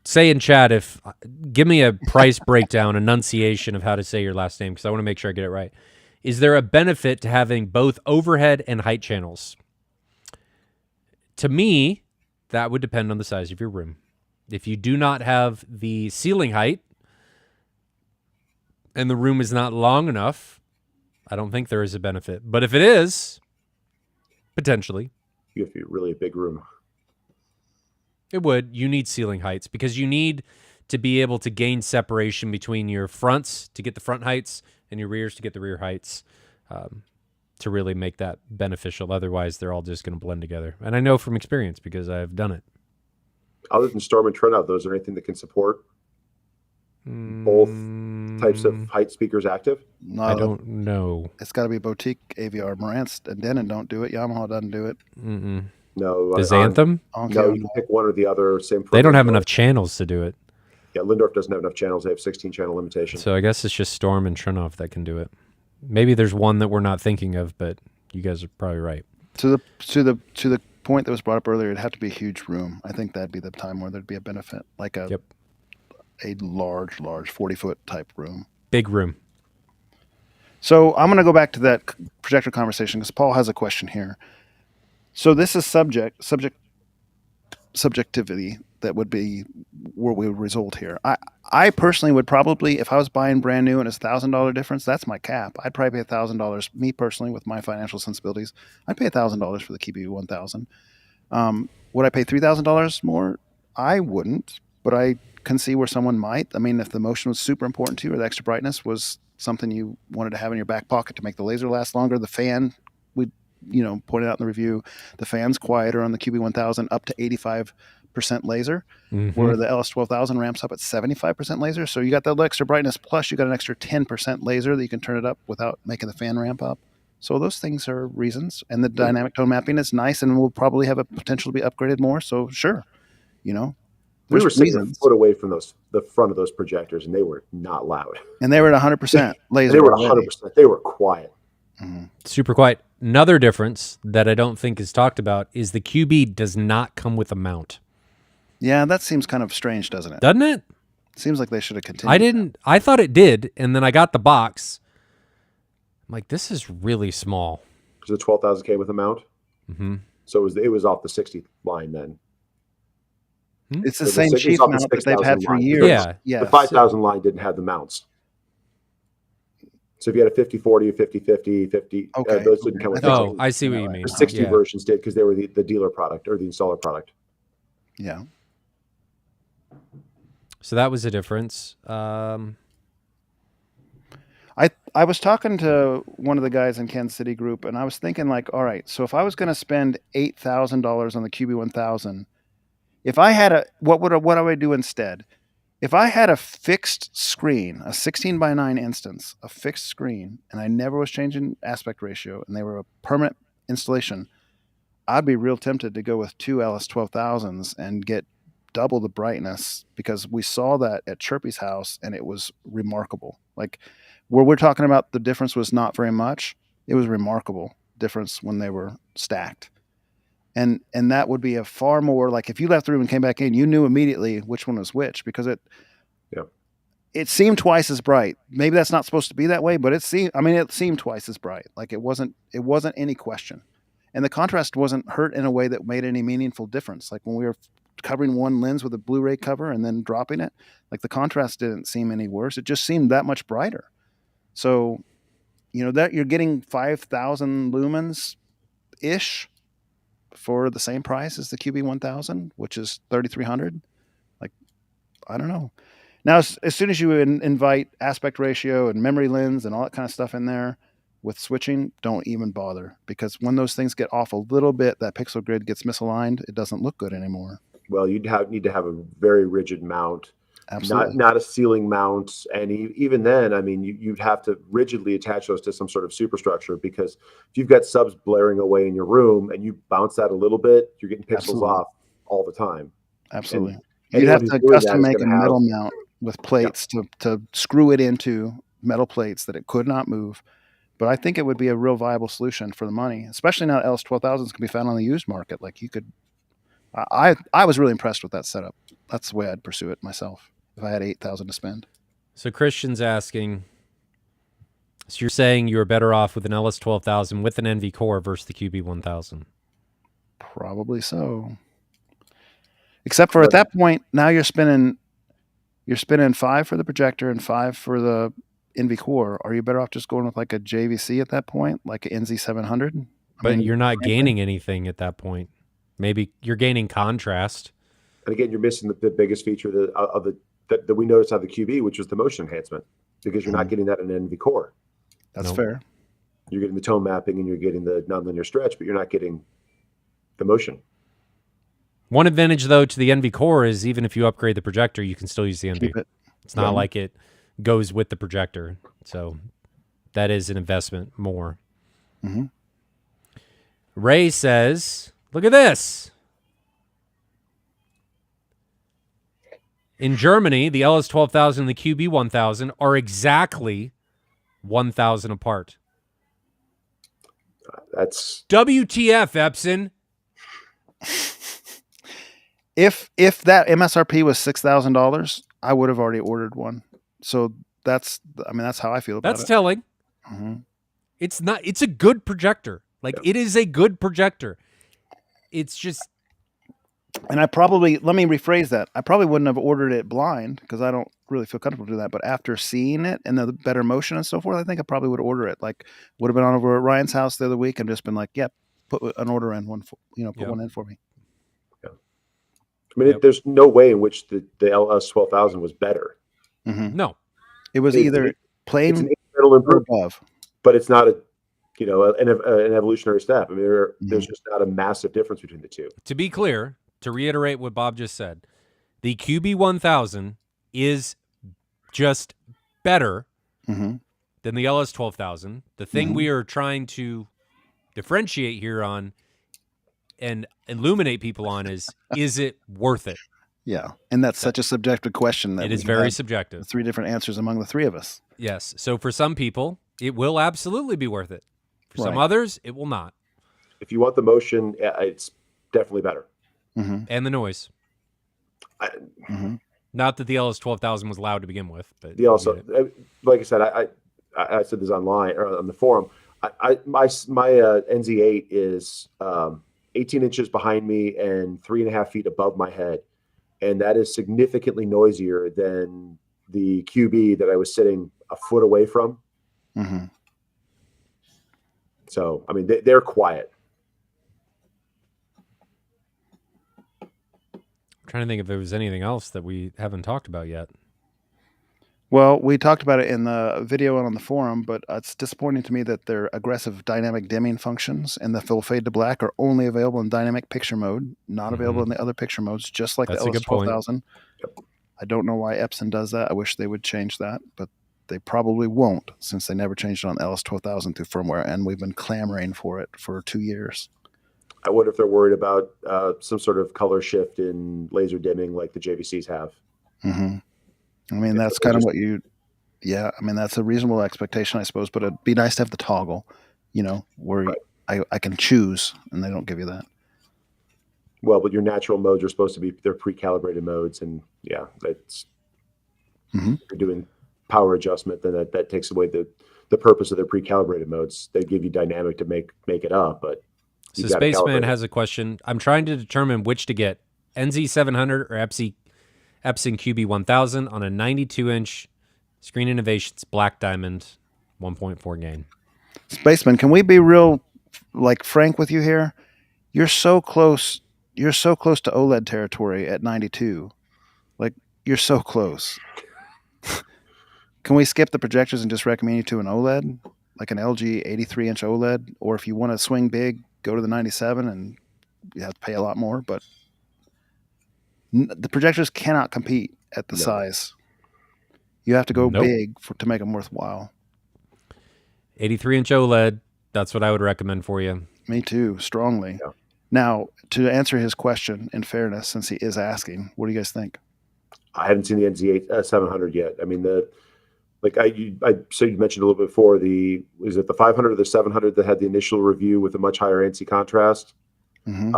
Say in chat give me a price breakdown, enunciation of how to say your last name, because I want to make sure I get it right. Is there a benefit to having both overhead and height channels? To me, That would depend on the size of your room. If you do not have the ceiling height and the room is not long enough, I don't think there is a benefit. But if it is, potentially, You have to be really a big room. it would. You need ceiling heights because you need to be able to gain separation between your fronts to get the front heights and your rears to get the rear heights to really make that beneficial. Otherwise, they're all just going to blend together. And I know from experience because I've done it. Other than storm and turnout, those are anything that can support both types of height speakers active? I don't know. It's got to be boutique AVR. Marantz and Denon don't do it. Yamaha doesn't do it. No. Does Anthem? No, you can pick one or the other. Same. They don't have enough channels to do it. Yeah, Lindorf doesn't have enough channels. They have 16 channel limitation. So I guess it's just Storm and Trinov that can do it. Maybe there's one that we're not thinking of, but you guys are probably right. To the point that was brought up earlier, it'd have to be a huge room. I think that'd be the time where there'd be a benefit, like a large 40-foot type room. Big room. So I'm going to go back to that projector conversation because Paul has a question here. So this is subjectivity that would be where we would result here. I personally would probably, if I was buying brand new and it's $1,000 difference, that's my cap. I'd probably pay $1,000. Me personally, with my financial sensibilities, I'd pay $1,000 for the QB1000. Would I pay $3,000 more? I wouldn't, but I can see where someone might. I mean, if the motion was super important to you or the extra brightness was something you wanted to have in your back pocket to make the laser last longer, the fan, we pointed out in the review, the fan's quieter on the QB1000 up to 85% laser, where the LS12000 ramps up at 75% laser. So you got that extra brightness, plus you got an extra 10% laser that you can turn it up without making the fan ramp up. So those things are reasons. And the dynamic tone mapping is nice and will probably have a potential to be upgraded more. So sure, we were sitting a foot away from the front of those projectors, and they were not loud. And they were at 100% laser. They were 100%. They were quiet. Super quiet. Another difference that I don't think is talked about is the QB does not come with a mount. Yeah, that seems kind of strange, doesn't it? Doesn't it? Seems like they should have continued. I thought it did, and then I got the box. I'm like, this is really small. Because the 12,000 came with a mount. So it was off the 60 line then. It's the same Chief mount that they've had for years. Yeah. The 5,000 line didn't have the mounts. So if you had a 50-40 or 50-50, 50, those didn't come with. Oh, I see what you mean. The 60 versions did because they were the dealer product or the installer product. Yeah. So that was a difference. I was talking to one of the guys in Kansas City group, and I was thinking, like, all right, so if I was going to spend $8,000 on the QB1000, if I had what do I do instead? If I had a fixed screen, a 16:9 instance, a fixed screen, and I never was changing aspect ratio, and they were a permanent installation, I'd be real tempted to go with two LS12000s and get double the brightness, because we saw that at Chirpy's house, and it was remarkable. Like, where we're talking about the difference was not very much, it was remarkable difference when they were stacked. And that would be a far more, like, if you left the room and came back in, you knew immediately which one was which, because it seemed twice as bright. Maybe that's not supposed to be that way, but it seemed twice as bright. Like, it wasn't any question. And the contrast wasn't hurt in a way that made any meaningful difference. Like when we were covering one lens with a Blu-ray cover and then dropping it, like the contrast didn't seem any worse. It just seemed that much brighter. So, that you're getting 5,000 lumens ish for the same price as the QB1000, which is 3,300. Like, I don't know. Now, as soon as you invite aspect ratio and memory lens and all that kind of stuff in there with switching, don't even bother, because when those things get off a little bit, that pixel grid gets misaligned. It doesn't look good anymore. Well, you'd need to have a very rigid mount. Absolutely. Not a ceiling mount. And even then, I mean, you'd have to rigidly attach those to some sort of superstructure, because if you've got subs blaring away in your room and you bounce that a little bit, you're getting pixels off all the time. Absolutely. You'd have to custom make a metal mount with plates to screw it into metal plates that it could not move. But I think it would be a real viable solution for the money, especially now that LS12000s can be found on the used market. Like, you could, I was really impressed with that setup. That's the way I'd pursue it myself if I had $8,000 to spend. So Christian's asking, so you're saying you're better off with an LS12000 with an NV core versus the QB1000? Probably so. Except for at that point, now you're spinning 5 for the projector and 5 for the NV core. Are you better off just going with like a JVC at that point, like an NZ700? But you're not gaining anything at that point. Maybe you're gaining contrast. And again, you're missing the biggest feature that we noticed out of the QB, which was the motion enhancement, because you're not getting that in an NV core. That's fair. You're getting the tone mapping and you're getting the nonlinear stretch, but you're not getting the motion. One advantage, though, to the NV core is even if you upgrade the projector, you can still use the NV. It's not like it goes with the projector. So that is an investment more. Mm-hmm. Ray says, look at this. In Germany, the LS12000 and the QB1000 are exactly 1,000 apart. That's WTF, Epson. If that MSRP was $6,000, I would have already ordered one. So that's how I feel about it. That's telling. Mm-hmm. It's a good projector. It is a good projector. It's just. And let me rephrase that. I probably wouldn't have ordered it blind because I don't really feel comfortable doing that. But after seeing it and the better motion and so forth, I think I probably would order it. Would have been on over at Ryan's house the other week and just been like, yep, put an order in one in for me. Yeah. I mean, there's no way in which the LS12000 was better. Mm-hmm. No. It was either plain it's an incremental improvement, above. But it's not an evolutionary step. I mean, there's just not a massive difference between the two. To be clear, to reiterate what Bob just said, the QB1000 is just better than the LS12000. The thing we are trying to differentiate here on and illuminate people on is it worth it? Yeah, and that's such a subjective question. That it is very subjective. 3 different answers among the 3 of us. Yes. So for some people, it will absolutely be worth it. For some others, it will not. If you want the motion, it's definitely better. Mm-hmm. And the noise. Not that the LS12000 was loud to begin with, but like I said, I said this online or on the forum. My NZ8 is 18 inches behind me and 3.5 feet above my head, and that is significantly noisier than the QB that I was sitting a foot away from. Mm-hmm. So, I mean, they're quiet. I'm trying to think if there was anything else that we haven't talked about yet. Well, we talked about it in the video and on the forum, but it's disappointing to me that their aggressive dynamic dimming functions and the full fade to black are only available in dynamic picture mode, not available in the other picture modes, just like That's the a good point. LS12000. I don't know why Epson does that. I wish they would change that, but they probably won't since they never changed it on LS12000 through firmware, and we've been clamoring for it for 2 years. I wonder if they're worried about some sort of color shift in laser dimming like the JVCs have. Mm-hmm. I mean, that's kind of that's a reasonable expectation, I suppose, but it'd be nice to have the toggle, where I can choose, and they don't give you that. Well, but your natural modes are supposed to be, they're pre-calibrated modes, and that's you're doing power adjustment, then that takes away the purpose of their pre-calibrated modes. They give you dynamic to make it up, but so Spaceman has a question. I'm trying to determine which to get, NZ700 or Epson QB1000 on a 92-inch Screen Innovations Black Diamond 1.4 gain. Spaceman, can we be real, frank with you here? You're so close. You're so close to OLED territory at 92. You're so close. Can we skip the projectors and just recommend you to an OLED, like an LG 83-inch OLED? Or if you want to swing big, go to the 97, and you have to pay a lot more. But the projectors cannot compete at the size. You have to go big to make them worthwhile. 83-inch OLED, that's what I would recommend for you. Me too, strongly. Yeah. Now, to answer his question, in fairness, since he is asking, what do you guys think? I haven't seen the NZ700 yet. I mean, so you mentioned a little bit before, is it the 500 or the 700 that had the initial review with a much higher ANSI contrast? Mm-hmm.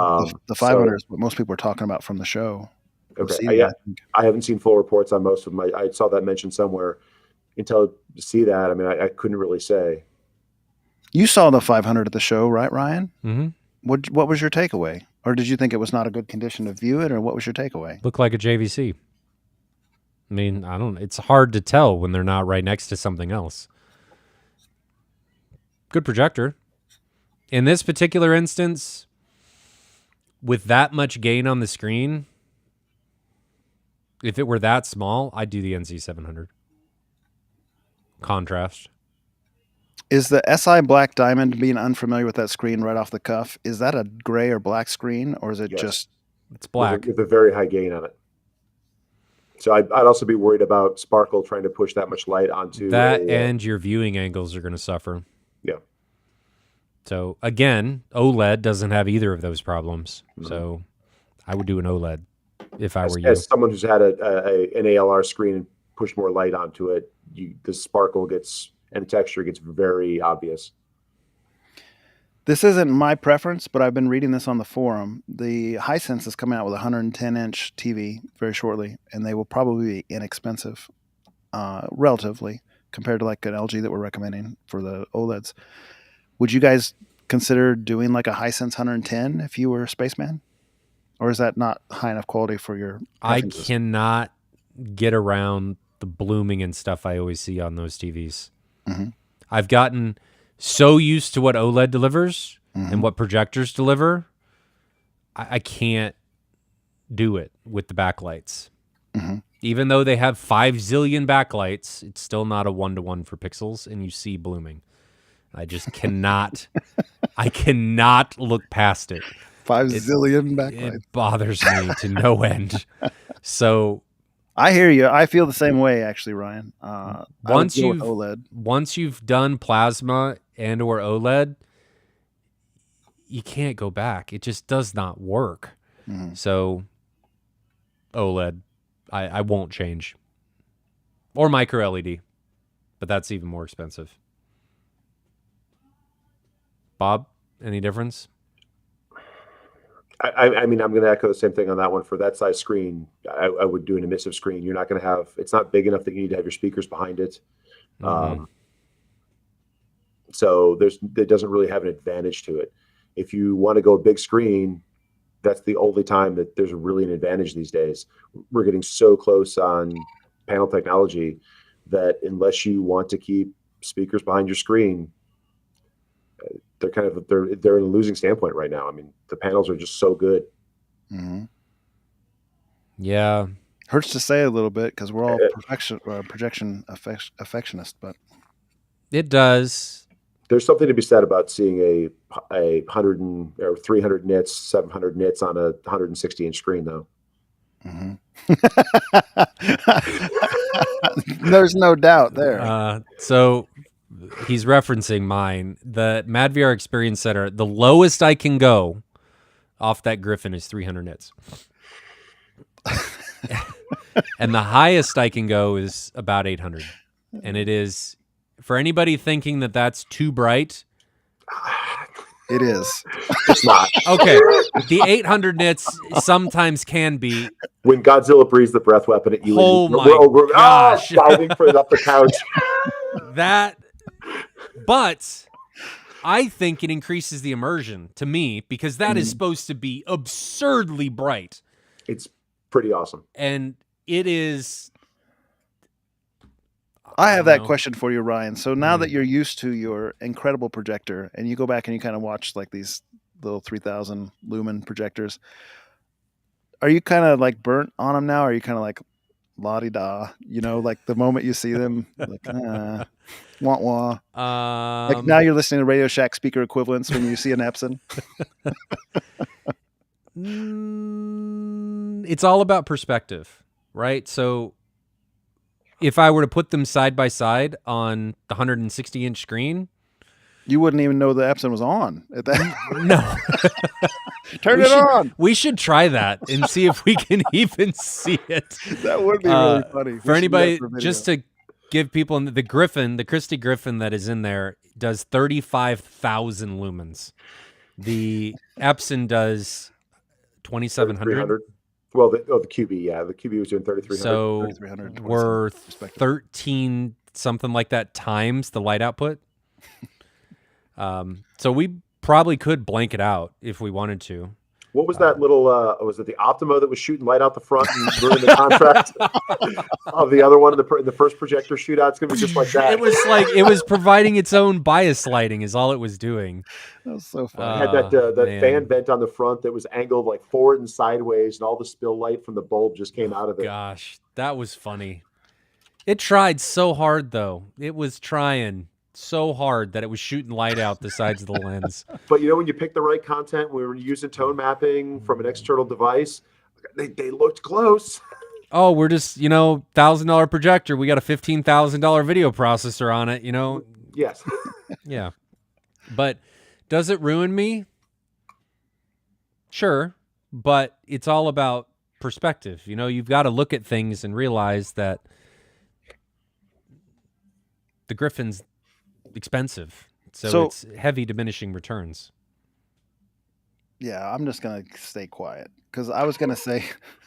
The 500 is what most people are talking about from the show. Okay. I haven't seen full reports on most of them. I saw that mentioned somewhere. Until to see that, I mean, I couldn't really say. You saw the 500 at the show, right, Ryan? Mm-hmm. What was your takeaway? Or did you think it was not a good condition to view it, or what was your takeaway? Looked like a JVC. I mean, it's hard to tell when they're not right next to something else. Good projector. In this particular instance, with that much gain on the screen, if it were that small, I'd do the NC700. Contrast. Is the SI Black Diamond, being unfamiliar with that screen right off the cuff, is that a gray or black screen, or is it Yes. just... It's black. With a very high gain on it. So I'd also be worried about sparkle trying to push that much light onto that, and your viewing angles are going to suffer. Yeah. So again, OLED doesn't have either of those problems. Mm-hmm. So I would do an OLED if I were you. As someone who's had an ALR screen and pushed more light onto it, the sparkle gets and the texture gets very obvious. This isn't my preference, but I've been reading this on the forum. The Hisense is coming out with a 110-inch TV very shortly, and they will probably be inexpensive, relatively, compared to like an LG that we're recommending for the OLEDs. Would you guys consider doing like a Hisense 110 if you were a spaceman? Or is that not high enough quality for your preferences? I cannot get around the blooming and stuff I always see on those TVs. Mm-hmm. I've gotten so used to what OLED delivers and what projectors deliver, I can't do it with the backlights. Mm-hmm. Even though they have 5 zillion backlights, it's still not a 1-to-1 for pixels, and you see blooming. I just cannot. I cannot look past it. 5 zillion backlights. It bothers me to no end. So I hear you. I feel the same way, actually, Ryan. once OLED. you've done plasma and or OLED, you can't go back. It just does not work. Mm-hmm. So OLED, I won't change. Or micro LED, but that's even more expensive. Bob, any difference? I mean, I'm going to echo the same thing on that one. For that size screen, I would do an emissive screen. You're not going to have, it's not big enough that you need to have your speakers behind it. So it doesn't really have an advantage to it. If you want to go a big screen, that's the only time that there's really an advantage these days. We're getting so close on panel technology that unless you want to keep speakers behind your screen, they're in a losing standpoint right now. I mean, the panels are just so good. Mm-hmm. Yeah. Hurts to say a little bit because we're all projection affectionists, but it does. There's something to be said about seeing a 100 or 300 nits, 700 nits on a 160-inch screen, though. Mm-hmm. There's no doubt there. So he's referencing mine. The MadVR Experience Center, the lowest I can go off that Griffin is 300 nits. And the highest I can go is about 800. And it is, for anybody thinking that that's too bright, it is. It's not. Okay. The 800 nits sometimes can be. When Godzilla breathes the breath weapon at you, we're gosh. Diving for it up the couch. But I think it increases the immersion to me because that is supposed to be absurdly bright. It's pretty awesome. And it is. I have that question for you, Ryan. So now that you're used to your incredible projector and you go back and you kind of watch like these little 3000 lumen projectors, are you kind of like burnt on them now? Or are you kind of like la-di-da, like the moment you see them, like, wah-wah. Like now you're listening to Radio Shack speaker equivalents when you see an Epson. It's all about perspective, right? So if I were to put them side by side on the 160-inch screen, you wouldn't even know the Epson was on at that. No. Turn it on. We should try that and see if we can even see it. That would be really funny. For anybody, just to give people the Griffin, the Christie Griffin that is in there does 35,000 lumens. The Epson does 2,700. Well, the QB, yeah. The QB was doing 3,300. So 3,300 we're 13, something like that, times the light output. So we probably could blank it out if we wanted to. What was that little? Was it the Optimo that was shooting light out the front and ruining the contract of the other one in the first projector shootout? It's gonna be just like that. It was providing its own bias lighting, is all it was doing. That was so funny. It had that man. fan vent on the front that was angled like forward and sideways, and all the spill light from the bulb just came out of it. Gosh, that was funny. It tried so hard, though. It was trying so hard that it was shooting light out the sides of the lens. But when you pick the right content, we were using tone mapping from an external device. They looked close. Oh, we're just, $1,000 projector. We got a $15,000 video processor on it, Yes. Yeah. But does it ruin me? Sure. But it's all about perspective. You've got to look at things and realize that the Griffin's expensive. So it's heavy diminishing returns. Yeah, I'm just going to stay quiet because I was going to say...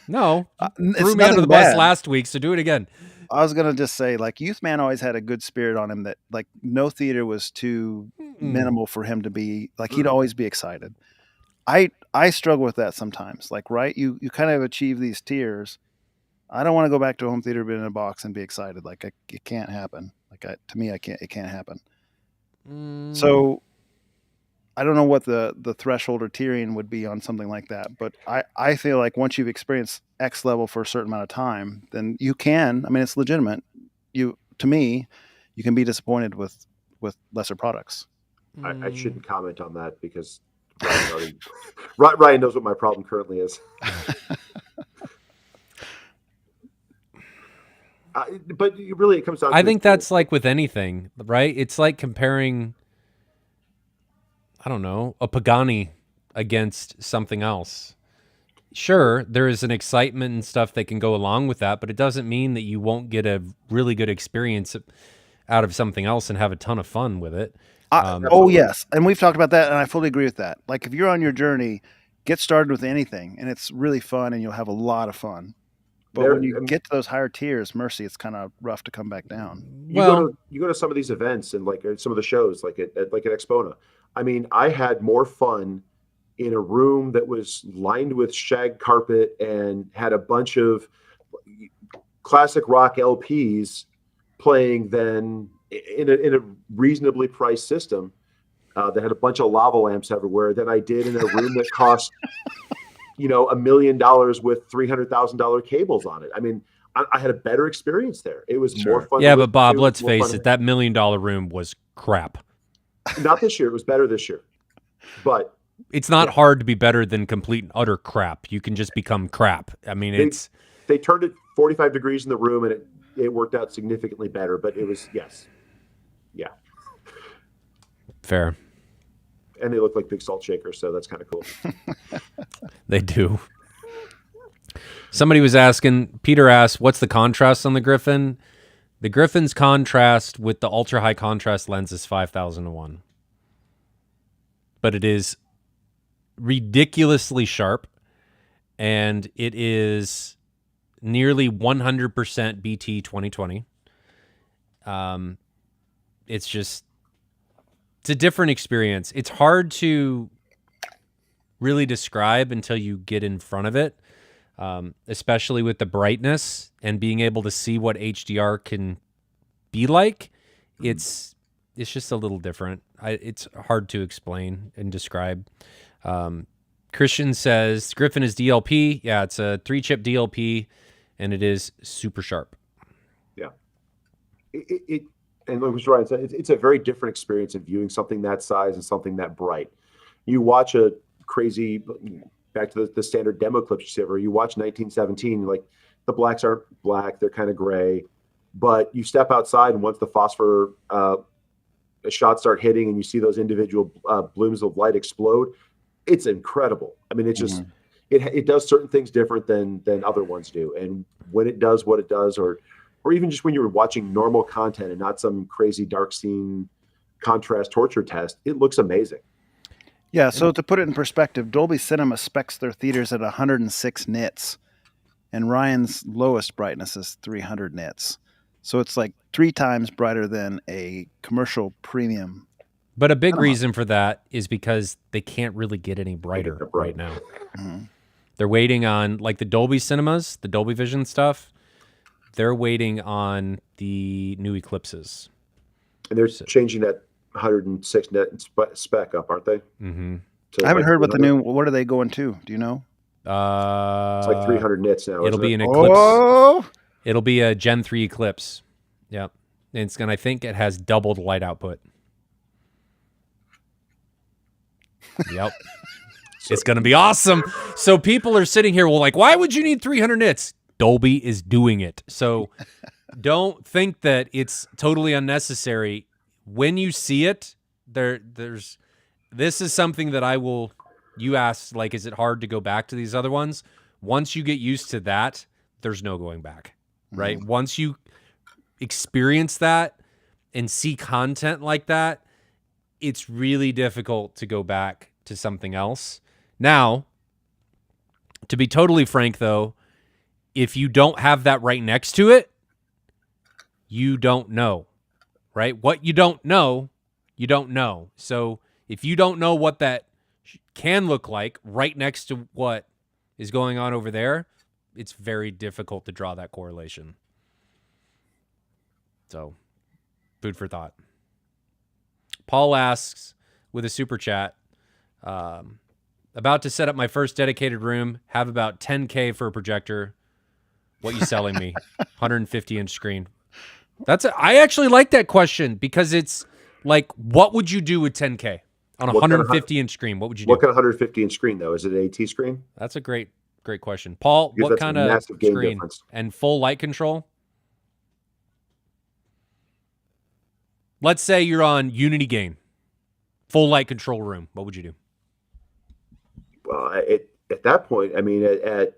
No, it's threw me under the bus bad. last week, so do it again. I was going to just say, Youth Man always had a good spirit on him that, no theater was too minimal for him to be, he'd always be excited. I struggle with that sometimes. Right? You kind of achieve these tiers. I don't want to go back to a home theater, be in a box and be excited. It can't happen. To me, it can't happen. So I don't know what the threshold or tiering would be on something like that, but I feel like once you've experienced X level for a certain amount of time, then you can. I mean, it's legitimate. To me, you can be disappointed with lesser products. I shouldn't comment on that because Ryan knows what my problem currently is. But really, it comes down. I think that's like with anything, right? It's like comparing, I don't know, a Pagani against something else. Sure, there is an excitement and stuff that can go along with that, but it doesn't mean that you won't get a really good experience out of something else and have a ton of fun with it. Yes. And we've talked about that, and I fully agree with that. If you're on your journey, get started with anything, and it's really fun, and you'll have a lot of fun. But when you get to those higher tiers, mercy, it's kind of rough to come back down. You go to some of these events and some of the shows, like at Expona. I mean, I had more fun in a room that was lined with shag carpet and had a bunch of classic rock LPs playing than in a reasonably priced system that had a bunch of lava lamps everywhere than I did in a room that cost $1 million with $300,000 cables on it. I mean, I had a better experience there. It was more fun. Yeah, but Bob, let's face it, that $1 million room was crap. Not this year. It was better this year. But it's not hard to be better than complete and utter crap. You can just become crap. I mean, they turned it 45 degrees in the room and it worked out significantly better, but it was, yes. Yeah. Fair. And they look like big salt shakers, so that's kind of cool. They do. Somebody was asking, Peter asked, what's the contrast on the Griffin? The Griffin's contrast with the ultra high contrast lens is 5,000:1. But it is ridiculously sharp, and it is nearly 100% BT 2020. It's a different experience. It's hard to really describe until you get in front of it, especially with the brightness and being able to see what HDR can be like. It's just a little different. It's hard to explain and describe. Christian says Griffin is DLP. Yeah, it's a 3-chip DLP, and it is super sharp. Yeah. And like Ryan said, it's a very different experience of viewing something that size and something that bright. You watch a crazy, back to the standard demo clips you see, or you watch 1917, like the blacks aren't black, they're kind of gray, but you step outside and once the phosphor shots start hitting and you see those individual blooms of light explode, it's incredible. I mean, it's just, it does certain things different than other ones do. And when it does what it does, or even just when you're watching normal content and not some crazy dark scene contrast torture test, it looks amazing. Yeah, so to put it in perspective, Dolby Cinema specs their theaters at 106 nits, and Ryan's lowest brightness is 300 nits. So it's like 3 times brighter than a commercial premium But a big reason for that is because they can't really get any brighter bright. right now. Mm-hmm. They're waiting on, like, the Dolby cinemas, the Dolby Vision stuff. They're waiting on the new Eclipses. And they're changing that 106 net spec up, aren't they? Mm-hmm. I haven't heard what the new. What are they going to? Do you know? It's like 300 nits now. It'll be an Eclipse. Oh! It'll be a Gen 3 Eclipse. Yep. And it's gonna. I think it has doubled light output. Yep. It's gonna be awesome. So people are sitting here, well, like, why would you need 300 nits? Dolby is doing it. So don't think that it's totally unnecessary. When you see it, there's this is something that I will. You asked, like, is it hard to go back to these other ones? Once you get used to that, there's no going back, right? Mm-hmm. Once you experience that and see content like that, it's really difficult to go back to something else. Now, to be totally frank, though, if you don't have that right next to it, you don't know, right? What you don't know, you don't know. So if you don't know what that can look like right next to what is going on over there, it's very difficult to draw that correlation. So, food for thought. Paul asks with a super chat, about to set up my first dedicated room, have about 10K for a projector. What you selling me? 150-inch screen. I actually like that question because it's like, what would you do with 10K? On a 150-inch screen, what would you do? What kind of 150-inch screen, though? Is it an AT screen? That's a great question. Paul, because what kind of screen? Difference. And full light control? Let's say you're on Unity Gain. Full light control room. What would you do? Well, at that point, I mean, at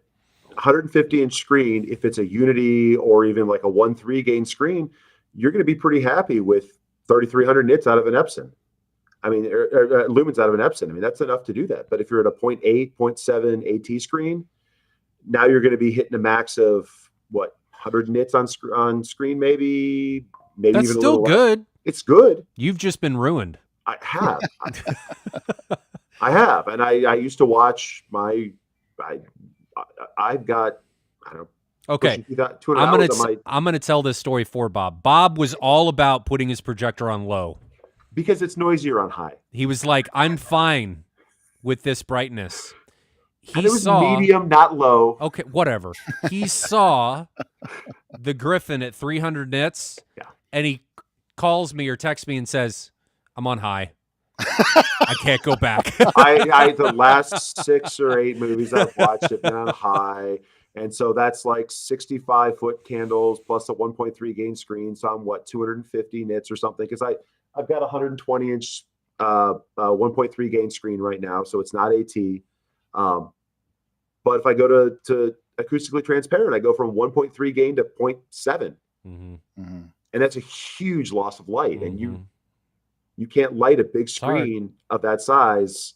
150-inch screen, if it's a Unity or even like a 1.3 gain screen, you're going to be pretty happy with 3,300 nits out of an Epson. I mean, or lumens out of an Epson. I mean, that's enough to do that. But if you're at a 0.8, 0.7 AT screen, now you're going to be hitting a max of, what, 100 nits on screen, maybe that's even still a little good. Less. It's good. You've just been ruined. I have. I have. And I used to watch I've got, I don't know. Okay, I'm gonna tell this story for Bob. Bob was all about putting his projector on low because it's noisier on high. He was like, "I'm fine with this brightness." And it was medium, not low. Okay, whatever. He saw the Griffin at 300 nits, and he calls me or texts me and says, "I'm on high. I can't go back." I the last 6 or 8 movies I've watched have been on high. And so that's like 65-foot candles plus a 1.3 gain screen. So I'm 250 nits or something. Because I've got a 120-inch 1.3 gain screen right now. So it's not AT. But if I go to acoustically transparent, I go from 1.3 gain to 0.7. Mm-hmm. Mm-hmm. And that's a huge loss of light. Mm-hmm. And you can't light a big screen of that size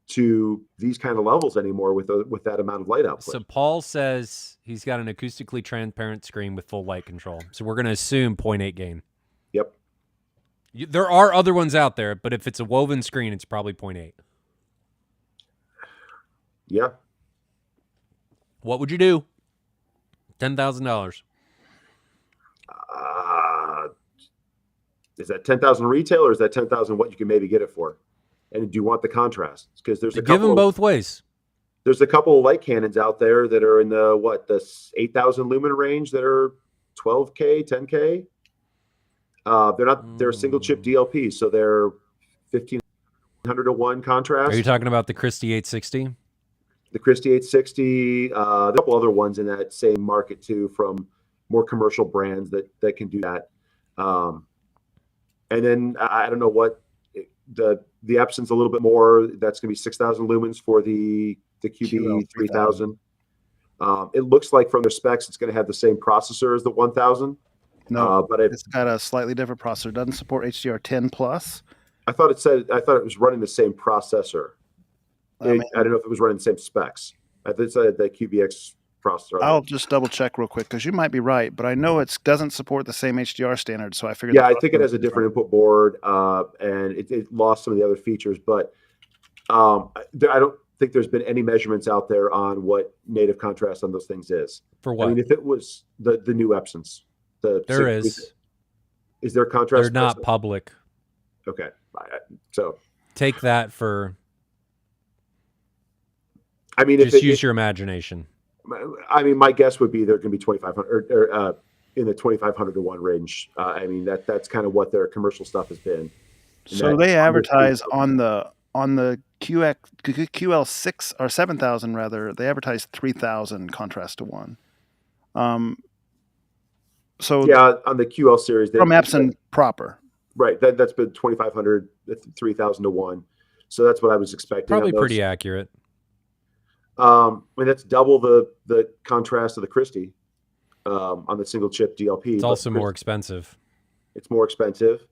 to these kind of levels anymore with that amount of light output. So Paul says he's got an acoustically transparent screen with full light control. So we're going to assume 0.8 gain. Yep. There are other ones out there, but if it's a woven screen, it's probably 0.8. Yeah. What would you do? $10,000. Is that 10,000 retail or is that 10,000 what you can maybe get it for? And do you want the contrast? Because there's give them both ways. There's a couple of light cannons out there that are in the 8,000 lumen range that are 12K, 10K. They're single chip DLP, so they're 1,500 to 1 contrast. Are you talking about the Christie 860? The Christie 860, a couple other ones in that same market too, from more commercial brands that can do that. And then I don't know what the Epson's a little bit more. That's going to be 6,000 lumens for the QB1000. It looks like from their specs, it's going to have the same processor as the 1000. No, but it's got a slightly different processor. It doesn't support HDR10 plus. I thought it was running the same processor. I don't know if it was running the same specs. I think it said the QBX processor. I'll just double check real quick because you might be right, but I know it doesn't support the same HDR standard, so I figured. Yeah, I think it has a different input board, and it lost some of the other features, but I don't think there's been any measurements out there on what native contrast on those things is. For what? I mean, if it was the new Epsons, There is. Is there contrast? They're not public. Okay, so take that for. I mean, just use your imagination. I mean, my guess would be they're going to be 2,500 or in the 2,500 to 1 range. I mean, that's kind of what their commercial stuff has been. So they advertise on the QL6 or 7,000 rather. They advertise 3,000 contrast to 1. So yeah, on the QL series from Epson proper, right? That's been 2,500, 3,000 to 1. So that's what I was expecting. Probably pretty accurate. I mean, that's double the contrast of the Christie on the single chip DLP. It's also more expensive. It's more expensive.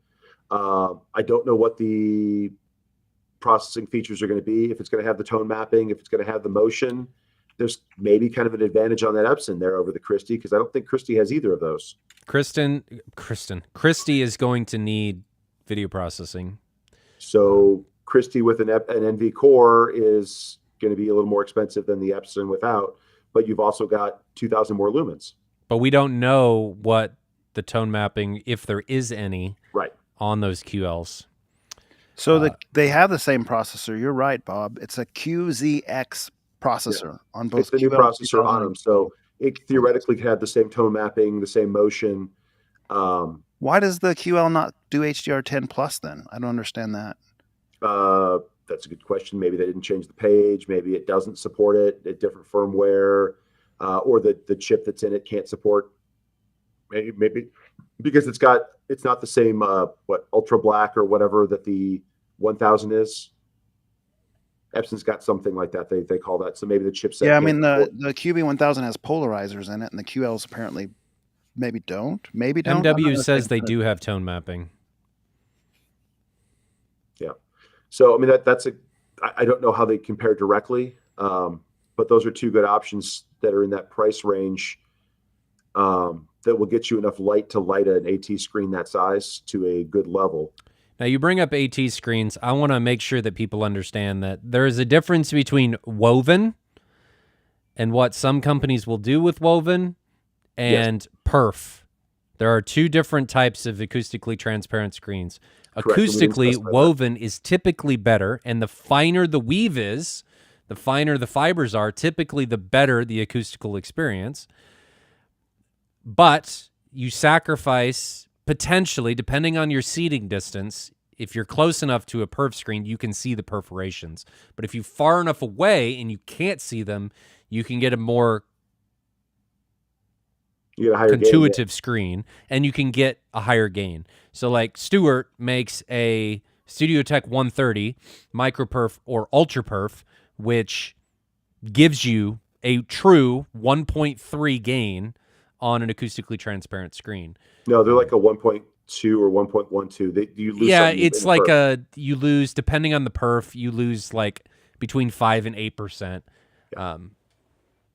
I don't know what the processing features are going to be. If it's going to have the tone mapping, if it's going to have the motion, there's maybe kind of an advantage on that Epson there over the Christie, because I don't think Christie has either of those. Christie is going to need video processing. So Christie with an NV core is going to be a little more expensive than the Epson without, but you've also got 2,000 more lumens. But we don't know what the tone mapping, if there is any, right, on those QLs. So they have the same processor. You're right, Bob. It's a QZX processor on both. It's the new processor on them, so it theoretically could have the same tone mapping, the same motion. Why does the QL not do HDR10 plus then? I don't understand that. That's a good question. Maybe they didn't change the page. Maybe it doesn't support it. A different firmware, or the chip that's in it can't support. Maybe because it's not the same ultra black or whatever that the 1000 is. Epson's got something like that. They call that. So maybe the chipset. Yeah, I mean the QB1000 has polarizers in it, and the QLs apparently maybe don't. MW says they do have tone mapping. Yeah. So I mean I don't know how they compare directly, but those are two good options that are in that price range that will get you enough light to light an AT screen that size to a good level. Now, you bring up AT screens. I want to make sure that people understand that there is a difference between woven and what some companies will do with woven and perf. There are two different types of acoustically transparent screens. Correct. Acoustically, woven is typically better, and the finer the weave is, the finer the fibers are, typically the better the acoustical experience. But you sacrifice, potentially, depending on your seating distance, if you're close enough to a perf screen, you can see the perforations. But if you're far enough away and you can't see them, you can get a more intuitive screen, and you can get a higher gain. So like Stuart makes a StudioTech 130 microperf or ultra perf, which gives you a true 1.3 gain on an acoustically transparent screen. No, they're like a 1.2 or 1.12. You lose. Yeah, it's like you lose, depending on the perf, you lose like between 5 and 8%,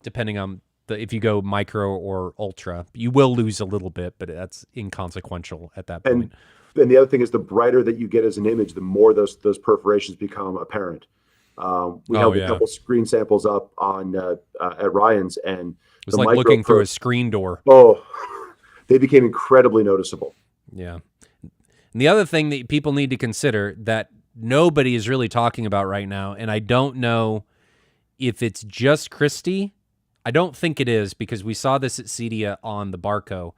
depending on if you go micro or ultra. You will lose a little bit, but that's inconsequential at that point. And the other thing is, the brighter that you get as an image, the more those perforations become apparent. We have a couple screen samples up on at Ryan's, and it was like looking through a screen door. Oh, they became incredibly noticeable. Yeah. And the other thing that people need to consider that nobody is really talking about right now, and I don't know if it's just Christie. I don't think it is, because we saw this at Cedia on the Barco.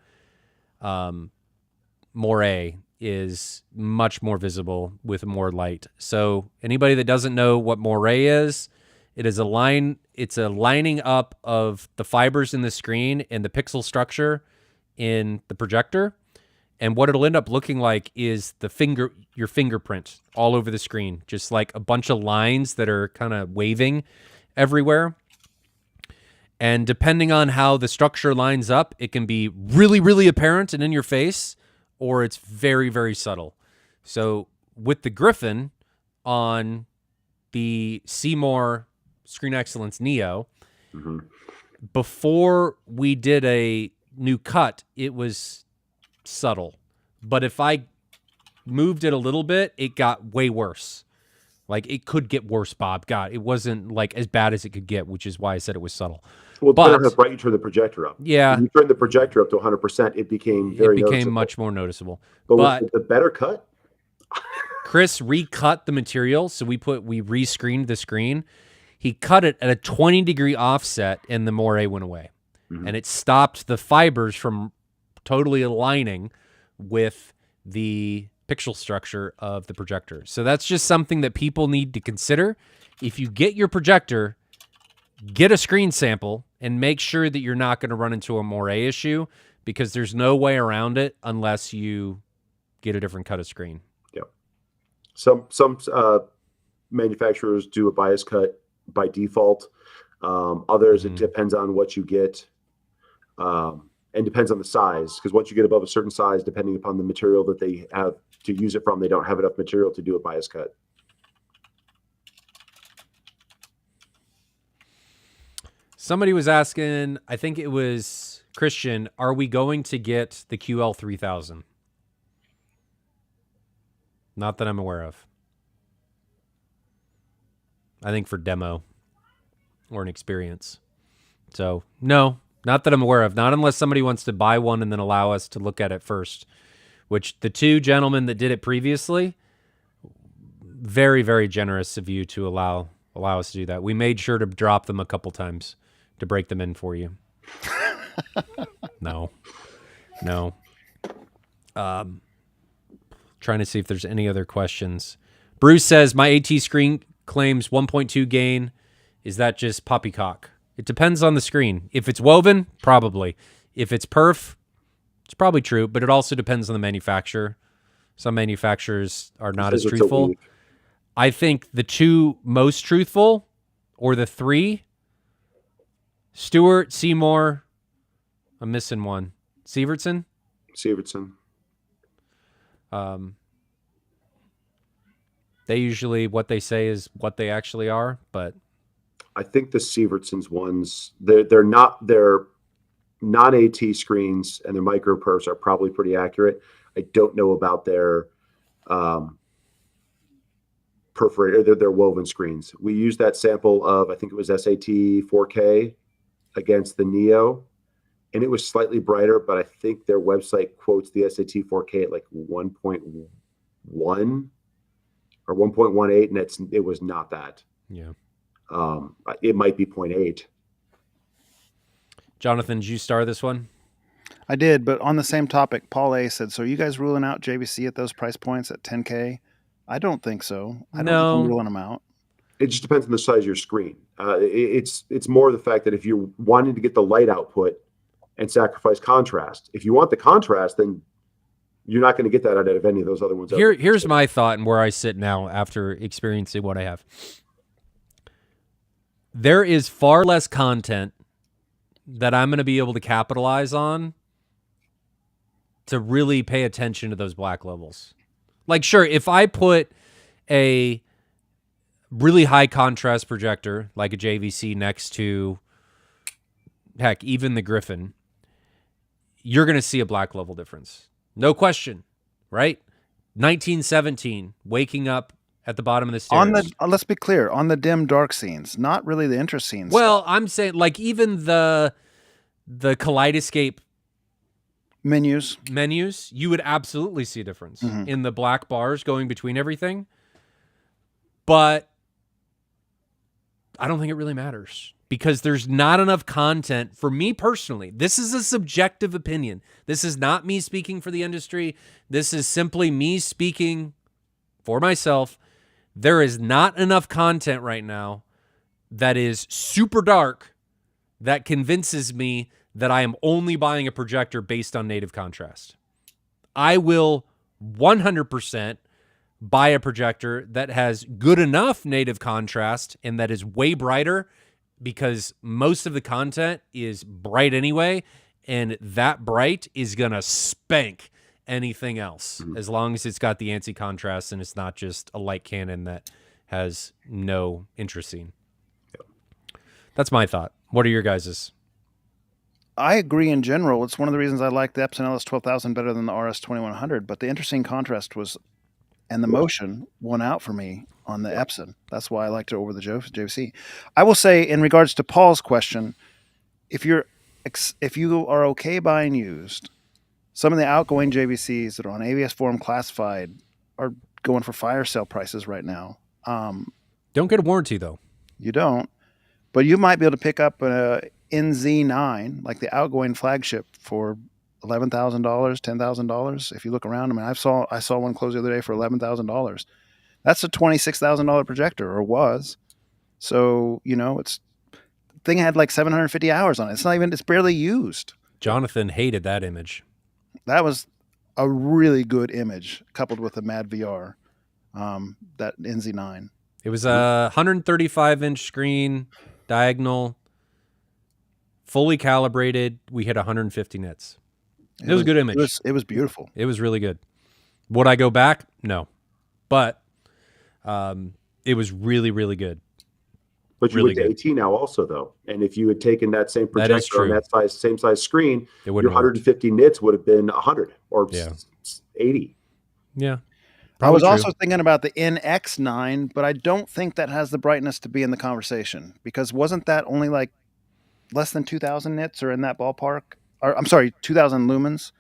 Moray is much more visible with more light. So anybody that doesn't know what Moray is, it's a lining up of the fibers in the screen and the pixel structure in the projector. And what it'll end up looking like is your fingerprint all over the screen, just like a bunch of lines that are kind of waving everywhere. And depending on how the structure lines up, it can be really, really apparent and in your face, or it's very, very subtle. So with the Griffin on the Seymour Screen Excellence Neo, before we did a new cut, it was subtle. But if I moved it a little bit, it got way worse. Like, it could get worse, Bob. God, it wasn't like as bad as it could get, which is why I said it was subtle. Well, depending on how bright you turn the projector up. Yeah. When you turn the projector up to 100%, it became noticeable. Much more noticeable. But with the better cut, Chris recut the material, so we rescreened the screen. He cut it at a 20-degree offset, and the moire went away. Mm-hmm. And it stopped the fibers from totally aligning with the pixel structure of the projector. So that's just something that people need to consider. If you get your projector, get a screen sample and make sure that you're not going to run into a moire issue, because there's no way around it unless you get a different cut of screen. Yeah. Some manufacturers do a bias cut by default. Others, it depends on what you get, and depends on the size, because once you get above a certain size, depending upon the material that they have to use it from, they don't have enough material to do a bias cut. Somebody was asking, I think it was Christian, are we going to get the QL3000? Not that I'm aware of. I think for demo or an experience. So, no, not that I'm aware of. Not unless somebody wants to buy one and then allow us to look at it first, which the two gentlemen that did it previously, very, very generous of you to allow us to do that. We made sure to drop them a couple times to break them in for you. No. Trying to see if there's any other questions. Bruce says, my AT screen claims 1.2 gain. Is that just poppycock? It depends on the screen. If it's woven, probably. If it's perf, it's probably true, but it also depends on the manufacturer. Some manufacturers are not as truthful. I think the two most truthful, or the three, Stewart, Seymour, I'm missing one. Sievertson. They usually, what they say is what they actually are, but I think the Sievertson's ones, they're non-AT screens, and their micro perfs are probably pretty accurate. I don't know about their perforated, their woven screens. We used that sample of, I think it was SAT 4K against the Neo, and it was slightly brighter, but I think their website quotes the SAT 4K at like 1.1 or 1.18, and it was not that. Yeah. It might be 0.8. Jonathan, did you star this one? I did, but on the same topic, Paul A said, so are you guys ruling out JVC at those price points at 10K? I don't think so. I don't think I'm ruling them out. It just depends on the size of your screen. It's more the fact that if you're wanting to get the light output and sacrifice contrast, if you want the contrast, then you're not going to get that out of any of those other ones. Here's my thought and where I sit now after experiencing what I have. There is far less content that I'm going to be able to capitalize on to really pay attention to those black levels. Like, sure, if I put a really high contrast projector like a JVC next to, heck, even the Griffin, you're going to see a black level difference. No question, right? 1917, waking up at the bottom of the stairs. Let's be clear, on the dim dark scenes, not really the interest scenes. Well, I'm saying, like, even the kaleidoscope menus, you would absolutely see a difference in the black bars going between everything. But I don't think it really matters, because there's not enough content for me personally. This is a subjective opinion. This is not me speaking for the industry. This is simply me speaking for myself. There is not enough content right now that is super dark that convinces me that I am only buying a projector based on native contrast. I will 100% buy a projector that has good enough native contrast and that is way brighter, because most of the content is bright anyway, and that bright is going to spank anything else as long as it's got the anti-contrast and it's not just a light cannon that has no interest scene. That's my thought. What are your guys's? I agree in general. It's one of the reasons I like the Epson LS12000 better than the RS2100. But the interesting contrast was, and the motion won out for me on the Epson. That's why I liked it over the JVC. I will say, in regards to Paul's question, if you are okay buying used, some of the outgoing JVCs that are on ABS Forum classified are going for fire sale prices right now. Don't get a warranty though. You don't, but you might be able to pick up a NZ9, like the outgoing flagship, for $11,000, $10,000. If you look around, I mean, I saw one close the other day for $11,000. That's a $26,000 projector, or was. So thing had like 750 hours on it. It's barely used. Jonathan hated that image. That was a really good image, coupled with a Mad VR. That NZ9. It was a 135-inch screen, diagonal, fully calibrated. We hit 150 nits. It was a good image. It was beautiful. It was really good. Would I go back? No. But it was really, really good. But you really went to AT now also, though. And if you had taken that same projector on that same size screen, your 150 nits would have been 100 or 80. Yeah. I was also thinking about the NX9, but I don't think that has the brightness to be in the conversation, because wasn't that only like less than 2,000 nits or in that ballpark? Or, I'm sorry, 2,000 lumens.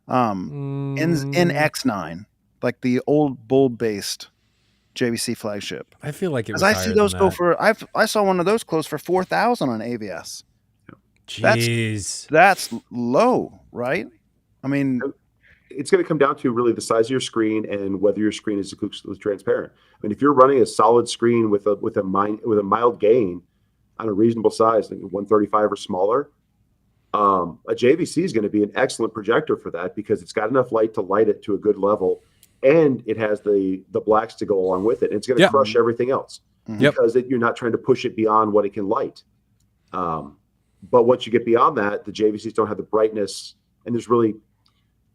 NX9, like the old bulb-based JVC flagship. I feel like it was. I see those go for. I saw one of those close for 4,000 on AVS. Jeez, that's low, right? I mean, it's going to come down to really the size of your screen and whether your screen is acoustically transparent. I mean, if you're running a solid screen with a mild gain on a reasonable size, like 135 or smaller, a JVC is going to be an excellent projector for that, because it's got enough light to light it to a good level, and it has the blacks to go along with it. And it's going to crush everything else because you're not trying to push it beyond what it can light. But once you get beyond that, the JVCs don't have the brightness, and there's really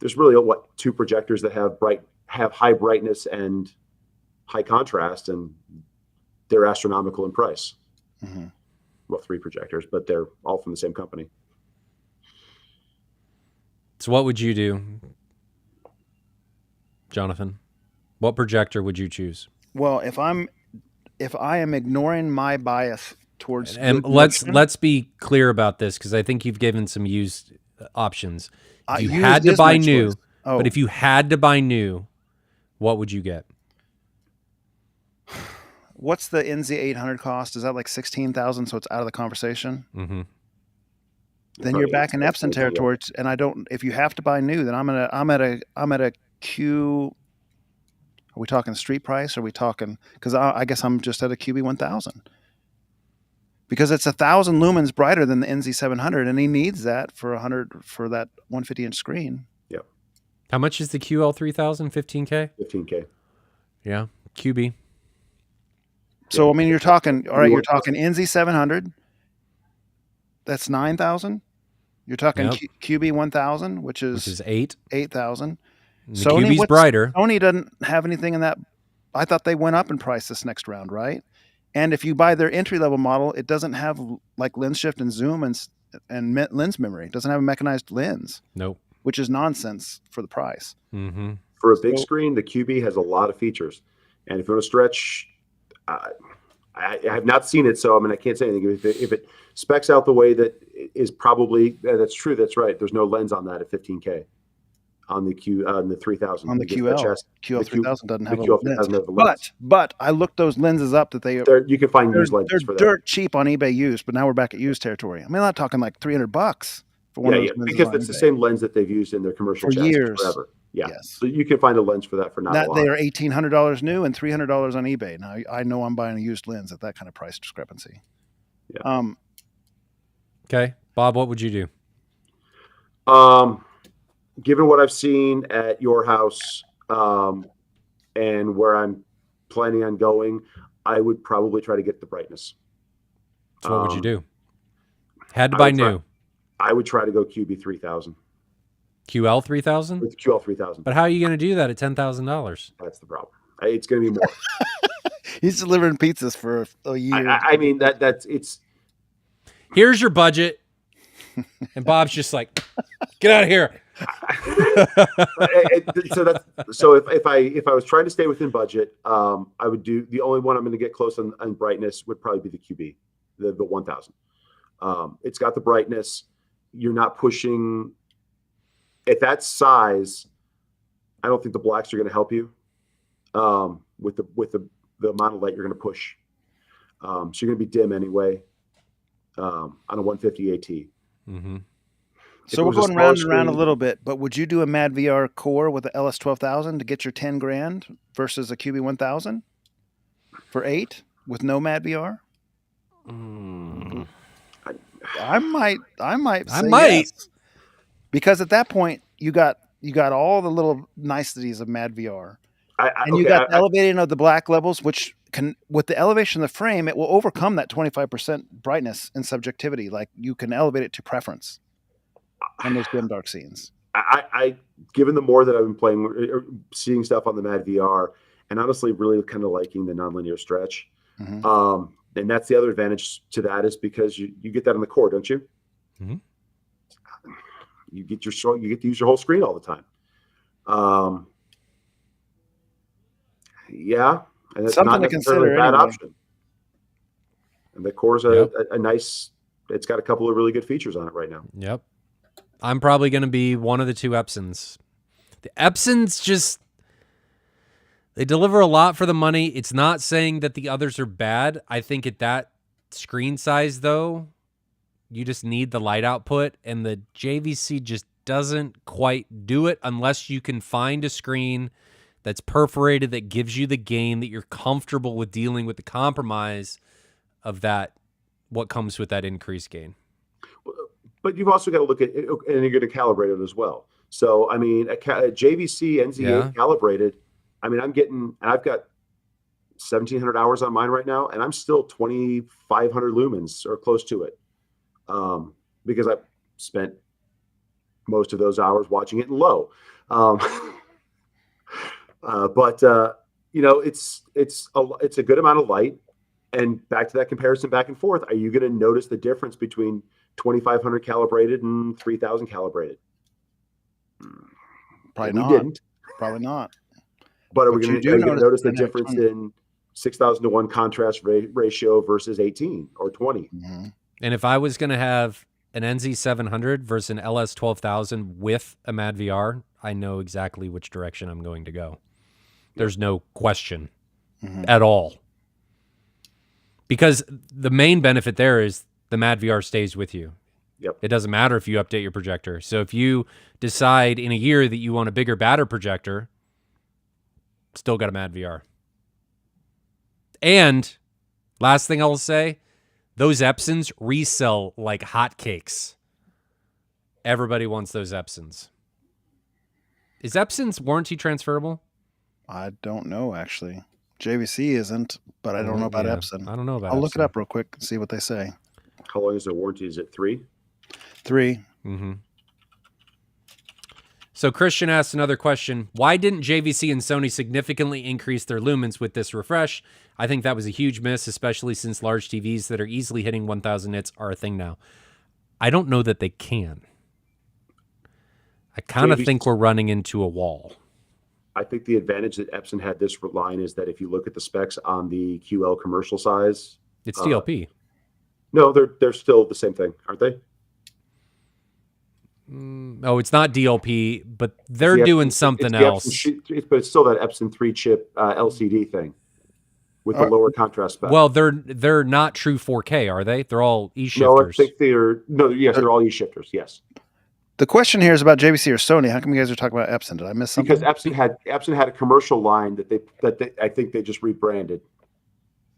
what, two projectors that have high brightness and high contrast, and they're astronomical in price. Mm-hmm. Well, three projectors, but they're all from the same company. So what would you do, Jonathan? What projector would you choose? Well, if I am ignoring my bias towards, and let's be clear about this, because I think you've given some used options. If you had to buy new, but if you had to buy new, what would you get? What's the NZ800 cost? Is that like 16,000? So it's out of the conversation. Mm-hmm. Then you're back in Epson territory, and I don't. If you have to buy new, then I'm at a Q. Are we talking street price? Or are we talking? Because I guess I'm just at a QB1000. Because it's 1,000 lumens brighter than the NZ700, and he needs that for 100 for that 150-inch screen. Yeah. How much is the QL3000? 15K. 15K. Yeah, QB. So I mean, you're talking. All right, you're talking NZ700. That's 9,000. You're talking QB1000, which is 8,000. Sony, QB's brighter. Sony doesn't have anything in that. I thought they went up in price this next round, right? And if you buy their entry-level model, it doesn't have like lens shift and zoom and lens memory. It doesn't have a mechanized lens. Nope. Which is nonsense for the price. Mm-hmm. For a big screen, the QB has a lot of features. And if you want to stretch, I have not seen it, so I mean, I can't say anything. If it specs out the way that is probably, that's true, that's right. There's no lens on that at 15K. On the the 3000, on the QL3000 doesn't have a lens. But I looked those lenses up that you can find used lenses for that. They're dirt cheap on eBay used, but now we're back at used territory. I mean, I'm not talking like $300 for one of those lenses, because it's the same lens that they've used in their commercial for years forever. Yeah, yes. So you can find a lens for that for not a lot. They are $1,800 new and $300 on eBay. Now I know I'm buying a used lens at that kind of price discrepancy. Yeah. Okay, Bob, what would you do? Given what I've seen at your house and where I'm planning on going, I would probably try to get the brightness. So what would you do? Had to buy new. I would try to go QB3000. QL3000? With QL3000. But how are you going to do that at $10,000? That's the problem. It's going to be more. He's delivering pizzas for a year. I mean, it's. Here's your budget. And Bob's just like, get out of here. So if I was trying to stay within budget, I would do the only one I'm going to get close on brightness would probably be the QB, the 1000. It's got the brightness. You're not pushing at that size. I don't think the blacks are going to help you with the amount of light you're going to push. So you're going to be dim anyway on a 150 AT. Mm-hmm. So we're going round and round a little bit, but would you do a Mad VR core with the LS12000 to get your 10 grand versus a QB1000 for 8 with no Mad VR? I might say yes. Because at that point you got all the little niceties of Mad VR. You got the elevating of the black levels, which can, with the elevation of the frame, it will overcome that 25% brightness and subjectivity. Like you can elevate it to preference on those dim dark scenes. I given the more that I've been playing or seeing stuff on the Mad VR, and honestly really kind of liking the nonlinear stretch. Mm-hmm. And that's the other advantage to that is because you get that on the core, don't you? Mm-hmm. You get to use your whole screen all the time. Yeah, and that's something not to consider. A bad option. And the core's a nice. It's got a couple of really good features on it right now. Yep. I'm probably going to be one of the two Epsons. The Epsons just, they deliver a lot for the money. It's not saying that the others are bad. I think at that screen size, though, you just need the light output, and the JVC just doesn't quite do it unless you can find a screen that's perforated that gives you the gain that you're comfortable with dealing with the compromise of that, what comes with that increased gain. But you've also got to look at it, and you're going to calibrate it as well. So, I mean, a JVC NZ8 calibrated, I mean, I've got 1,700 hours on mine right now, and I'm still 2,500 lumens or close to it because I've spent most of those hours watching it in low. But you know, it's a good amount of light. And back to that comparison back and forth, are you going to notice the difference between 2,500 calibrated and 3,000 calibrated? Probably not. We didn't. Probably not. But are we going to notice the difference in 6,000 to 1 contrast ratio versus 18 or 20? Mm-hmm. And if I was going to have an NZ700 versus an LS12000 with a Mad VR, I know exactly which direction I'm going to go. There's no question at all. Because the main benefit there is the Mad VR stays with you. Yep. It doesn't matter if you update your projector. So if you decide in a year that you want a bigger, badder projector, still got a Mad VR. And last thing I'll say, those Epsons resell like hotcakes. Everybody wants those Epsons. Is Epson's warranty transferable? I don't know, actually. JVC isn't, but I don't know about Epson. I don't know about I'll Epson. look it up real quick and see what they say. How long is their warranty? Is it 3? 3. Mm-hmm. So Christian asked another question. Why didn't JVC and Sony significantly increase their lumens with this refresh? I think that was a huge miss, especially since large TVs that are easily hitting 1,000 nits are a thing now. I don't know that they can. I kind of think we're running into a wall. I think the advantage that Epson had this line is that if you look at the specs on the QL commercial size, it's DLP. No, they're still the same thing, aren't they? No, it's not DLP, but they're doing something else. But it's still that Epson 3-chip LCD thing with the lower contrast spec. Well, they're not true 4K, are they? They're all E-shifters. No, I think they're all E-shifters, yes. The question here is about JVC or Sony. How come you guys are talking about Epson? Did I miss something? Because Epson had a commercial line that they I think they just rebranded.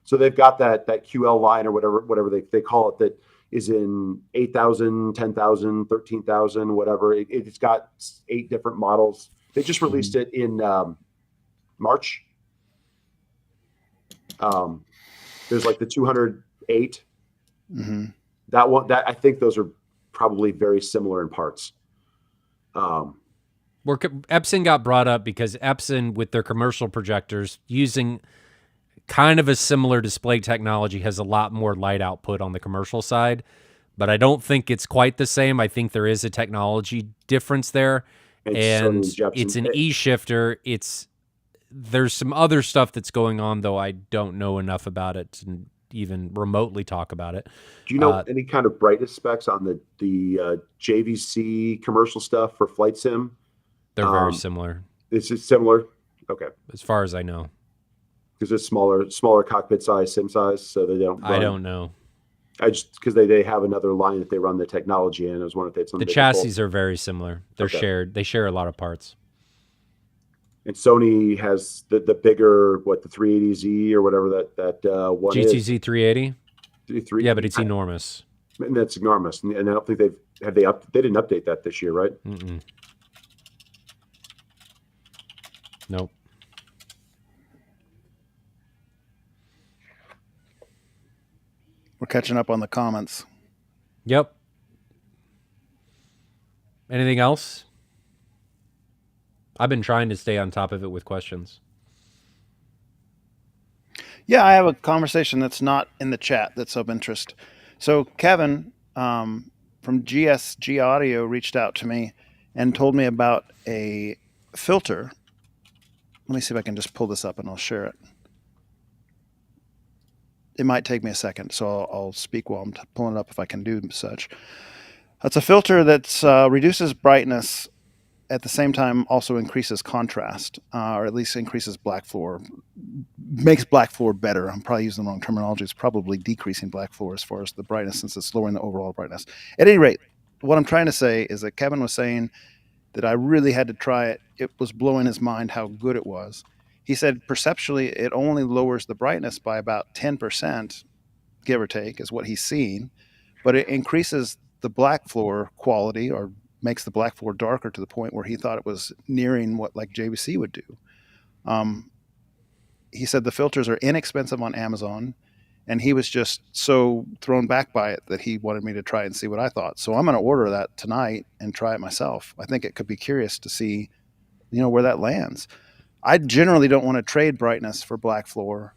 So they've got that QL line or whatever they call it that is in 8,000, 10,000, 13,000, whatever. It's got 8 different models. They just released it in March. There's like the 208. Mm-hmm. That one, I think those are probably very similar in parts. Epson got brought up because Epson, with their commercial projectors, using kind of a similar display technology, has a lot more light output on the commercial side. but I don't think it's quite the same. I think there is a technology difference there, and Sony Jepson. it's an e-shifter. There's some other stuff that's going on, though I don't know enough about it to even remotely talk about it. Do you know any kind of brightness specs on the JVC commercial stuff for flight sim? They're very similar. Is it similar? Okay. As far as I know. Because it's smaller cockpit size, sim size, so they don't run. I don't know. I just because they have another line that they run the technology in. I was wondering if they had something. The chassis are very similar. They're shared. They share a lot of parts. And Sony has the bigger the 380Z or whatever that one is. GTZ 380. Yeah, but it's enormous. And that's enormous. And I don't think they didn't update that this year, right? Mm-mm. Nope. We're catching up on the comments. Yep. Anything else? I've been trying to stay on top of it with questions. Yeah, I have a conversation that's not in the chat that's of interest. So Kevin from GSG Audio reached out to me and told me about a filter. Let me see if I can just pull this up and I'll share it. It might take me a second, so I'll speak while I'm pulling it up if I can do such. It's a filter that reduces brightness at the same time also increases contrast, or at least increases black floor, makes black floor better. I'm probably using the wrong terminology. It's probably decreasing black floor as far as the brightness since it's lowering the overall brightness. At any rate, what I'm trying to say is that Kevin was saying that I really had to try it. It was blowing his mind how good it was. He said perceptually it only lowers the brightness by about 10%, give or take, is what he's seeing, but it increases the black floor quality or makes the black floor darker to the point where he thought it was nearing what like JVC would do. He said the filters are inexpensive on Amazon, and he was just so thrown back by it that he wanted me to try and see what I thought. So I'm going to order that tonight and try it myself. I think it could be curious to see, where that lands. I generally don't want to trade brightness for black floor,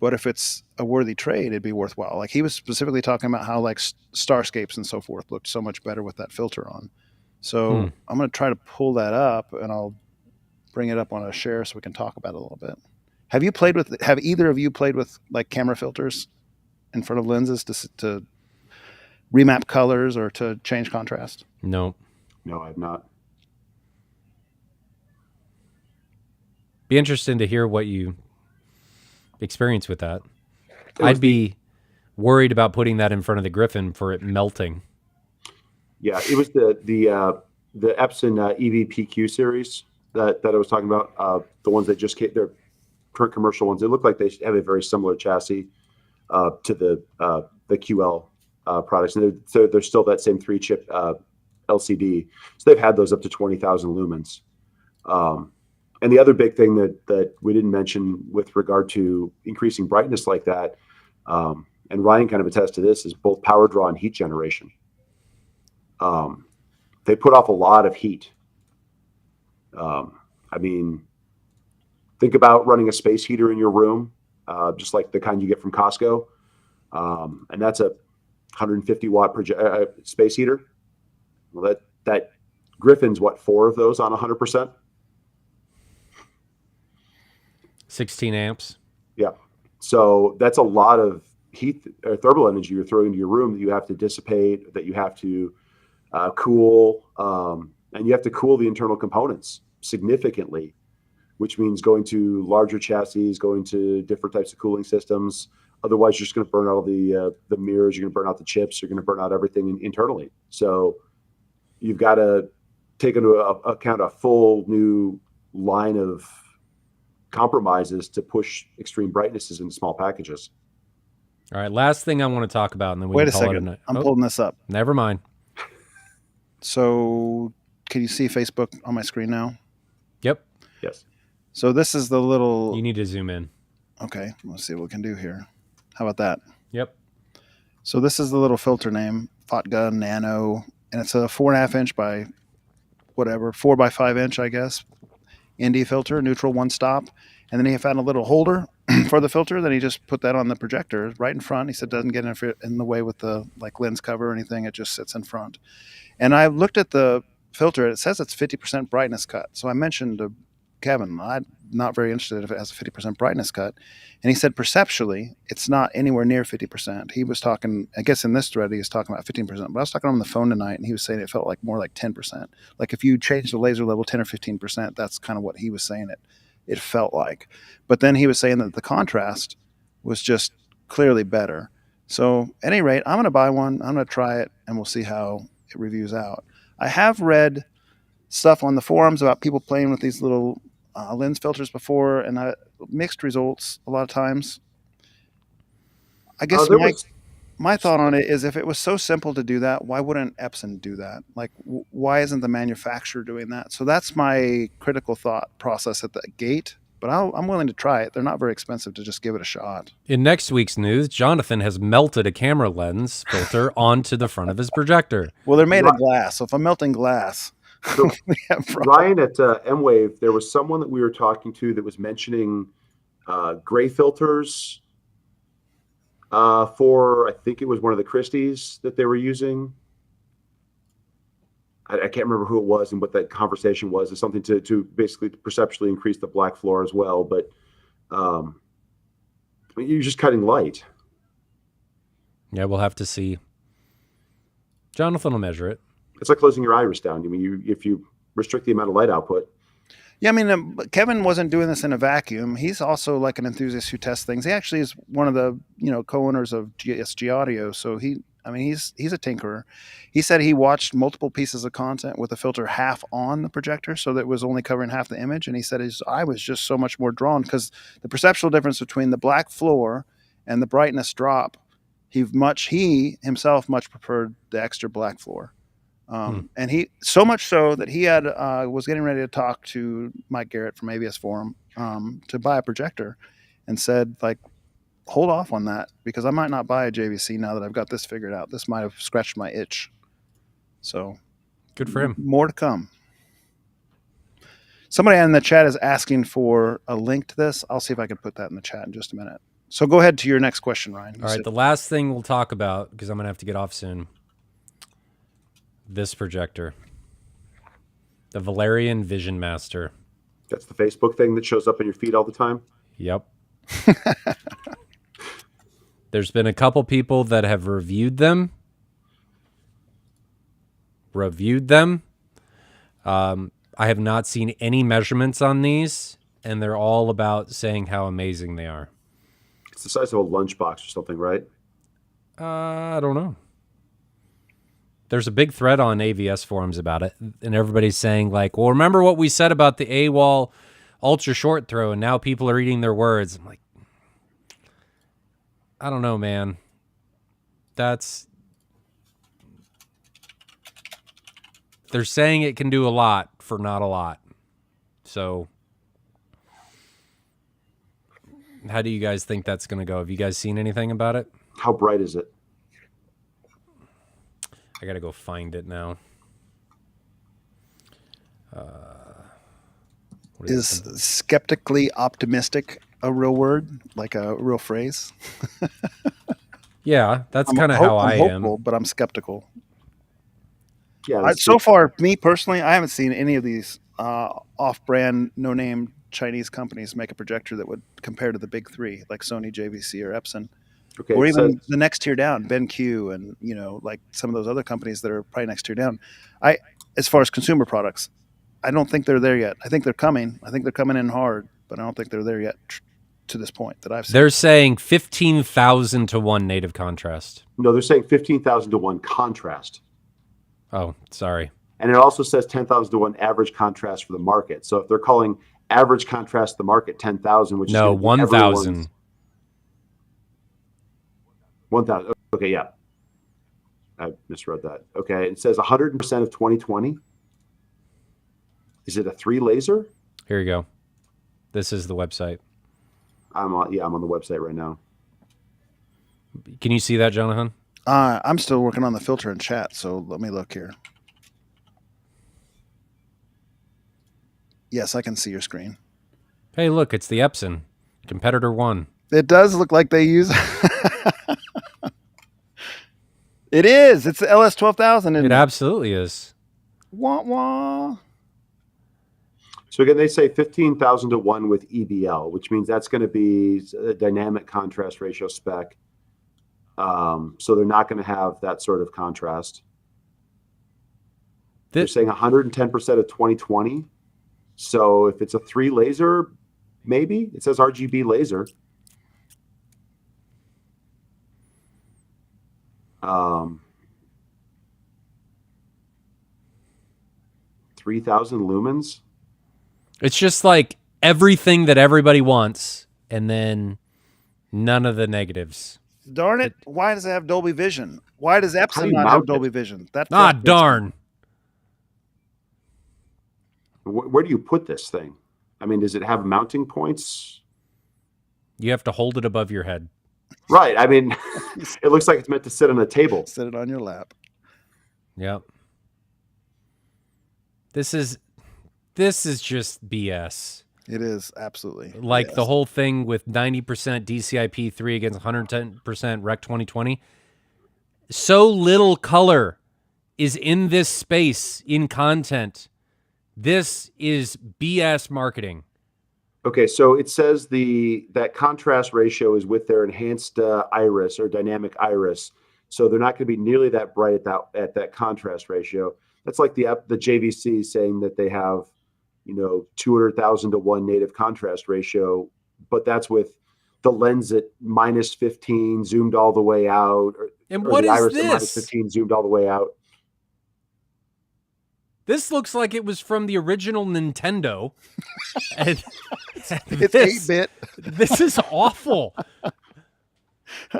but if it's a worthy trade, it'd be worthwhile. Like he was specifically talking about how like starscapes and so forth looked so much better with that filter on. So I'm going to try to pull that up and I'll bring it up on a share so we can talk about it a little bit. Have either of you played with like camera filters in front of lenses to remap colors or to change contrast? No, I've not. Be interesting to hear what you experience with that. I'd be worried about putting that in front of the Griffin for it melting. Yeah, it was the Epson EVPQ series that I was talking about. The ones that just came, they're current commercial ones. They look like they have a very similar chassis to the QL products, and they're still that same 3-chip LCD. So they've had those up to 20,000 lumens. And the other big thing that we didn't mention with regard to increasing brightness like that, and Ryan kind of attests to this, is both power draw and heat generation. They put off a lot of heat. I mean, think about running a space heater in your room, just like the kind you get from Costco. And that's a 150 watt space heater. Well, that Griffin's 4 of those on 100%. 16 amps. Yeah. So that's a lot of heat or thermal energy you're throwing into your room that you have to dissipate, that you have to cool, and you have to cool the internal components significantly, which means going to larger chassis, going to different types of cooling systems. Otherwise, you're just going to burn out all the mirrors. You're going to burn out the chips. You're going to burn out everything internally. So you've got to take into account a full new line of compromises to push extreme brightnesses into small packages. All right, last thing I want to talk about, and then we Wait can a call second. it a night. I'm pulling this up. Never mind. So can you see Facebook on my screen now? Yep. Yes. So this is the little... You need to zoom in. Okay, let's see what we can do here. How about that? Yep. So this is the little filter name, Fotgun Nano, and it's a 4.5 inch by whatever, 4 by 5 inch, I guess, ND filter, neutral one stop. And then you found a little holder for the filter. Then he just put that on the projector right in front. He said doesn't get in the way with the like lens cover or anything. It just sits in front. And I looked at the filter. It says it's 50% brightness cut. So I mentioned to Kevin, I'm not very interested if it has a 50% brightness cut. And he said perceptually, it's not anywhere near 50%. He was talking, I guess in this thread, he was talking about 15%. But I was talking on the phone tonight, and he was saying it felt like more like 10%. Like if you change the laser level 10 or 15%, that's kind of what he was saying it felt like. But then he was saying that the contrast was just clearly better. So at any rate, I'm going to buy one. I'm going to try it, and we'll see how it reviews out. I have read stuff on the forums about people playing with these little lens filters before, and mixed results a lot of times. I guess my thought on it is if it was so simple to do that, why wouldn't Epson do that? Like, why isn't the manufacturer doing that? So that's my critical thought process at the gate. But I'm willing to try it. They're not very expensive to just give it a shot. In next week's news, Jonathan has melted a camera lens filter onto the front of his projector. Well, they're made of glass, so if I'm melting glass, so Ryan at M-Wave, there was someone that we were talking to that was mentioning gray filters for, I think it was one of the Christies that they were using. I can't remember who it was and what that conversation was. It's something to basically perceptually increase the black floor as well. But you're just cutting light. Yeah, we'll have to see. Jonathan will measure it. It's like closing your iris down. I mean, if you restrict the amount of light output. Yeah, I mean, Kevin wasn't doing this in a vacuum. He's also like an enthusiast who tests things. He actually is one of the co-owners of GSG Audio. So he's a tinkerer. He said he watched multiple pieces of content with the filter half on the projector, so that it was only covering half the image. And he said his eye was just so much more drawn because the perceptual difference between the black floor and the brightness drop, he himself much preferred the extra black floor. And he so much so that he had was getting ready to talk to Mike Garrett from ABS Forum to buy a projector, and said like, hold off on that because I might not buy a JVC now that I've got this figured out. This might have scratched my itch. So good for him. More to come. Somebody in the chat is asking for a link to this. I'll see if I can put that in the chat in just a minute. So go ahead to your next question, Ryan. All right, the last thing we'll talk about, because I'm going to have to get off soon, this projector. The Valerian Vision Master. That's the Facebook thing that shows up in your feed all the time? Yep. There's been a couple people that have reviewed them. I have not seen any measurements on these, and they're all about saying how amazing they are. It's the size of a lunchbox or something, right? I don't know. There's a big thread on AVS forums about it, and everybody's saying like, well, remember what we said about the AWOL ultra short throw, and now people are eating their words. I'm like, I don't know, man. They're saying it can do a lot for not a lot. So how do you guys think that's going to go? Have you guys seen anything about it? How bright is it? I got to go find it now. Is skeptically optimistic a real word, like a real phrase? Yeah, that's kind of how I am. But I'm skeptical. Yeah. So far, me personally, I haven't seen any of these off-brand, no-name Chinese companies make a projector that would compare to the big three, like Sony, JVC, or Epson. Okay, or even the next tier down, BenQ, and like some of those other companies that are probably next tier down. As far as consumer products, I don't think they're there yet. I think they're coming. I think they're coming in hard, but I don't think they're there yet to this point that I've seen. They're saying 15,000 to 1 native contrast. No, they're saying 15,000 to 1 contrast. Oh, sorry. And it also says 10,000 to 1 average contrast for the market. So if they're calling average contrast the market 10,000, which is 1,000. 1,000. Okay, yeah. I misread that. Okay, it says 100% of 2020. Is it a 3 laser? Here you go. This is the website. I'm on the website right now. Can you see that, Jonathan? I'm still working on the filter and chat, so let me look here. Yes, I can see your screen. Hey, look, it's the Epson. Competitor 1. It does look like they use. It is. It's the LS12000. It absolutely is. Wah wah. So again, they say 15,000 to 1 with EBL, which means that's going to be a dynamic contrast ratio spec. So they're not going to have that sort of contrast. They're saying 110% of 2020. So if it's a 3 laser, maybe it says RGB laser. 3,000 lumens. It's just like everything that everybody wants, and then none of the negatives. Darn it! Why does it have Dolby Vision? Why does How do Epson you not mount have it? Dolby Vision? That Ah, frustrates me. darn. Where do you put this thing? I mean, does it have mounting points? You have to hold it above your head. Right. I mean, it looks like it's meant to sit on a table. Sit it on your lap. Yep. This is just BS. It is absolutely Like the whole thing with 90% DCI-P3 against 110% Rec 2020. So little color is in this space in content. This is BS marketing. Okay, so it says that contrast ratio is with their enhanced iris or dynamic iris. So they're not going to be nearly that bright at that contrast ratio. That's like the JVC saying that they have, 200,000 to 1 native contrast ratio, but that's with the lens at -15 zoomed all the way out, or what the is iris at this? -15 zoomed all the way out. This looks like it was from the original Nintendo. And it's 8-bit. This is awful.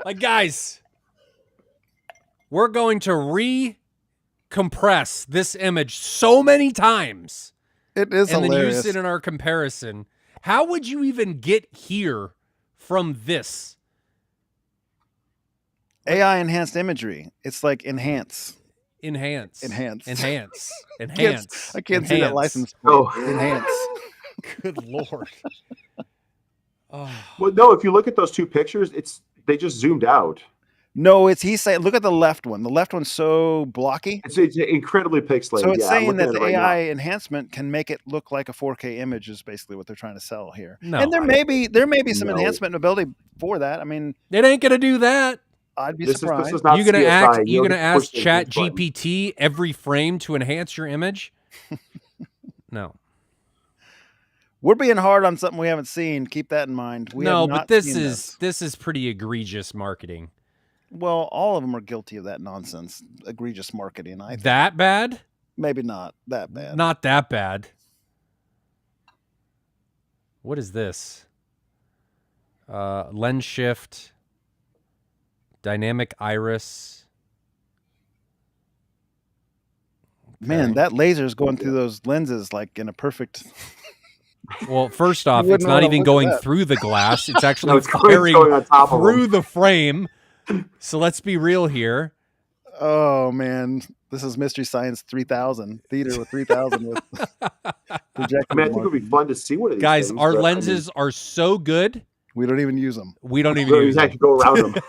Like, guys, we're going to re-compress this image so many times. It is and hilarious. then use it in our comparison. How would you even get here from this? AI enhanced imagery. It's like enhance. I can't see that license plate. Oh. Enhance. Good Lord. Oh. Well, no, if you look at those two pictures, they just zoomed out. No, he's saying, look at the left one. The left one's so blocky. It's incredibly pixelated. So it's saying that the right AI now. enhancement can make it look like a 4K image is basically what they're trying to sell here. No, and there may be some enhancement ability for that. I mean, it ain't gonna do that. I'd be surprised. This is not you're gonna ask Chat GPT every frame to enhance your image? No. We're being hard on something we haven't seen. Keep that in mind. But this is pretty egregious marketing. Well, all of them are guilty of that nonsense. Egregious marketing. I think. That bad? Maybe not that bad. Not that bad. What is this? Lens shift. Dynamic iris. Man, that laser is going through those lenses like in a perfect... Well, first off, it's not even going through the glass. It's actually firing on top through the frame. So let's be real here. Oh, man. This is Mystery Science 3000. Theater with 3000 with projector. I mean, I think it would be fun to see one of these guys, things, our lenses are so good. We don't even use them. We don't even use them. Have to go around them.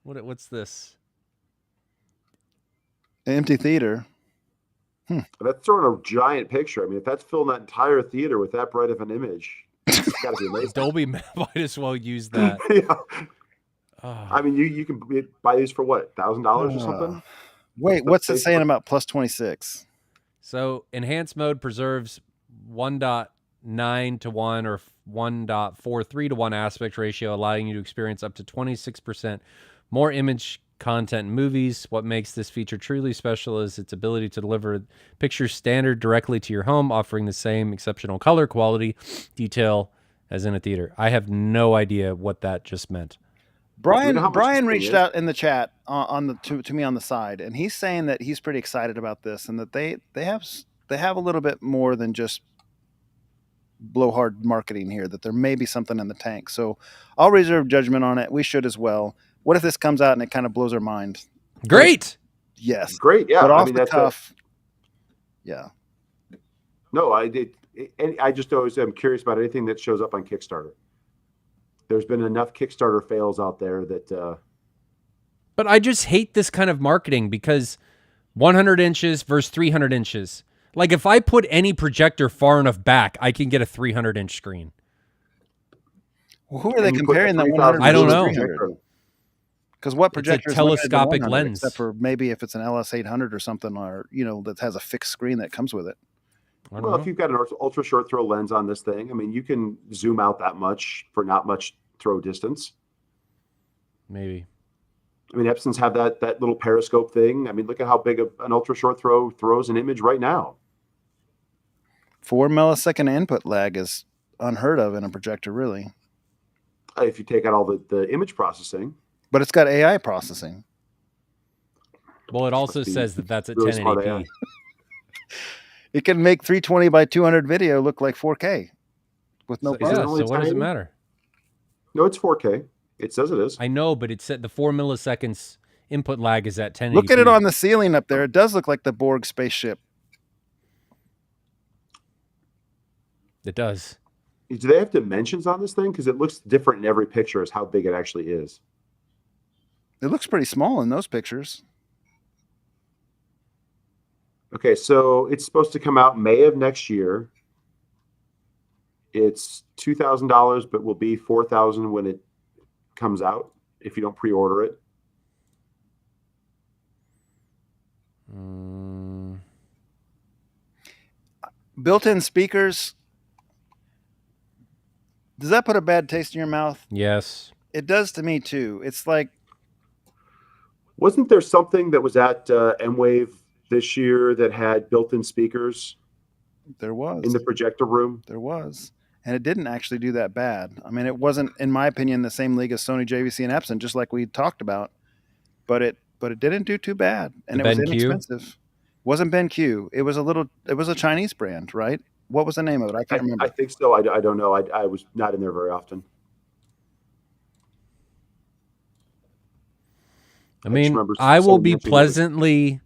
What's this? An empty theater. That's throwing a giant picture. I mean, if that's filling that entire theater with that bright of an image, it's got to be amazing. Dolby might as well use that. Yeah. I mean, you can buy these for what, $1,000 or something? Wait, what's it saying about plus 26? So enhanced mode preserves 1.9 to 1 or 1.43 to 1 aspect ratio, allowing you to experience up to 26% more image content in movies. What makes this feature truly special is its ability to deliver pictures standard directly to your home, offering the same exceptional color quality, detail as in a theater. I have no idea what that just meant. Brian reached out in the chat to me on the side, and he's saying that he's pretty excited about this and that they have a little bit more than just blowhard marketing here, that there may be something in the tank. So I'll reserve judgment on it. We should as well. What if this comes out and it kind of blows our mind? Great. Yes. Great. Yeah. But off the cuff. Yeah. No, and I just always am curious about anything that shows up on Kickstarter. There's been enough Kickstarter fails out there that. But I just hate this kind of marketing because 100 inches versus 300 inches. Like if I put any projector far enough back, I can get a 300-inch screen. Well, who are they And you put comparing the the 100 I don't versus know. 300? Because what projector It's is a limited to telescopic 100, lens. except for maybe if it's an LS800 or something, or that has a fixed screen that comes with it. Well, if you've got an ultra short throw lens on this thing, I mean, you can zoom out that much for not much throw distance. Maybe. I mean, Epson's have that little periscope thing. I mean, look at how big an ultra short throw throws an image right now. 4 millisecond input lag is unheard of in a projector, really. If you take out all the image processing. But it's got AI processing. Well, it also Must be says that that's at really smart 1080p. AI. It can make 320 by 200 video look like 4K with no So- problem. Yeah, only so what does it 1080? matter? No, it's 4K. It says it is. I know, but it said the 4 milliseconds input lag is at 1080p. Look at it on the ceiling up there. It does look like the Borg spaceship. It does. Do they have dimensions on this thing? Because it looks different in every picture as how big it actually is. It looks pretty small in those pictures. Okay, so it's supposed to come out May of next year. It's $2,000, but will be $4,000 when it comes out if you don't pre-order it. Built-in speakers. Does that put a bad taste in your mouth? Yes. It does to me too. It's like, Wasn't there something that was at M-Wave this year that had built-in speakers there was. in the projector room? There was. And it didn't actually do that bad. I mean, it wasn't, in my opinion, the same league as Sony, JVC, and Epson, just like we talked about. But it didn't do too bad. And The it was BenQ? inexpensive. Wasn't BenQ. It was a Chinese brand, right? What was the name of it? I can't remember. I think so. I don't know. I was not in there very often. I just mean, remember I will someone be mentioning it. pleasantly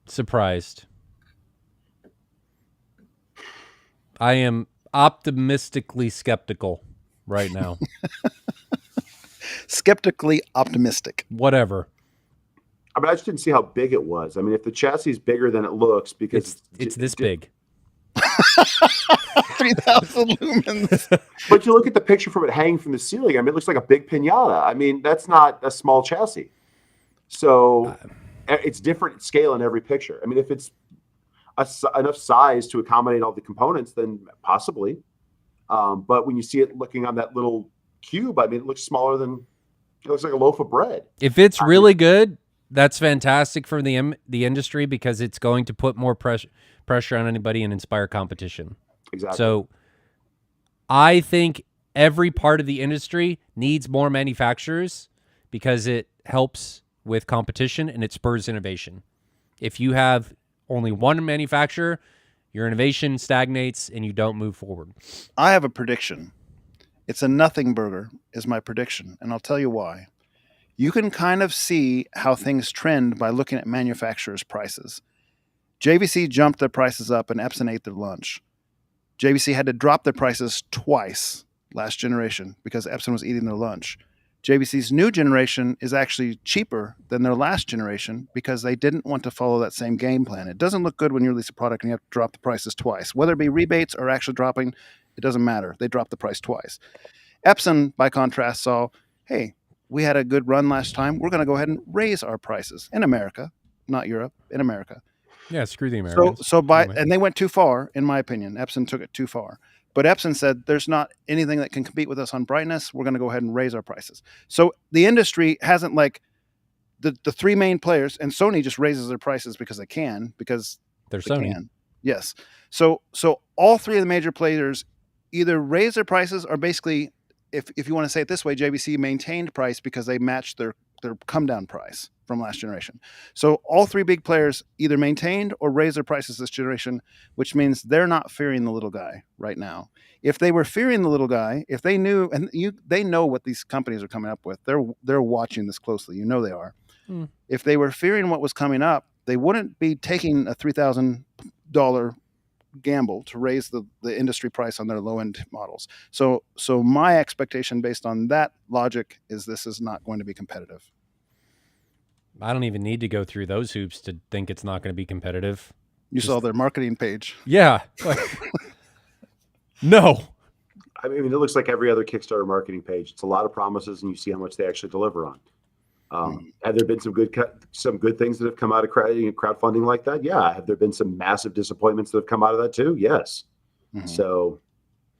surprised. I am optimistically skeptical right now. Skeptically optimistic. Whatever. I mean, I just didn't see how big it was. I mean, if the chassis is bigger than it looks, because It's this big. 3,000 lumens. But you look at the picture from it hanging from the ceiling. I mean, it looks like a big pinata. I mean, that's not a small chassis. So it's different scale in every picture. I mean, if it's enough size to accommodate all the components, then possibly. But when you see it looking on that little cube, I mean, it looks like a loaf of bread. If it's really good, that's fantastic for the industry because it's going to put more pressure on anybody and inspire competition. Exactly. So I think every part of the industry needs more manufacturers because it helps with competition and it spurs innovation. If you have only one manufacturer, your innovation stagnates and you don't move forward. I have a prediction. It's a nothing burger is my prediction, and I'll tell you why. You can kind of see how things trend by looking at manufacturers' prices. JVC jumped their prices up and Epson ate their lunch. JVC had to drop their prices twice last generation because Epson was eating their lunch. JVC's new generation is actually cheaper than their last generation because they didn't want to follow that same game plan. It doesn't look good when you release a product and you have to drop the prices twice. Whether it be rebates or actually dropping, it doesn't matter. They dropped the price twice. Epson, by contrast, saw, hey, we had a good run last time. We're going to go ahead and raise our prices in America, not Europe, in America. Yeah, screw the Americans. And they went too far, in my opinion. Epson took it too far. But Epson said, there's not anything that can compete with us on brightness. We're going to go ahead and raise our prices. So the industry hasn't like the three main players, and Sony just raises their prices because they can, because they're they Sony. can. Yes. So all three of the major players either raise their prices or basically, if you want to say it this way, JVC maintained price because they matched their come down price from last generation. So all three big players either maintained or raised their prices this generation, which means they're not fearing the little guy right now. If they were fearing the little guy, if they knew, and they know what these companies are coming up with, they're watching this closely. You know they are. If they were fearing what was coming up, they wouldn't be taking a $3,000 gamble to raise the industry price on their low end models. So my expectation based on that logic is this is not going to be competitive. I don't even need to go through those hoops to think it's not going to be competitive. You saw their marketing page. Yeah. No. I mean, it looks like every other Kickstarter marketing page. It's a lot of promises, and you see how much they actually deliver on. Have there been some good things that have come out of crowdfunding like that? Yeah. Have there been some massive disappointments that have come out of that too? Yes. So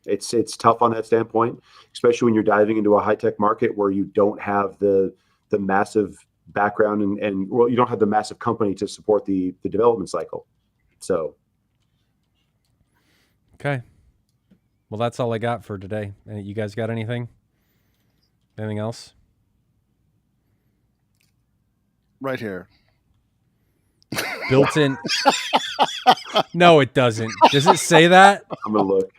it's tough on that standpoint, especially when you're diving into a high tech market where you don't have the massive background and well, you don't have the massive company to support the development cycle. So. Okay. Well, that's all I got for today. You guys got anything? Anything else? Right here. Built in. No, it doesn't. Does it say that? I'm going to look.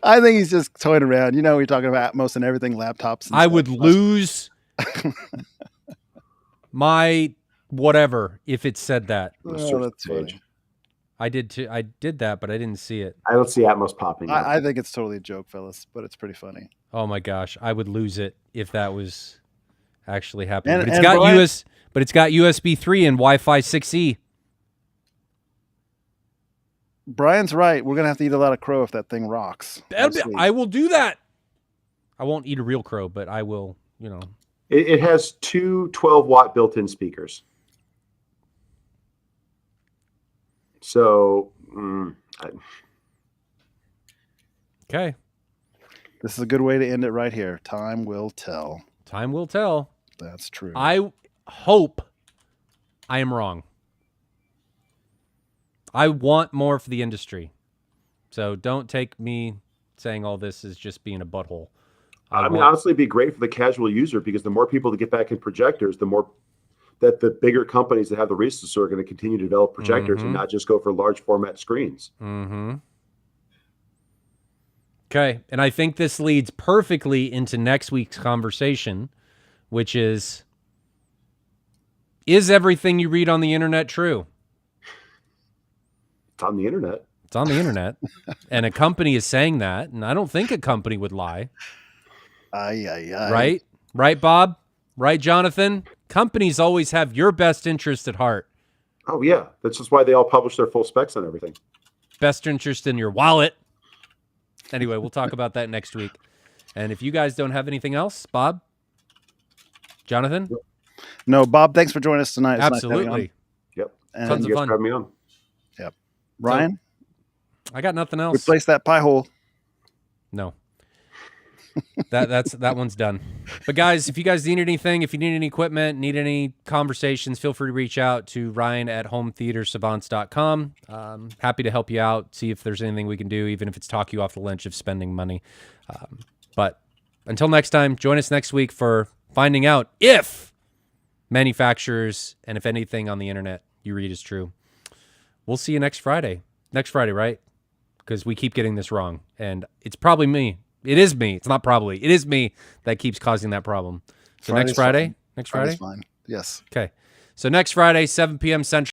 I think he's just toying around. You know, we're talking about Atmos and everything, laptops. And I would lose my whatever if it said that. Oh, that's funny. I did too. I did that, but I didn't see it. I don't see Atmos popping up. I think it's totally a joke, fellas, but it's pretty funny. Oh my gosh, I would lose it if that was actually happening. And, but it's got USB 3 and Wi-Fi 6E. Brian's right. We're gonna have to eat a lot of crow if that thing rocks. I will do that. I won't eat a real crow, but I will. You know, it has two 12-watt built-in speakers. So, okay. This is a good way to end it right here. Time will tell. Time will tell. That's true. I hope I am wrong. I want more for the industry. So don't take me saying all this as just being a butthole. I mean, honestly, it'd be great for the casual user because the more people that get back in projectors, the more that the bigger companies that have the resources are going to continue to develop projectors and not just go for large format screens. Okay. And I think this leads perfectly into next week's conversation, which is everything you read on the internet true? It's on the internet. It's on the internet. And a company is saying that, and I don't think a company would lie. Right? Right, Bob? Right, Jonathan? Companies always have your best interest at heart. Oh, yeah. That's just why they all publish their full specs on everything. Best interest in your wallet. Anyway, we'll talk about that next week. And if you guys don't have anything else, Bob? Jonathan? No, Bob, thanks for joining us tonight. It's Absolutely. Nice yep. and Tons of fun. Have me on. Yep. Ryan? So, I got nothing else. Replace that pie hole. No. That one's done. But guys, if you guys need anything, if you need any equipment, need any conversations, feel free to reach out to Ryan at hometheatersavants.com. Happy to help you out, see if there's anything we can do, even if it's talk you off the ledge of spending money. But until next time, join us next week for finding out if manufacturers and if anything on the internet you read is true. We'll see you next Friday. Next Friday, right? Because we keep getting this wrong. And it's probably me. It is me. It's not probably. It is me that keeps causing that problem. So Friday's next Friday? fine. Next Friday? Friday's fine. Yes. Okay. So next Friday, 7 p.m. Central.